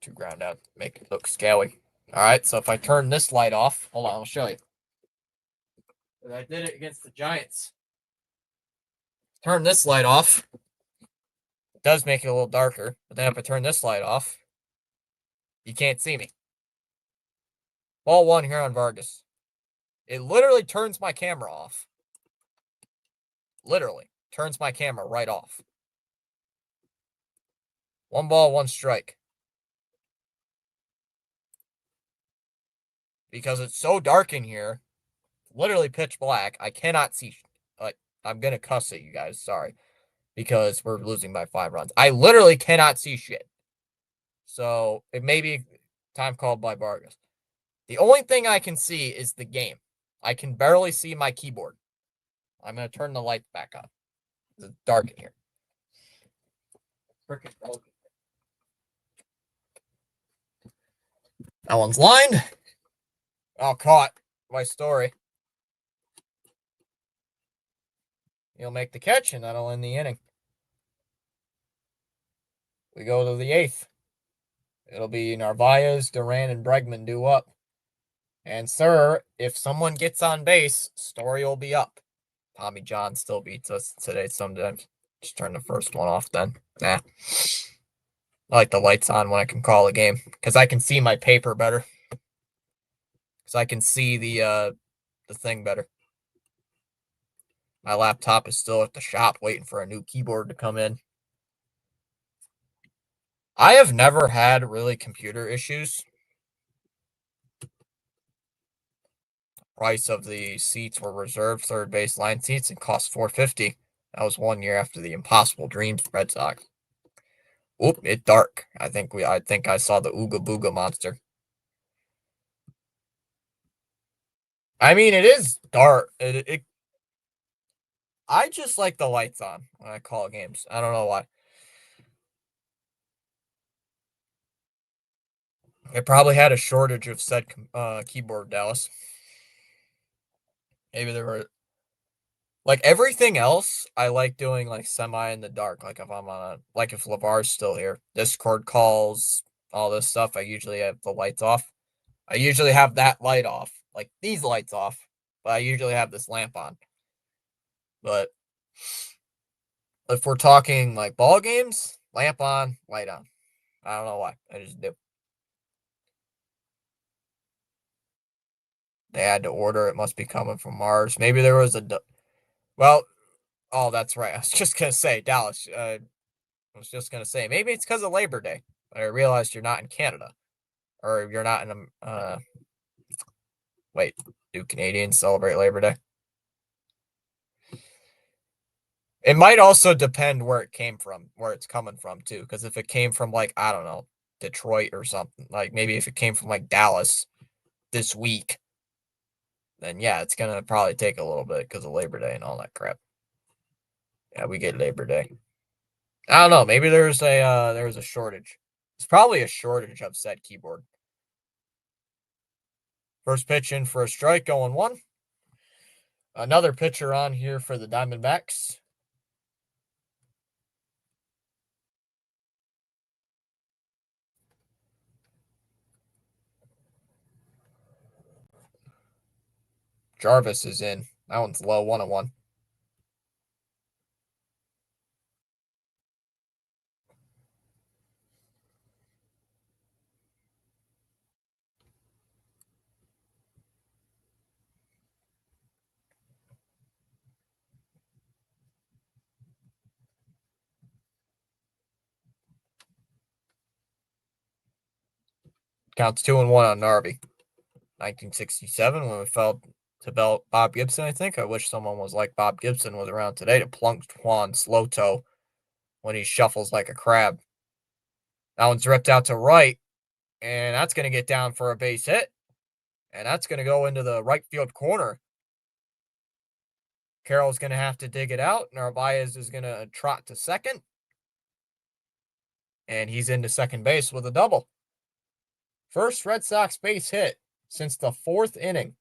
2 ground out. Make it look scary. All right, so if I turn this light off, hold on, I'll show you. I did it against the Giants. Turn this light off. It does make it a little darker, but then if I turn this light off, you can't see me. Ball 1 here on Vargas. It literally turns my camera off. Literally turns my camera right off. 1 ball, 1 strike. Because it's so dark in here, literally pitch black. I cannot see. I'm gonna cuss at you guys. Sorry, because we're losing by 5 runs. I literally cannot see shit. So it may be time called by Vargas. The only thing I can see is the game. I can barely see my keyboard. I'm going to turn the lights back on. It's dark in here. Freaking broken. That one's lined. Oh, caught. My story. He'll make the catch, and that'll end the inning. We go to the 8th. It'll be Narvaez, Duran, and Bregman due up. And, sir, if someone gets on base, Story will be up. Tommy John still beats us today sometimes. Just turn the first one off then. Nah. I like the lights on when I can call a game because I can see my paper better. Because I can see the thing better. My laptop is still at the shop waiting for a new keyboard to come in. I have never had really computer issues. Price of the seats were reserved third base line seats and cost $450. That was 1 year after the Impossible Dreams Red Sox. Oop, it's dark. I think I saw the Ooga Booga monster. I mean, it is dark. I just like the lights on when I call games. I don't know why. It probably had a shortage of said keyboard, Dallas. Maybe there were like everything else. I like doing like semi in the dark. Like if I'm on like if LeVar's still here, Discord calls, all this stuff. I usually have the lights off. I usually have that light off, like these lights off, but I usually have this lamp on. But if we're talking like ball games, lamp on, light on. I don't know why. I just do. They had to order. It must be coming from Mars. Maybe there was well. Oh, that's right. I was just gonna say Dallas. I was just gonna say maybe it's because of Labor Day. But I realized you're not in Canada, or you're not in. Wait, do Canadians celebrate Labor Day? It might also depend where it came from, where it's coming from too. Because if it came from like I don't know, Detroit or something, like maybe if it came from like Dallas this week, then yeah, it's gonna probably take a little bit because of Labor Day and all that crap. Yeah, we get Labor Day. I don't know. Maybe there's a shortage. It's probably a shortage of said keyboard. First pitch in for a strike, going one. Another pitcher on here for the Diamondbacks. Jarvis is in. That one's low, 1-1. Counts 2-1 on Narby. 1967 when we fell to Bob Gibson, I think. I wish someone was like Bob Gibson was around today to plunk Juan slow toe when he shuffles like a crab. That one's ripped out to right, and that's going to get down for a base hit. And that's going to go into the right field corner. Carroll's going to have to dig it out. Narvaez is going to trot to second. And he's into second base with a double. First Red Sox base hit since the 4th inning.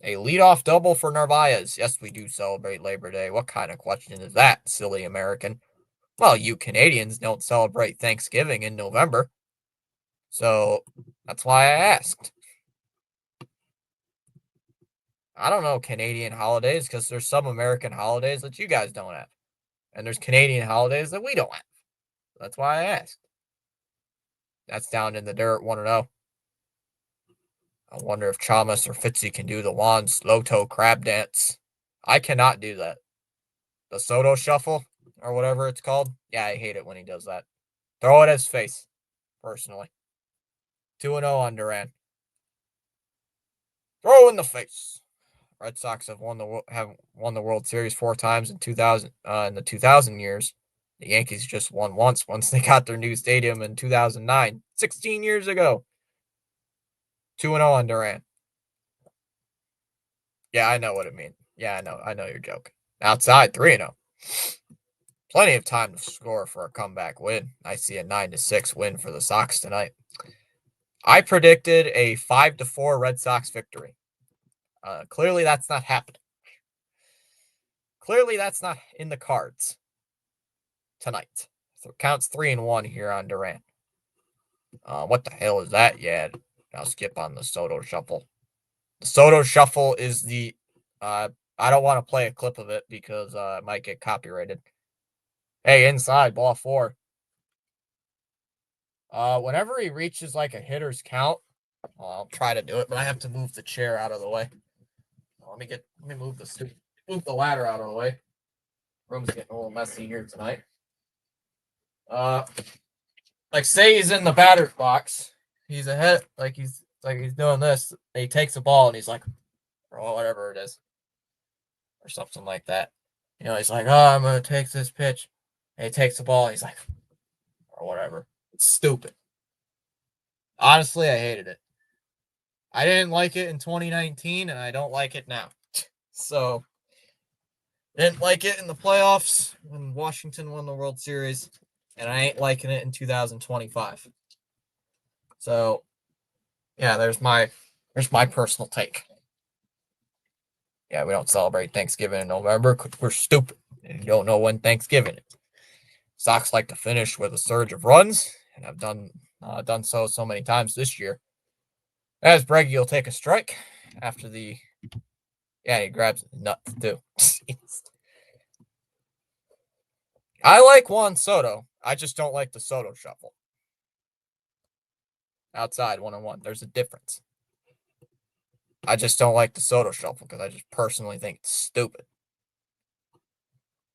A leadoff double for Narvaez. Yes, we do celebrate Labor Day. What kind of question is that, silly American? Well, you Canadians don't celebrate Thanksgiving in November. So that's why I asked. I don't know Canadian holidays because there's some American holidays that you guys don't have. And there's Canadian holidays that we don't have. That's why I asked. That's down in the dirt, 1-0. I wonder if Chalmers or Fitzy can do the Juan slow toe crab dance. I cannot do that. The Soto shuffle or whatever it's called. Yeah, I hate it when he does that. Throw it at his face, personally. 2-0 on Duran. Throw in the face. Red Sox have won the World Series 4 times in 2000 in the 2000 years. The Yankees just won once they got their new stadium in 2009, 16 years ago. 2-0 on Durant. Yeah, I know what it means. Yeah, I know you're joking. Outside 3-0. Plenty of time to score for a comeback win. I see a 9-6 win for the Sox tonight. I predicted a 5-4 Red Sox victory. Clearly, that's not happening. Clearly, that's not in the cards tonight. So it counts 3-1 here on Durant. What the hell is that? Yeah, I'll skip on the Soto shuffle. The Soto shuffle is the. I don't want to play a clip of it because it might get copyrighted. Hey, inside ball 4. Whenever he reaches like a hitter's count, I'll try to do it, but I have to move the chair out of the way. Let me move the ladder out of the way. Room's getting a little messy here tonight. Like say he's in the batter's box. He's ahead, he's doing this. And he takes the ball and he's like, or whatever it is, or something like that. He's like, oh, I'm gonna take this pitch. And he takes the ball. And he's like, or whatever. It's stupid. Honestly, I hated it. I didn't like it in 2019, and I don't like it now. So, didn't like it in the playoffs when Washington won the World Series, and I ain't liking it in 2025. So, yeah, there's my personal take. Yeah, we don't celebrate Thanksgiving in November because we're stupid and don't know when Thanksgiving is. Sox like to finish with a surge of runs, and I've done so many times this year. As Breggy will take a strike after he grabs nuts too. I like Juan Soto. I just don't like the Soto shuffle. Outside 1-1. There's a difference. I just don't like the Soto shuffle because I just personally think it's stupid.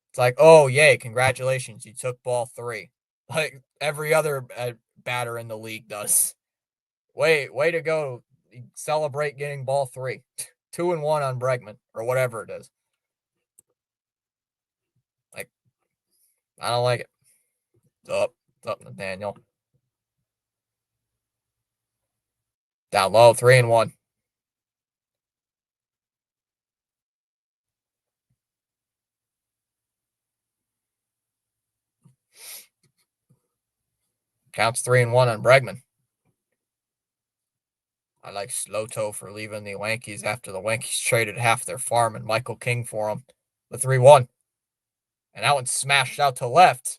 It's like, oh, yay, congratulations, you took ball 3. Like every other batter in the league does. Way to go. Celebrate getting ball 3. 2-1 on Bregman, or whatever it is. Like, I don't like it. It's up, Nathaniel. Down low, 3-1. Counts 3-1 on Bregman. I like Sloto for leaving the Yankees after the Yankees traded half their farm and Michael King for him. The 3-1. And that one's smashed out to left.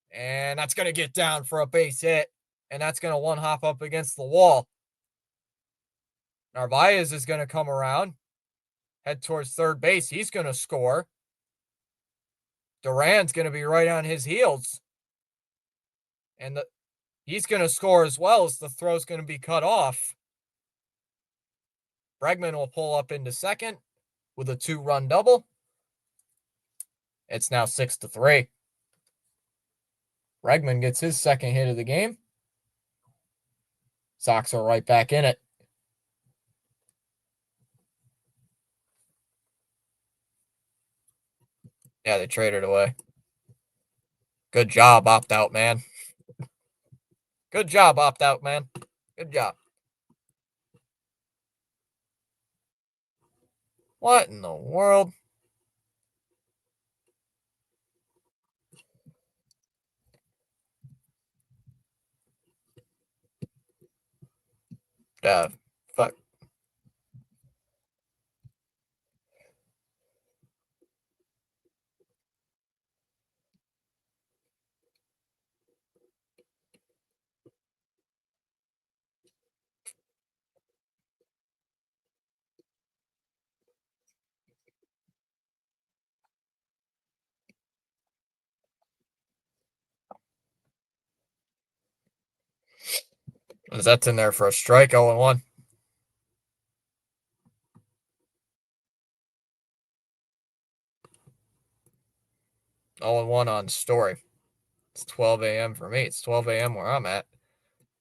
And that's going to get down for a base hit. And that's going to one hop up against the wall. Narvaez is going to come around, head towards third base. He's going to score. Duran's going to be right on his heels. And he's going to score as well as the throw's going to be cut off. Bregman will pull up into second with a 2-run double. It's now 6-3. Bregman gets his second hit of the game. Sox are right back in it. Yeah, they traded away. Good job, opt-out, man. Good job, opt-out, man. Good job. What in the world? Fuck. That's in there for a strike, 0-1. 0-1 on Story. It's 12 a.m. for me. It's 12 a.m. where I'm at.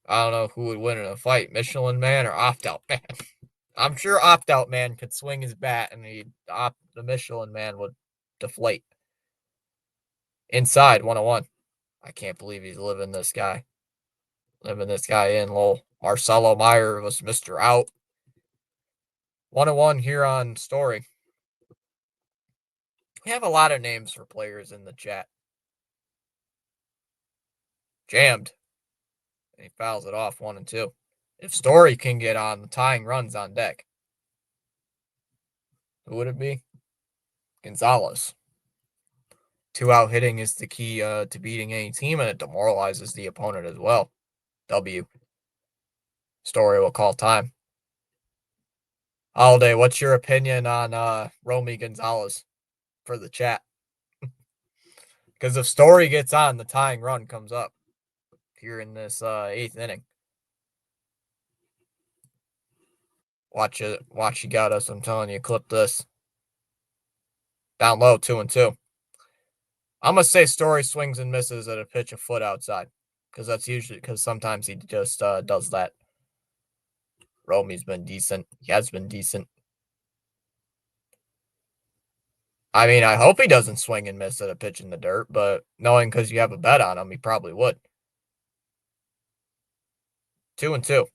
I don't know who would win in a fight, Michelin Man or Opt-Out Man. I'm sure opt-out man could swing his bat and the Michelin man would deflate. Inside 101. I can't believe he's living this guy. Living this guy in. Lol. Marcelo Meyer was Mr. Out. 101 here on Story. We have a lot of names for players in the chat. Jammed. And he fouls it off 1 and 2. If Story can get on, the tying runs on deck. Who would it be? Gonzalez. 2-out hitting is the key to beating any team, and it demoralizes the opponent as well. W. Story will call time. Holiday, what's your opinion on Romy Gonzalez for the chat? Because if Story gets on, the tying run comes up here in this 8th inning. Watch it. Watch, you got us. I'm telling you, clip this. Down low, 2 and 2. I'm going to say Story swings and misses at a pitch a foot outside. Because sometimes he just does that. Romy's been decent. He has been decent. I mean, I hope he doesn't swing and miss at a pitch in the dirt, but knowing because you have a bet on him, he probably would. 2 and 2.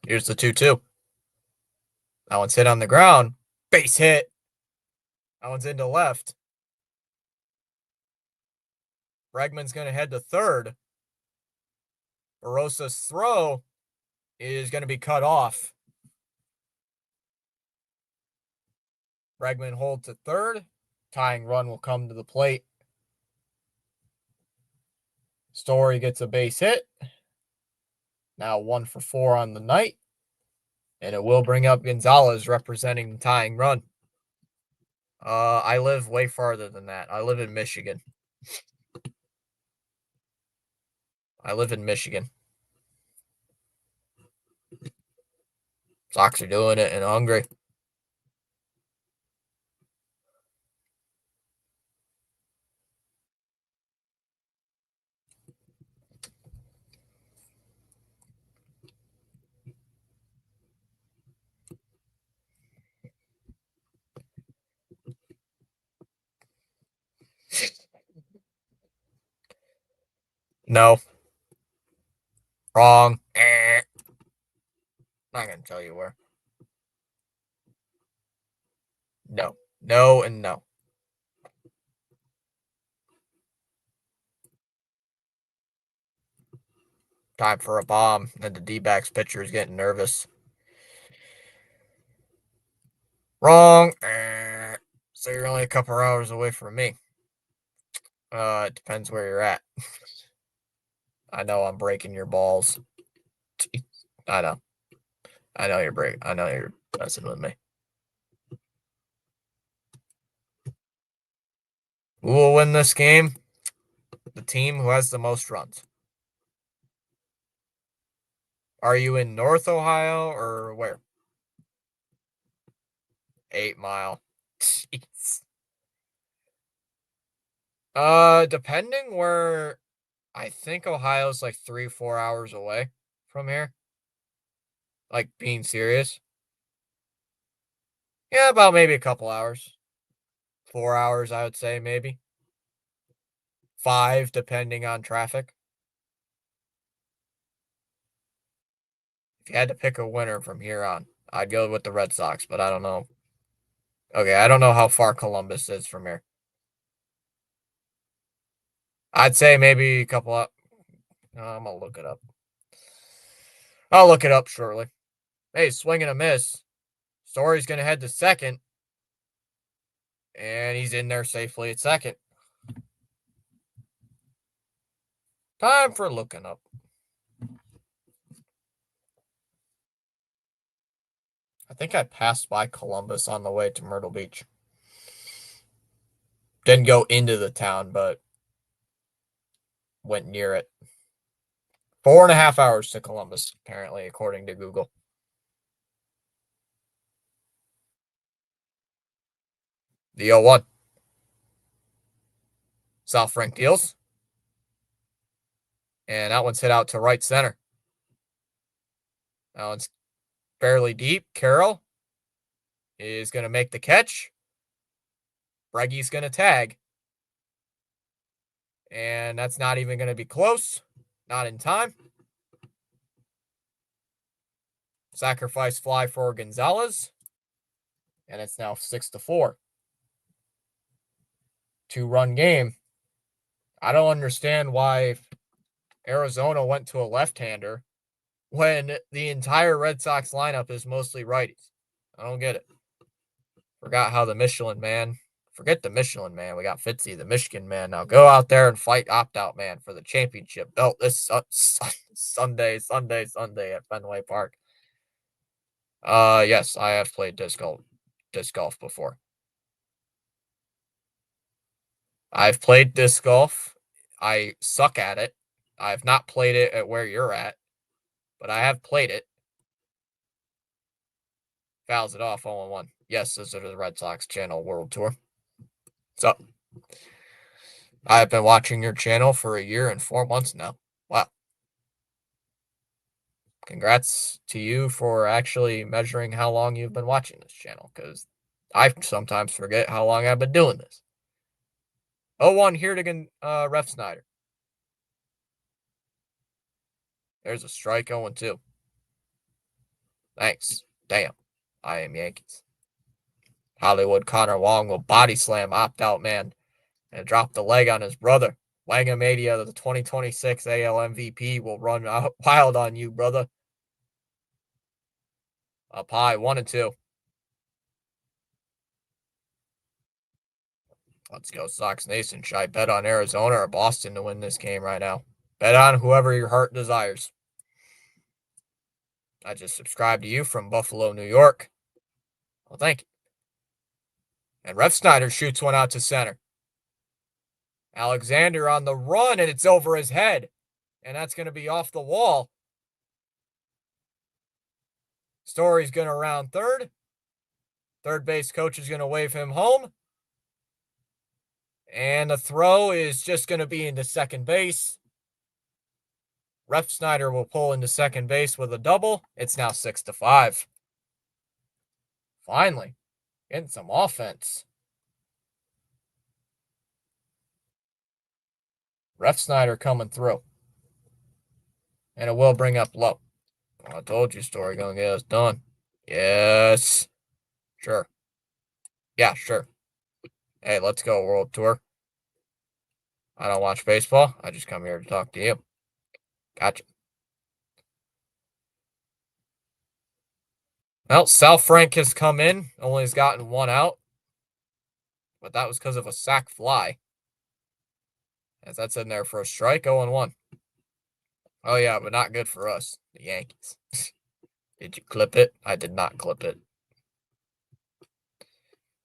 Here's the 2-2. That one's hit on the ground. Base hit. That one's into left. Bregman's going to head to third. Barosa's throw is going to be cut off. Bregman holds to third. Tying run will come to the plate. Story gets a base hit. Now 1 for 4 on the night. And it will bring up Gonzalez representing the tying run. I live way farther than that. I live in Michigan. Sox are doing it and hungry. No. Wrong. Not going to tell you where. No. No and no. Time for a bomb. And the D-backs pitcher is getting nervous. Wrong. So you're only a couple hours away from me. It depends where you're at. I know I'm breaking your balls. I know. I know you're messing with me. Who will win this game? The team who has the most runs. Are you in North Ohio or where? 8 Mile. Jeez. Depending where, I think Ohio's like 3-4 hours away from here. Like, being serious. Yeah, about maybe a couple hours. 4 hours, I would say, maybe. 5, depending on traffic. If you had to pick a winner from here on, I'd go with the Red Sox, but I don't know. Okay, I don't know how far Columbus is from here. I'd say maybe a couple up. I'm going to look it up. I'll look it up shortly. Hey, swing and a miss. Story's going to head to second. And he's in there safely at second. Time for looking up. I think I passed by Columbus on the way to Myrtle Beach. Didn't go into the town, but went near it. 4.5 hours to Columbus, apparently, according to Google. The 0-1. South Frank deals. And that one's hit out to right center. That one's fairly deep. Carroll is going to make the catch. Brege's going to tag. And that's not even going to be close. Not in time. Sacrifice fly for Gonzalez. And it's now 6-4. 2-run game. I don't understand why Arizona went to a left-hander when the entire Red Sox lineup is mostly righties. I don't get it. Forget the Michelin Man. We got Fitzy, the Michigan man. Now go out there and fight opt-out man for the championship belt this Sunday at Fenway Park. Yes, I have played disc golf before. I've played disc golf. I suck at it. I've not played it at where you're at, but I have played it. Fouls it off 0-1. Yes, this is the Red Sox channel World Tour. So, I've been watching your channel for a year and 4 months now. Wow. Congrats to you for actually measuring how long you've been watching this channel, because I sometimes forget how long I've been doing this. 0-1 here to Ref Snyder. There's a strike. 0-2. Thanks. Damn. I am Yankees. Hollywood Connor Wong will body slam opt-out man and drop the leg on his brother. Wangamadia, the 2026 AL MVP, will run wild on you, brother. Up high, 1-2. Let's go, Sox Nation. Should I bet on Arizona or Boston to win this game right now? Bet on whoever your heart desires. I just subscribed to you from Buffalo, New York. Well, thank you. And Ref Snyder shoots one out to center. Alexander on the run, and it's over his head. And that's going to be off the wall. Story's going to round third. Third base coach is going to wave him home. And the throw is just going to be into second base. Ref Snyder will pull into second base with a double. It's now 6-5. Finally, getting some offense. Ref Snyder coming through. And it will bring up low. I told you, Story going to get us done. Yes. Sure. Yeah, sure. Hey, let's go, World Tour. I don't watch baseball. I just come here to talk to you. Gotcha. Well, Sal Frank has come in. Only has gotten one out. But that was because of a sac fly. As that's in there for a strike, 0-1. Oh, yeah, but not good for us, the Yankees. Did you clip it? I did not clip it.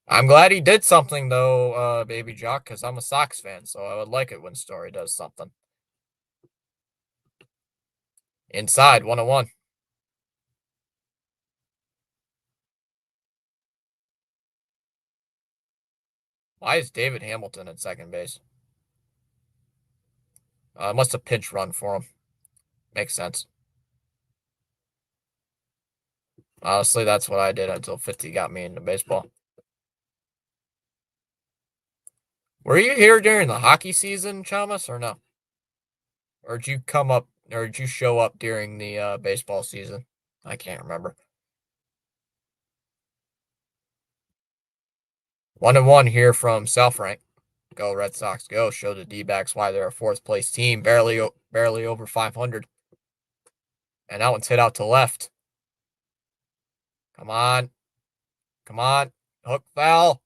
I'm glad he did something, though, Baby Jock, because I'm a Sox fan, so I would like it when Story does something. Inside, 1-1. Why is David Hamilton at second base? Must have pinch run for him. Makes sense. Honestly, that's what I did until 50 got me into baseball. Were you here during the hockey season, Chamas, or no? Or did you show up during the baseball season? I can't remember. 1-1 here from Sal Frank. Go Red Sox, go. Show the D-backs why they're a fourth place team, barely over 500. And that one's hit out to left. Come on. Come on. Hook foul.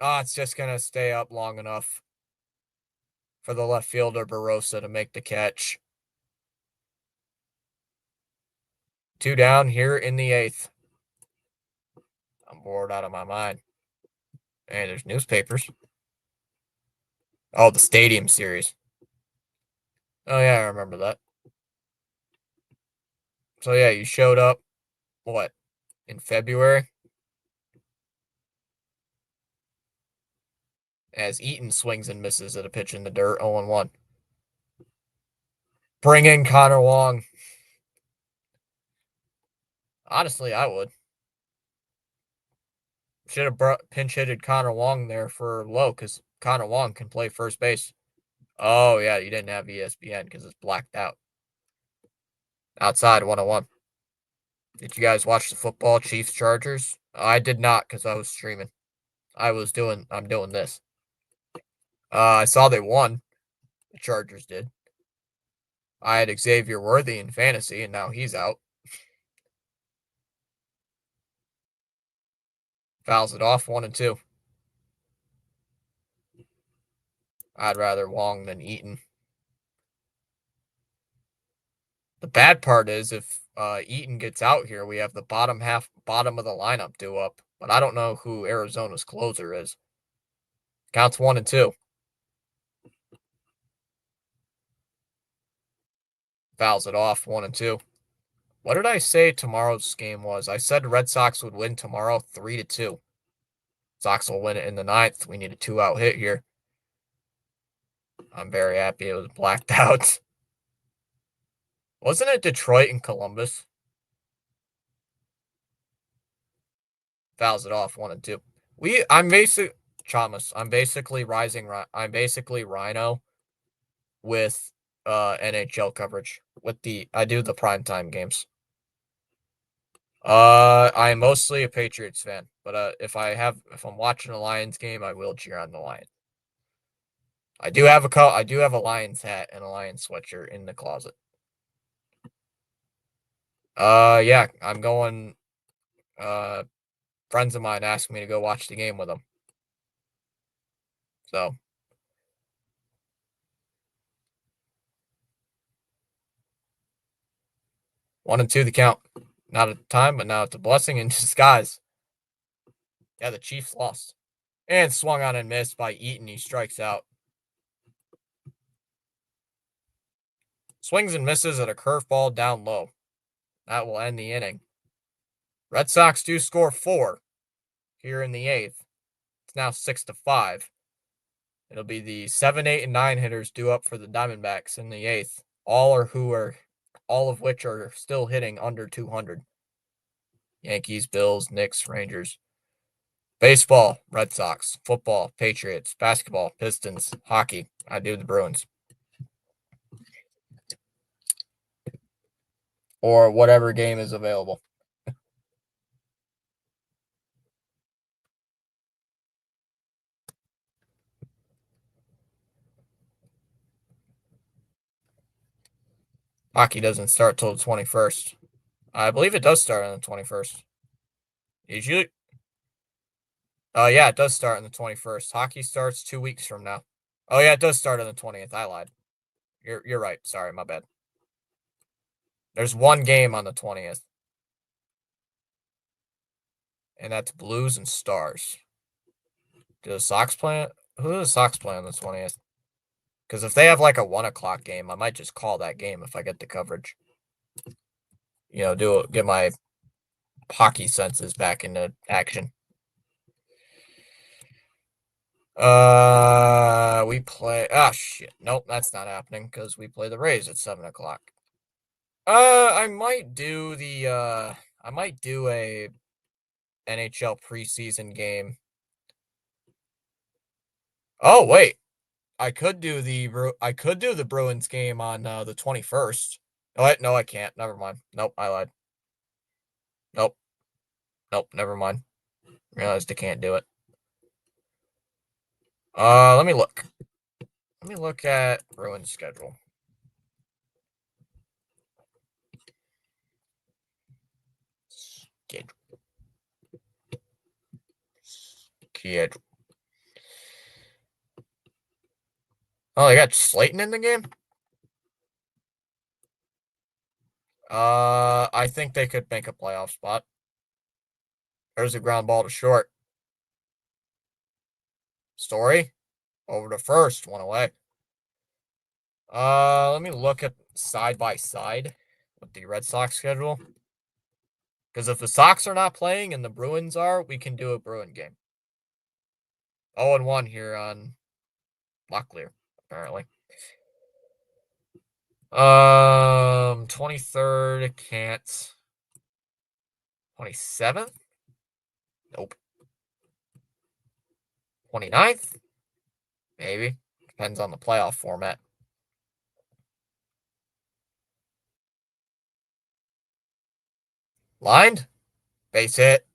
Oh, it's just going to stay up long enough for the left fielder, Barossa, to make the catch. 2 down here in the 8th. I'm bored out of my mind. Hey, there's newspapers. Oh, the Stadium Series. Oh, yeah, I remember that. So, yeah, you showed up, what, in February? As Eaton swings and misses at a pitch in the dirt, 0-1. Bring in Connor Wong. Honestly, I would. Should have pinch hitted Connor Wong there for low because Connor Wong can play first base. Oh, yeah, you didn't have ESPN because it's blacked out. Outside 101. Did you guys watch the football Chiefs Chargers? I did not because I was streaming. I'm doing this. I saw they won. The Chargers did. I had Xavier Worthy in fantasy, and now he's out. Fouls it off 1-2. I'd rather Wong than Eaton. The bad part is if Eaton gets out here, we have the bottom of the lineup due up. But I don't know who Arizona's closer is. Counts 1-2. Fouls it off 1-2. What did I say tomorrow's game was? I said Red Sox would win tomorrow 3-2. Sox will win it in the ninth. We need a 2-out hit here. I'm very happy it was blacked out. Wasn't it Detroit and Columbus? Fouls it off 1-2. I'm basically Chamas. I'm basically Rhino with NHL coverage. I do the primetime games. I'm mostly a Patriots fan, but if I'm watching a Lions game, I will cheer on the Lions. I do have a Lions hat and a Lions sweatshirt in the closet. Yeah, I'm going. Friends of mine asked me to go watch the game with them. So 1-2 the count. Not a time, but now it's a blessing in disguise. Yeah, the Chiefs lost. And swung on and missed by Eaton. He strikes out. Swings and misses at a curveball down low. That will end the inning. Red Sox do score 4 here in the 8th. It's now 6-5. It'll be the 7, 8, and 9 hitters due up for the Diamondbacks in the 8th. All of which are still hitting under 200. Yankees, Bills, Knicks, Rangers. Baseball, Red Sox. Football, Patriots. Basketball, Pistons. Hockey, I do the Bruins. Or whatever game is available. Hockey doesn't start till the 21st. I believe it does start on the 21st. Usually. Yeah, it does start on the 21st. Hockey starts 2 weeks from now. Oh yeah, it does start on the 20th. I lied. You're right. Sorry, my bad. There's one game on the 20th. And that's Blues and Stars. Do the Sox play? Who do the Sox play on the 20th? Because if they have like a 1 o'clock game, I might just call that game if I get the coverage. Get my hockey senses back into action. We play. Oh shit! Nope, that's not happening because we play the Rays at 7 o'clock. I might do a NHL preseason game. Oh wait, I could do the Bruins game on the 21st. Oh, no, I can't. Never mind. Nope, I lied. Nope. Never mind. Realized I can't do it. Let me look. Let me look at Bruins schedule. Schedule. Oh, they got Slayton in the game? I think they could make a playoff spot. There's a ground ball to short. Story over to first, one away. Let me look at side by side with the Red Sox schedule. Because if the Sox are not playing and the Bruins are, we can do a Bruin game. 0-1 here on Locklear, apparently. 23rd, can't. 27th? Nope. 29th? Maybe. Depends on the playoff format. Lined. Base hit.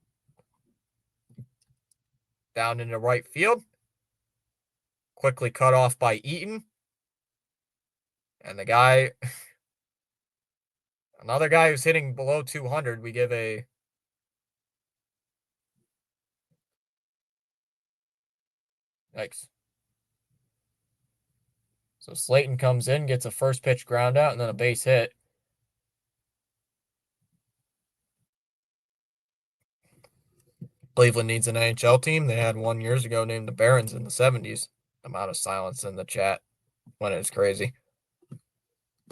Down into right field. Quickly cut off by Eaton. And the guy, another guy who's hitting below 200, we give a. Yikes. So Slayton comes in, gets a first pitch ground out, and then a base hit. Cleveland needs an NHL team. They had one years ago named the Barons in the 70s. Amount of silence in the chat when it's crazy.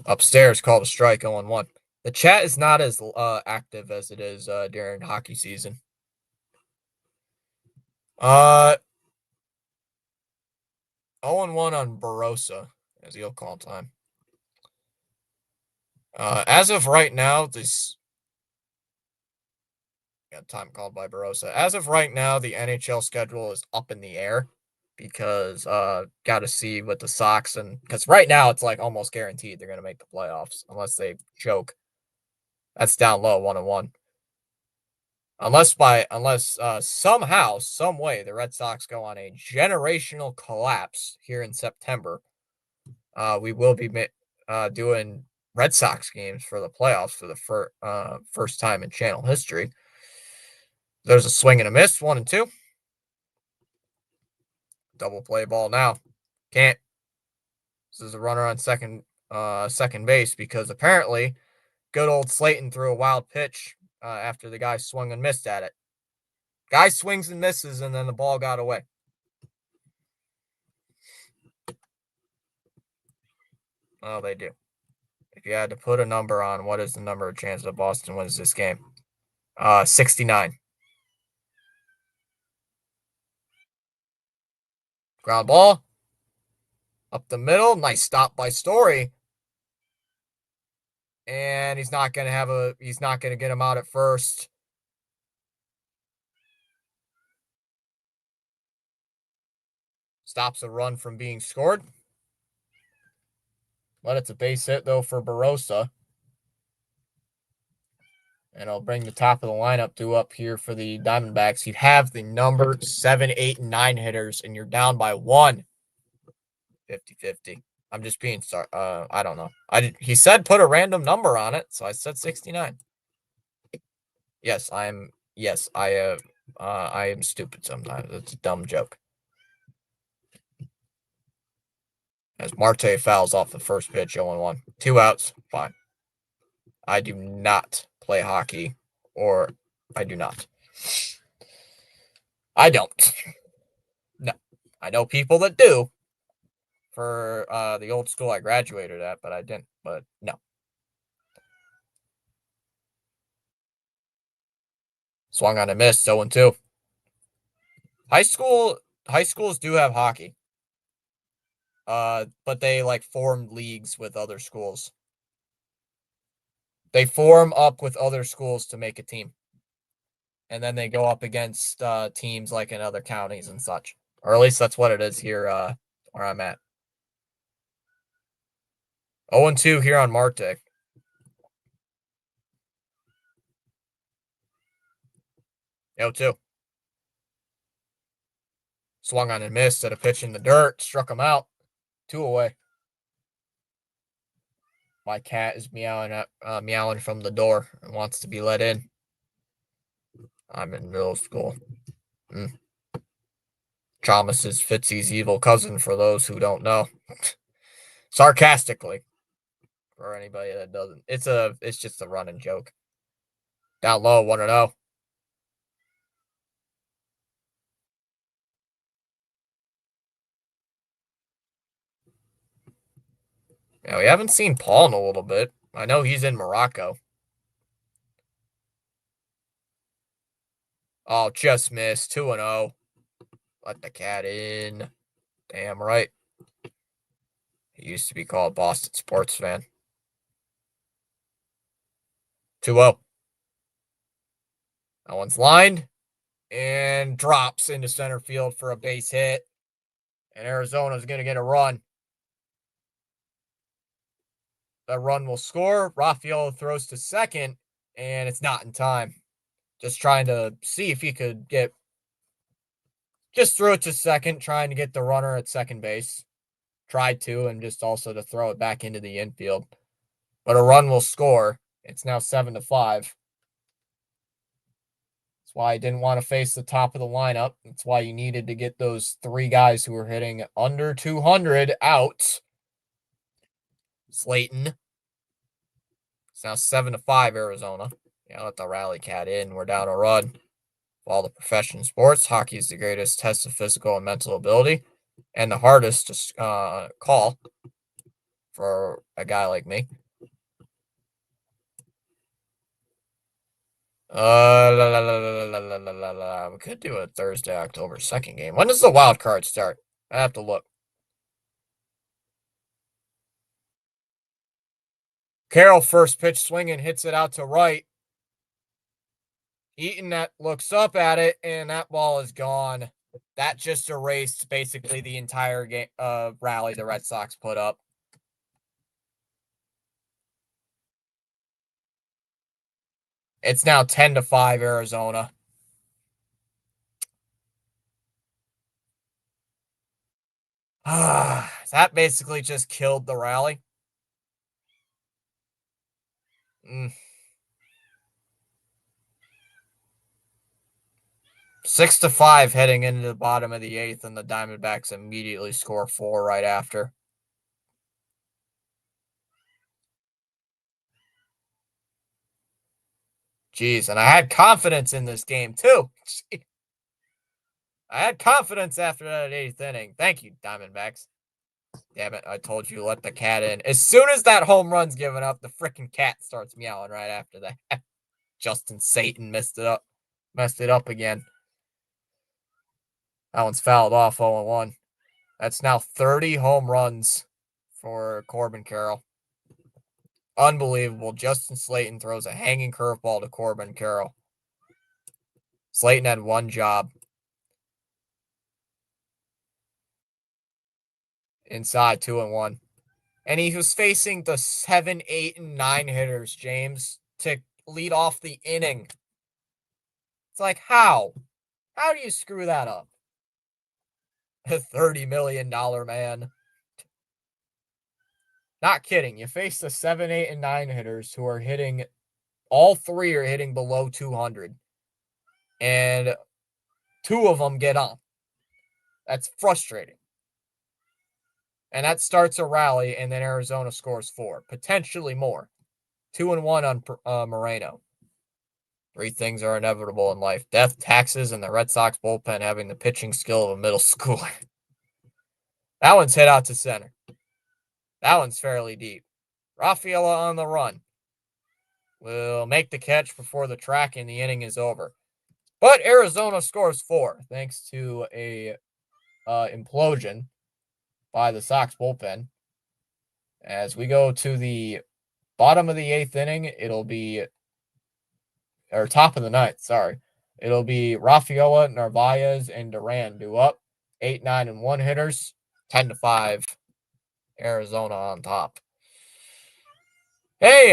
Upstairs, called a strike 0-1. The chat is not as active as it is during hockey season. 0-1 on Barossa as he'll call time. As of right now, this got time called by Barossa. As of right now, the NHL schedule is up in the air because got to see with the Sox, and because right now it's like almost guaranteed they're going to make the playoffs unless they choke. That's down low 1-1. Unless somehow, some way, the Red Sox go on a generational collapse here in September, we will be doing Red Sox games for the playoffs for the first time in channel history. There's a swing and a miss, 1-2. Double play ball now. Can't. This is a runner on second base because apparently good old Slayton threw a wild pitch after the guy swung and missed at it. Guy swings and misses, and then the ball got away. Oh, they do. If you had to put a number on, what is the number of chances that Boston wins this game? 69. Ground ball. Up the middle. Nice stop by Story. And he's not going to get him out at first. Stops a run from being scored. But it's a base hit, though, for Barossa. And I'll bring the top of the lineup to up here for the Diamondbacks. You'd have the number 7, 8, and 9 hitters, and you're down by 1. 50-50. I'm just being I don't know. He said put a random number on it, so I said 69. Yes, I am stupid sometimes. It's a dumb joke. As Marte fouls off the first pitch, 0-1. 2 outs, fine. I do not play hockey, or I do not. I don't. No. I know people that do for the old school I graduated at, but I didn't. But no. Swung on a miss, 0-2. High schools do have hockey. But they like formed leagues with other schools. They form up with other schools to make a team. And then they go up against teams like in other counties and such. Or at least that's what it is here where I'm at. 0-2 here on Marte. 0-2. Swung on and missed at a pitch in the dirt. Struck him out. 2 away. My cat is meowing from the door and wants to be let in. I'm in middle school. Thomas is Fitzy's evil cousin, for those who don't know. Sarcastically. For anybody that doesn't. It's just a running joke. Down low, 1-0. Yeah, we haven't seen Paul in a little bit. I know he's in Morocco. Oh, just missed. 2-0. Let the cat in. Damn right. He used to be called Boston Sports Fan. 2-0. That one's lined and drops into center field for a base hit. And Arizona's going to get a run. That run will score. Rafael throws to second, and it's not in time. Just trying to see if he could just throw it to second, trying to get the runner at second base. Tried to, and just also to throw it back into the infield. But a run will score. It's now 7-5. That's why I didn't want to face the top of the lineup. That's why you needed to get those three guys who were hitting under 200 out. Slayton. It's now 7-5, Arizona. Yeah, let the rally cat in. We're down a run. Of all the professional sports, hockey is the greatest test of physical and mental ability, and the hardest to call for a guy like me. We could do a Thursday, October 2nd game. When does the wild card start? I have to look. Carroll first pitch swinging, hits it out to right. Eaton that looks up at it, and that ball is gone. That just erased basically the entire game rally the Red Sox put up. It's now 10-5 Arizona. That basically just killed the rally. 6-5 heading into the bottom of the 8th, and the Diamondbacks immediately score 4 right after. Jeez, and I had confidence in this game too. I had confidence after that 8th inning. Thank you, Diamondbacks. Damn it, I told you let the cat in. As soon as that home run's given up, the freaking cat starts meowing right after that. Justin Satan messed it up again. That one's fouled off 0-1. That's now 30 home runs for Corbin Carroll. Unbelievable. Justin Slayton throws a hanging curveball to Corbin Carroll. Slayton had one job. Inside 2-1. And he was facing the 7, 8, and 9 hitters, James, to lead off the inning. It's like, how? How do you screw that up? A $30 million man. Not kidding. You face the 7, 8, and 9 hitters who are hitting, all three are hitting below 200. And 2 of them get on. That's frustrating. And that starts a rally, and then Arizona scores 4. Potentially more. 2-1 on Moreno. 3 things are inevitable in life: death, taxes, and the Red Sox bullpen having the pitching skill of a middle schooler. That one's hit out to center. That one's fairly deep. Rafaela on the run will make the catch before the track, and the inning is over. But Arizona scores 4 thanks to a implosion by the Sox bullpen. As we go to the bottom of the 8th inning, it'll be, or top of the 9th, sorry. It'll be Rafaela, Narvaez, and Duran due up. 8, 9, and 1 hitters. 10-5. Arizona on top. Hey,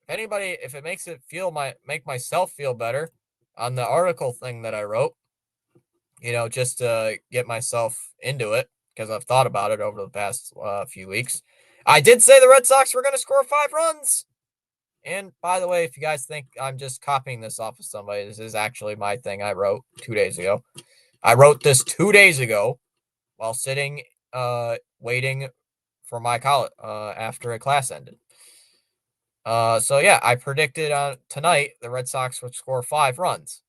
if it makes it make myself feel better, on the article thing that I wrote, just to get myself into it, because I've thought about it over the past few weeks. I did say the Red Sox were going to score 5 runs. And by the way, if you guys think I'm just copying this off of somebody, this is actually my thing I wrote 2 days ago. I wrote this 2 days ago while sitting, waiting for my college after a class ended. So yeah, I predicted tonight the Red Sox would score 5 runs,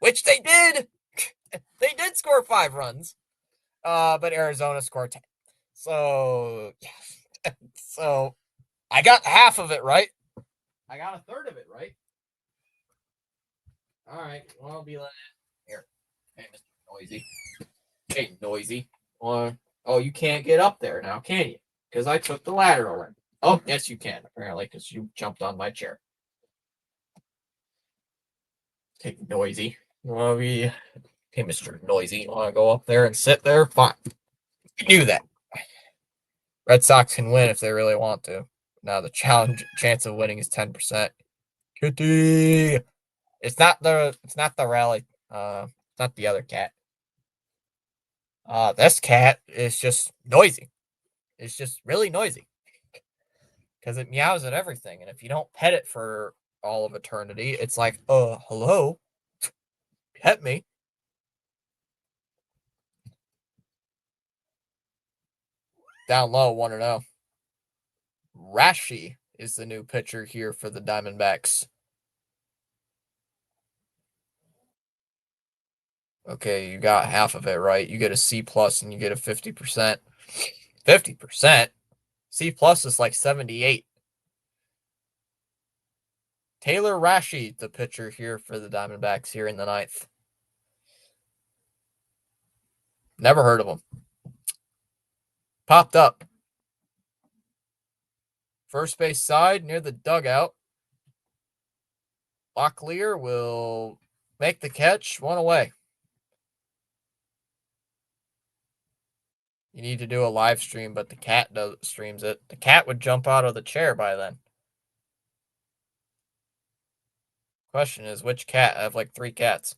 which they did. They did score 5 runs, but Arizona scored 10. So yeah, so I got half of it right. I got a third of it right. All right, well, I'll be like here. Hey, Mr. Noisy. Hey, Noisy. Oh, you can't get up there now, can you? Because I took the ladder away. Oh, yes, you can, apparently, because you jumped on my chair. Take Noisy. Well, hey, Mr. Noisy, you want to go up there and sit there? Fine. You do that. Red Sox can win if they really want to. Now the chance of winning is 10%. Kitty. It's not the rally. It's not the other cat. This cat is just noisy. It's just really noisy. Because it meows at everything. And if you don't pet it for all of eternity, it's like, hello? Pet me. Down low, 1-0. Rashi is the new pitcher here for the Diamondbacks. Okay, you got half of it right. You get a C plus and you get a 50%. 50%? C plus is like 78. Taylor Rashi, the pitcher here for the Diamondbacks here in the ninth. Never heard of him. Popped up. First base side near the dugout. Locklear will make the catch. One away. You need to do a live stream, but the cat streams it. The cat would jump out of the chair by then. Question is, which cat? I have like 3 cats.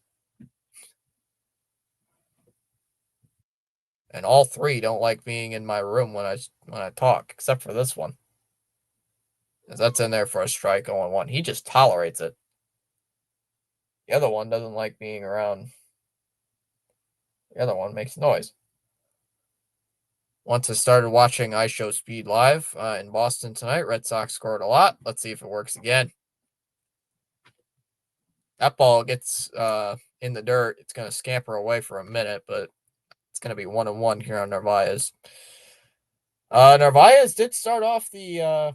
And all 3 don't like being in my room when I talk, except for this one. That's in there for a strike 0-1. He just tolerates it. The other one doesn't like being around. The other one makes noise. Once I started watching I Show Speed live in Boston tonight, Red Sox scored a lot. Let's see if it works again. That ball gets in the dirt. It's going to scamper away for a minute, but it's going to be 1-1 here on Narvaez. Narvaez did start off the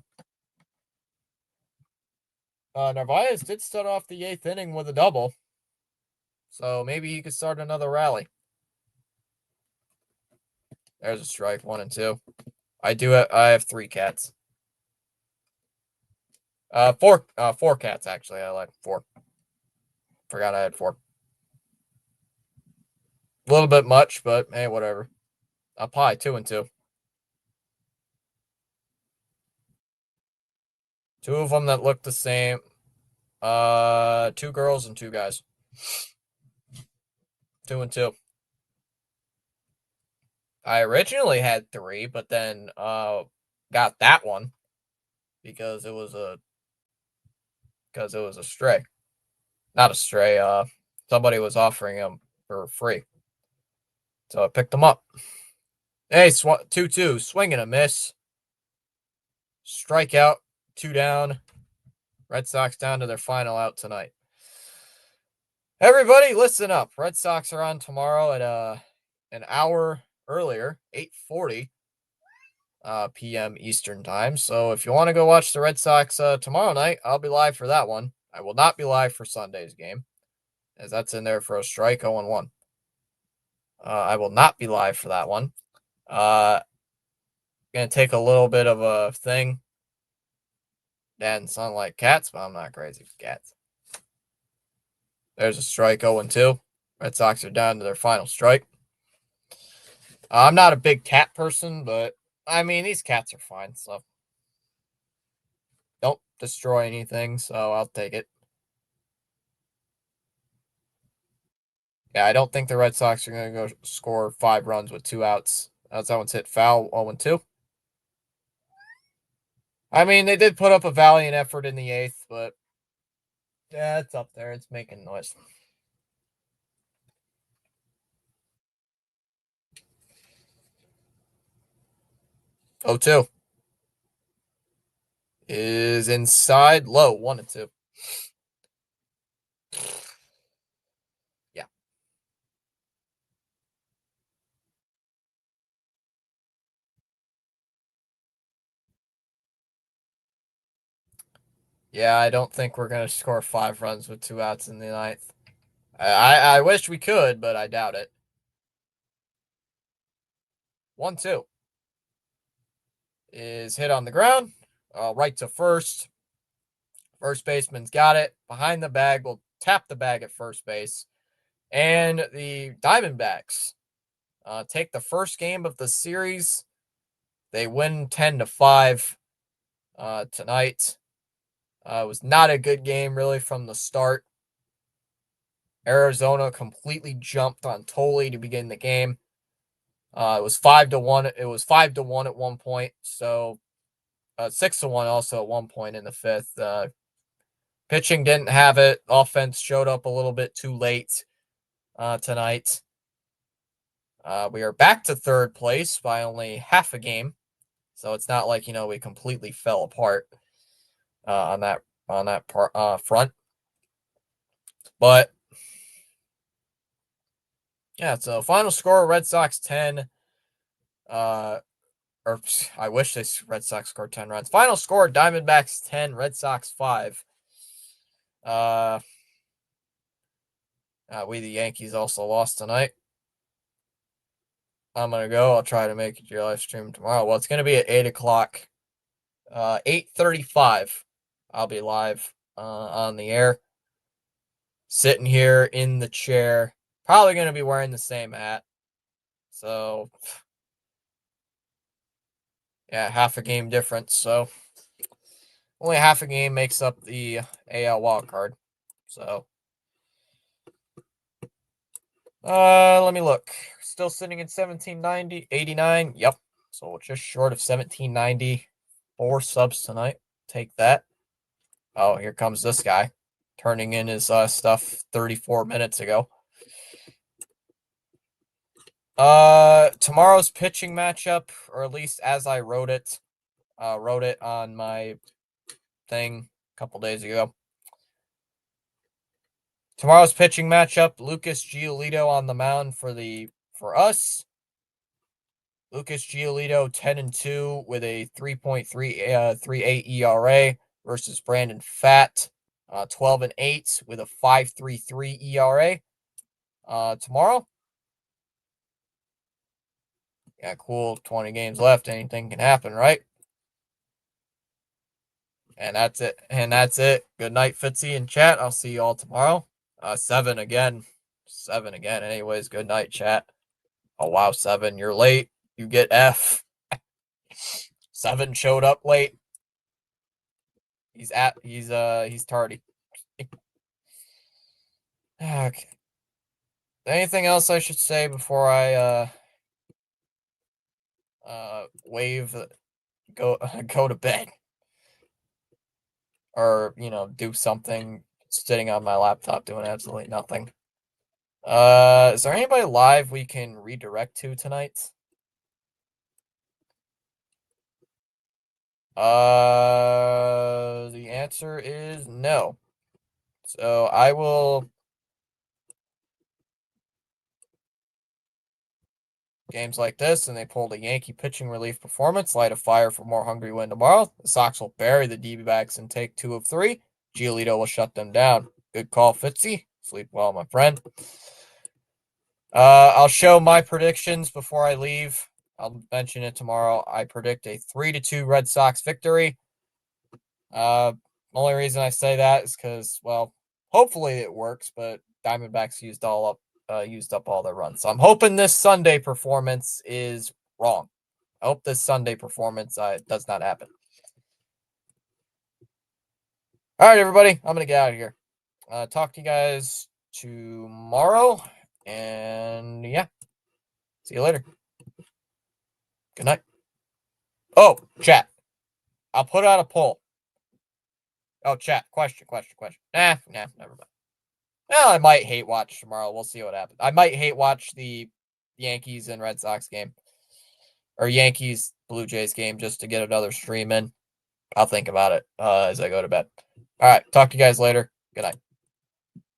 8th inning with a double. So maybe he could start another rally. There's a strike, 1-2. I have 3 cats. 4 cats actually. I like 4. Forgot I had 4. A little bit much, but hey, whatever. Up high, 2-2. 2 of them that look the same. 2 girls and 2 guys. 2-2. I originally had 3, but then got that one because it was a stray. Not a stray. Somebody was offering them for free, so I picked them up. Hey, 2-2, swing and a miss. Strikeout, 2 down. Red Sox down to their final out tonight. Everybody, listen up. Red Sox are on tomorrow at an hour earlier, 8:40 p.m. Eastern time. So if you want to go watch the Red Sox tomorrow night, I'll be live for that one. I will not be live for Sunday's game, as that's in there for a strike 0-1. I will not be live for that one. Gonna take a little bit of a thing. Dad and son like cats, but I'm not crazy for cats. There's a strike 0-2. Red Sox are down to their final strike. I'm not a big cat person, but I mean, these cats are fine, so don't destroy anything, so I'll take it. Yeah, I don't think the Red Sox are going to go score 5 runs with 2 outs. That one's hit foul, 0-2. I mean, they did put up a valiant effort in the 8th, but yeah, it's up there. It's making noise. 0-2 is inside, low, 1-2. Yeah. Yeah, I don't think we're going to score 5 runs with 2 outs in the 9th. I wish we could, but I doubt it. 1-2 is hit on the ground. right to first. First baseman's got it. Behind the bag, will tap the bag at first base. And the Diamondbacks take the first game of the series. They win 10-5 tonight. It was not a good game really from the start. Arizona completely jumped on Tolley to begin the game. It was 5-1. It was 5-1 at one point. So 6-1 also at one point in the fifth. Pitching didn't have it. Offense showed up a little bit too late tonight. We are back to third place by only half a game. So it's not like, we completely fell apart on that front. But yeah, so final score, Red Sox 10. Or I wish this Red Sox scored 10 runs. Final score, Diamondbacks 10, Red Sox 5. We the Yankees also lost tonight. I'm gonna go. I'll try to make it your live stream tomorrow. Well, it's gonna be at 8 o'clock. 8:35. I'll be live on the air. Sitting here in the chair. Probably gonna be wearing the same hat. So yeah, half a game difference. So only half a game makes up the AL wild card. So let me look. Still sitting at 1790, 89. Yep. So just short of 1790. 4 subs tonight. Take that. Oh, here comes this guy turning in his stuff 34 minutes ago. Tomorrow's pitching matchup, or at least as I wrote it on my thing a couple days ago. Tomorrow's pitching matchup, Lucas Giolito on the mound for us. Lucas Giolito 10-2 with a 3.38 ERA versus Brandon Pfaadt 12-8 with a 5.33 ERA. Tomorrow. Yeah, cool. 20 games left. Anything can happen, right? And that's it. Good night, Fitzy and chat. I'll see you all tomorrow. 7 again. 7 again. Anyways, good night, chat. Oh wow, 7. You're late. You get F. 7 showed up late. He's tardy. Okay. Anything else I should say before I go to bed? Or, do something sitting on my laptop doing absolutely nothing. Is there anybody live we can redirect to tonight? The answer is no. So I will. Games like this, and they pulled a Yankee pitching relief performance, light a fire for more hungry win tomorrow. The Sox will bury the D-backs and take 2 of 3. Giolito will shut them down. Good call, Fitzy. Sleep well, my friend. I'll show my predictions before I leave. I'll mention it tomorrow. I predict a 3-2 Red Sox victory. Only reason I say that is because, well, hopefully it works, but Diamondbacks used up all their runs. So I'm hoping this Sunday performance is wrong. I hope this Sunday performance does not happen. All right, everybody. I'm going to get out of here. Talk to you guys tomorrow. And yeah, see you later. Good night. Oh, chat. I'll put out a poll. Oh, chat. Question. Nah, never mind. Well, I might hate watch tomorrow. We'll see what happens. I might hate watch the Yankees and Red Sox game. Or Yankees Blue Jays game just to get another stream in. I'll think about it as I go to bed. All right. Talk to you guys later. Good night.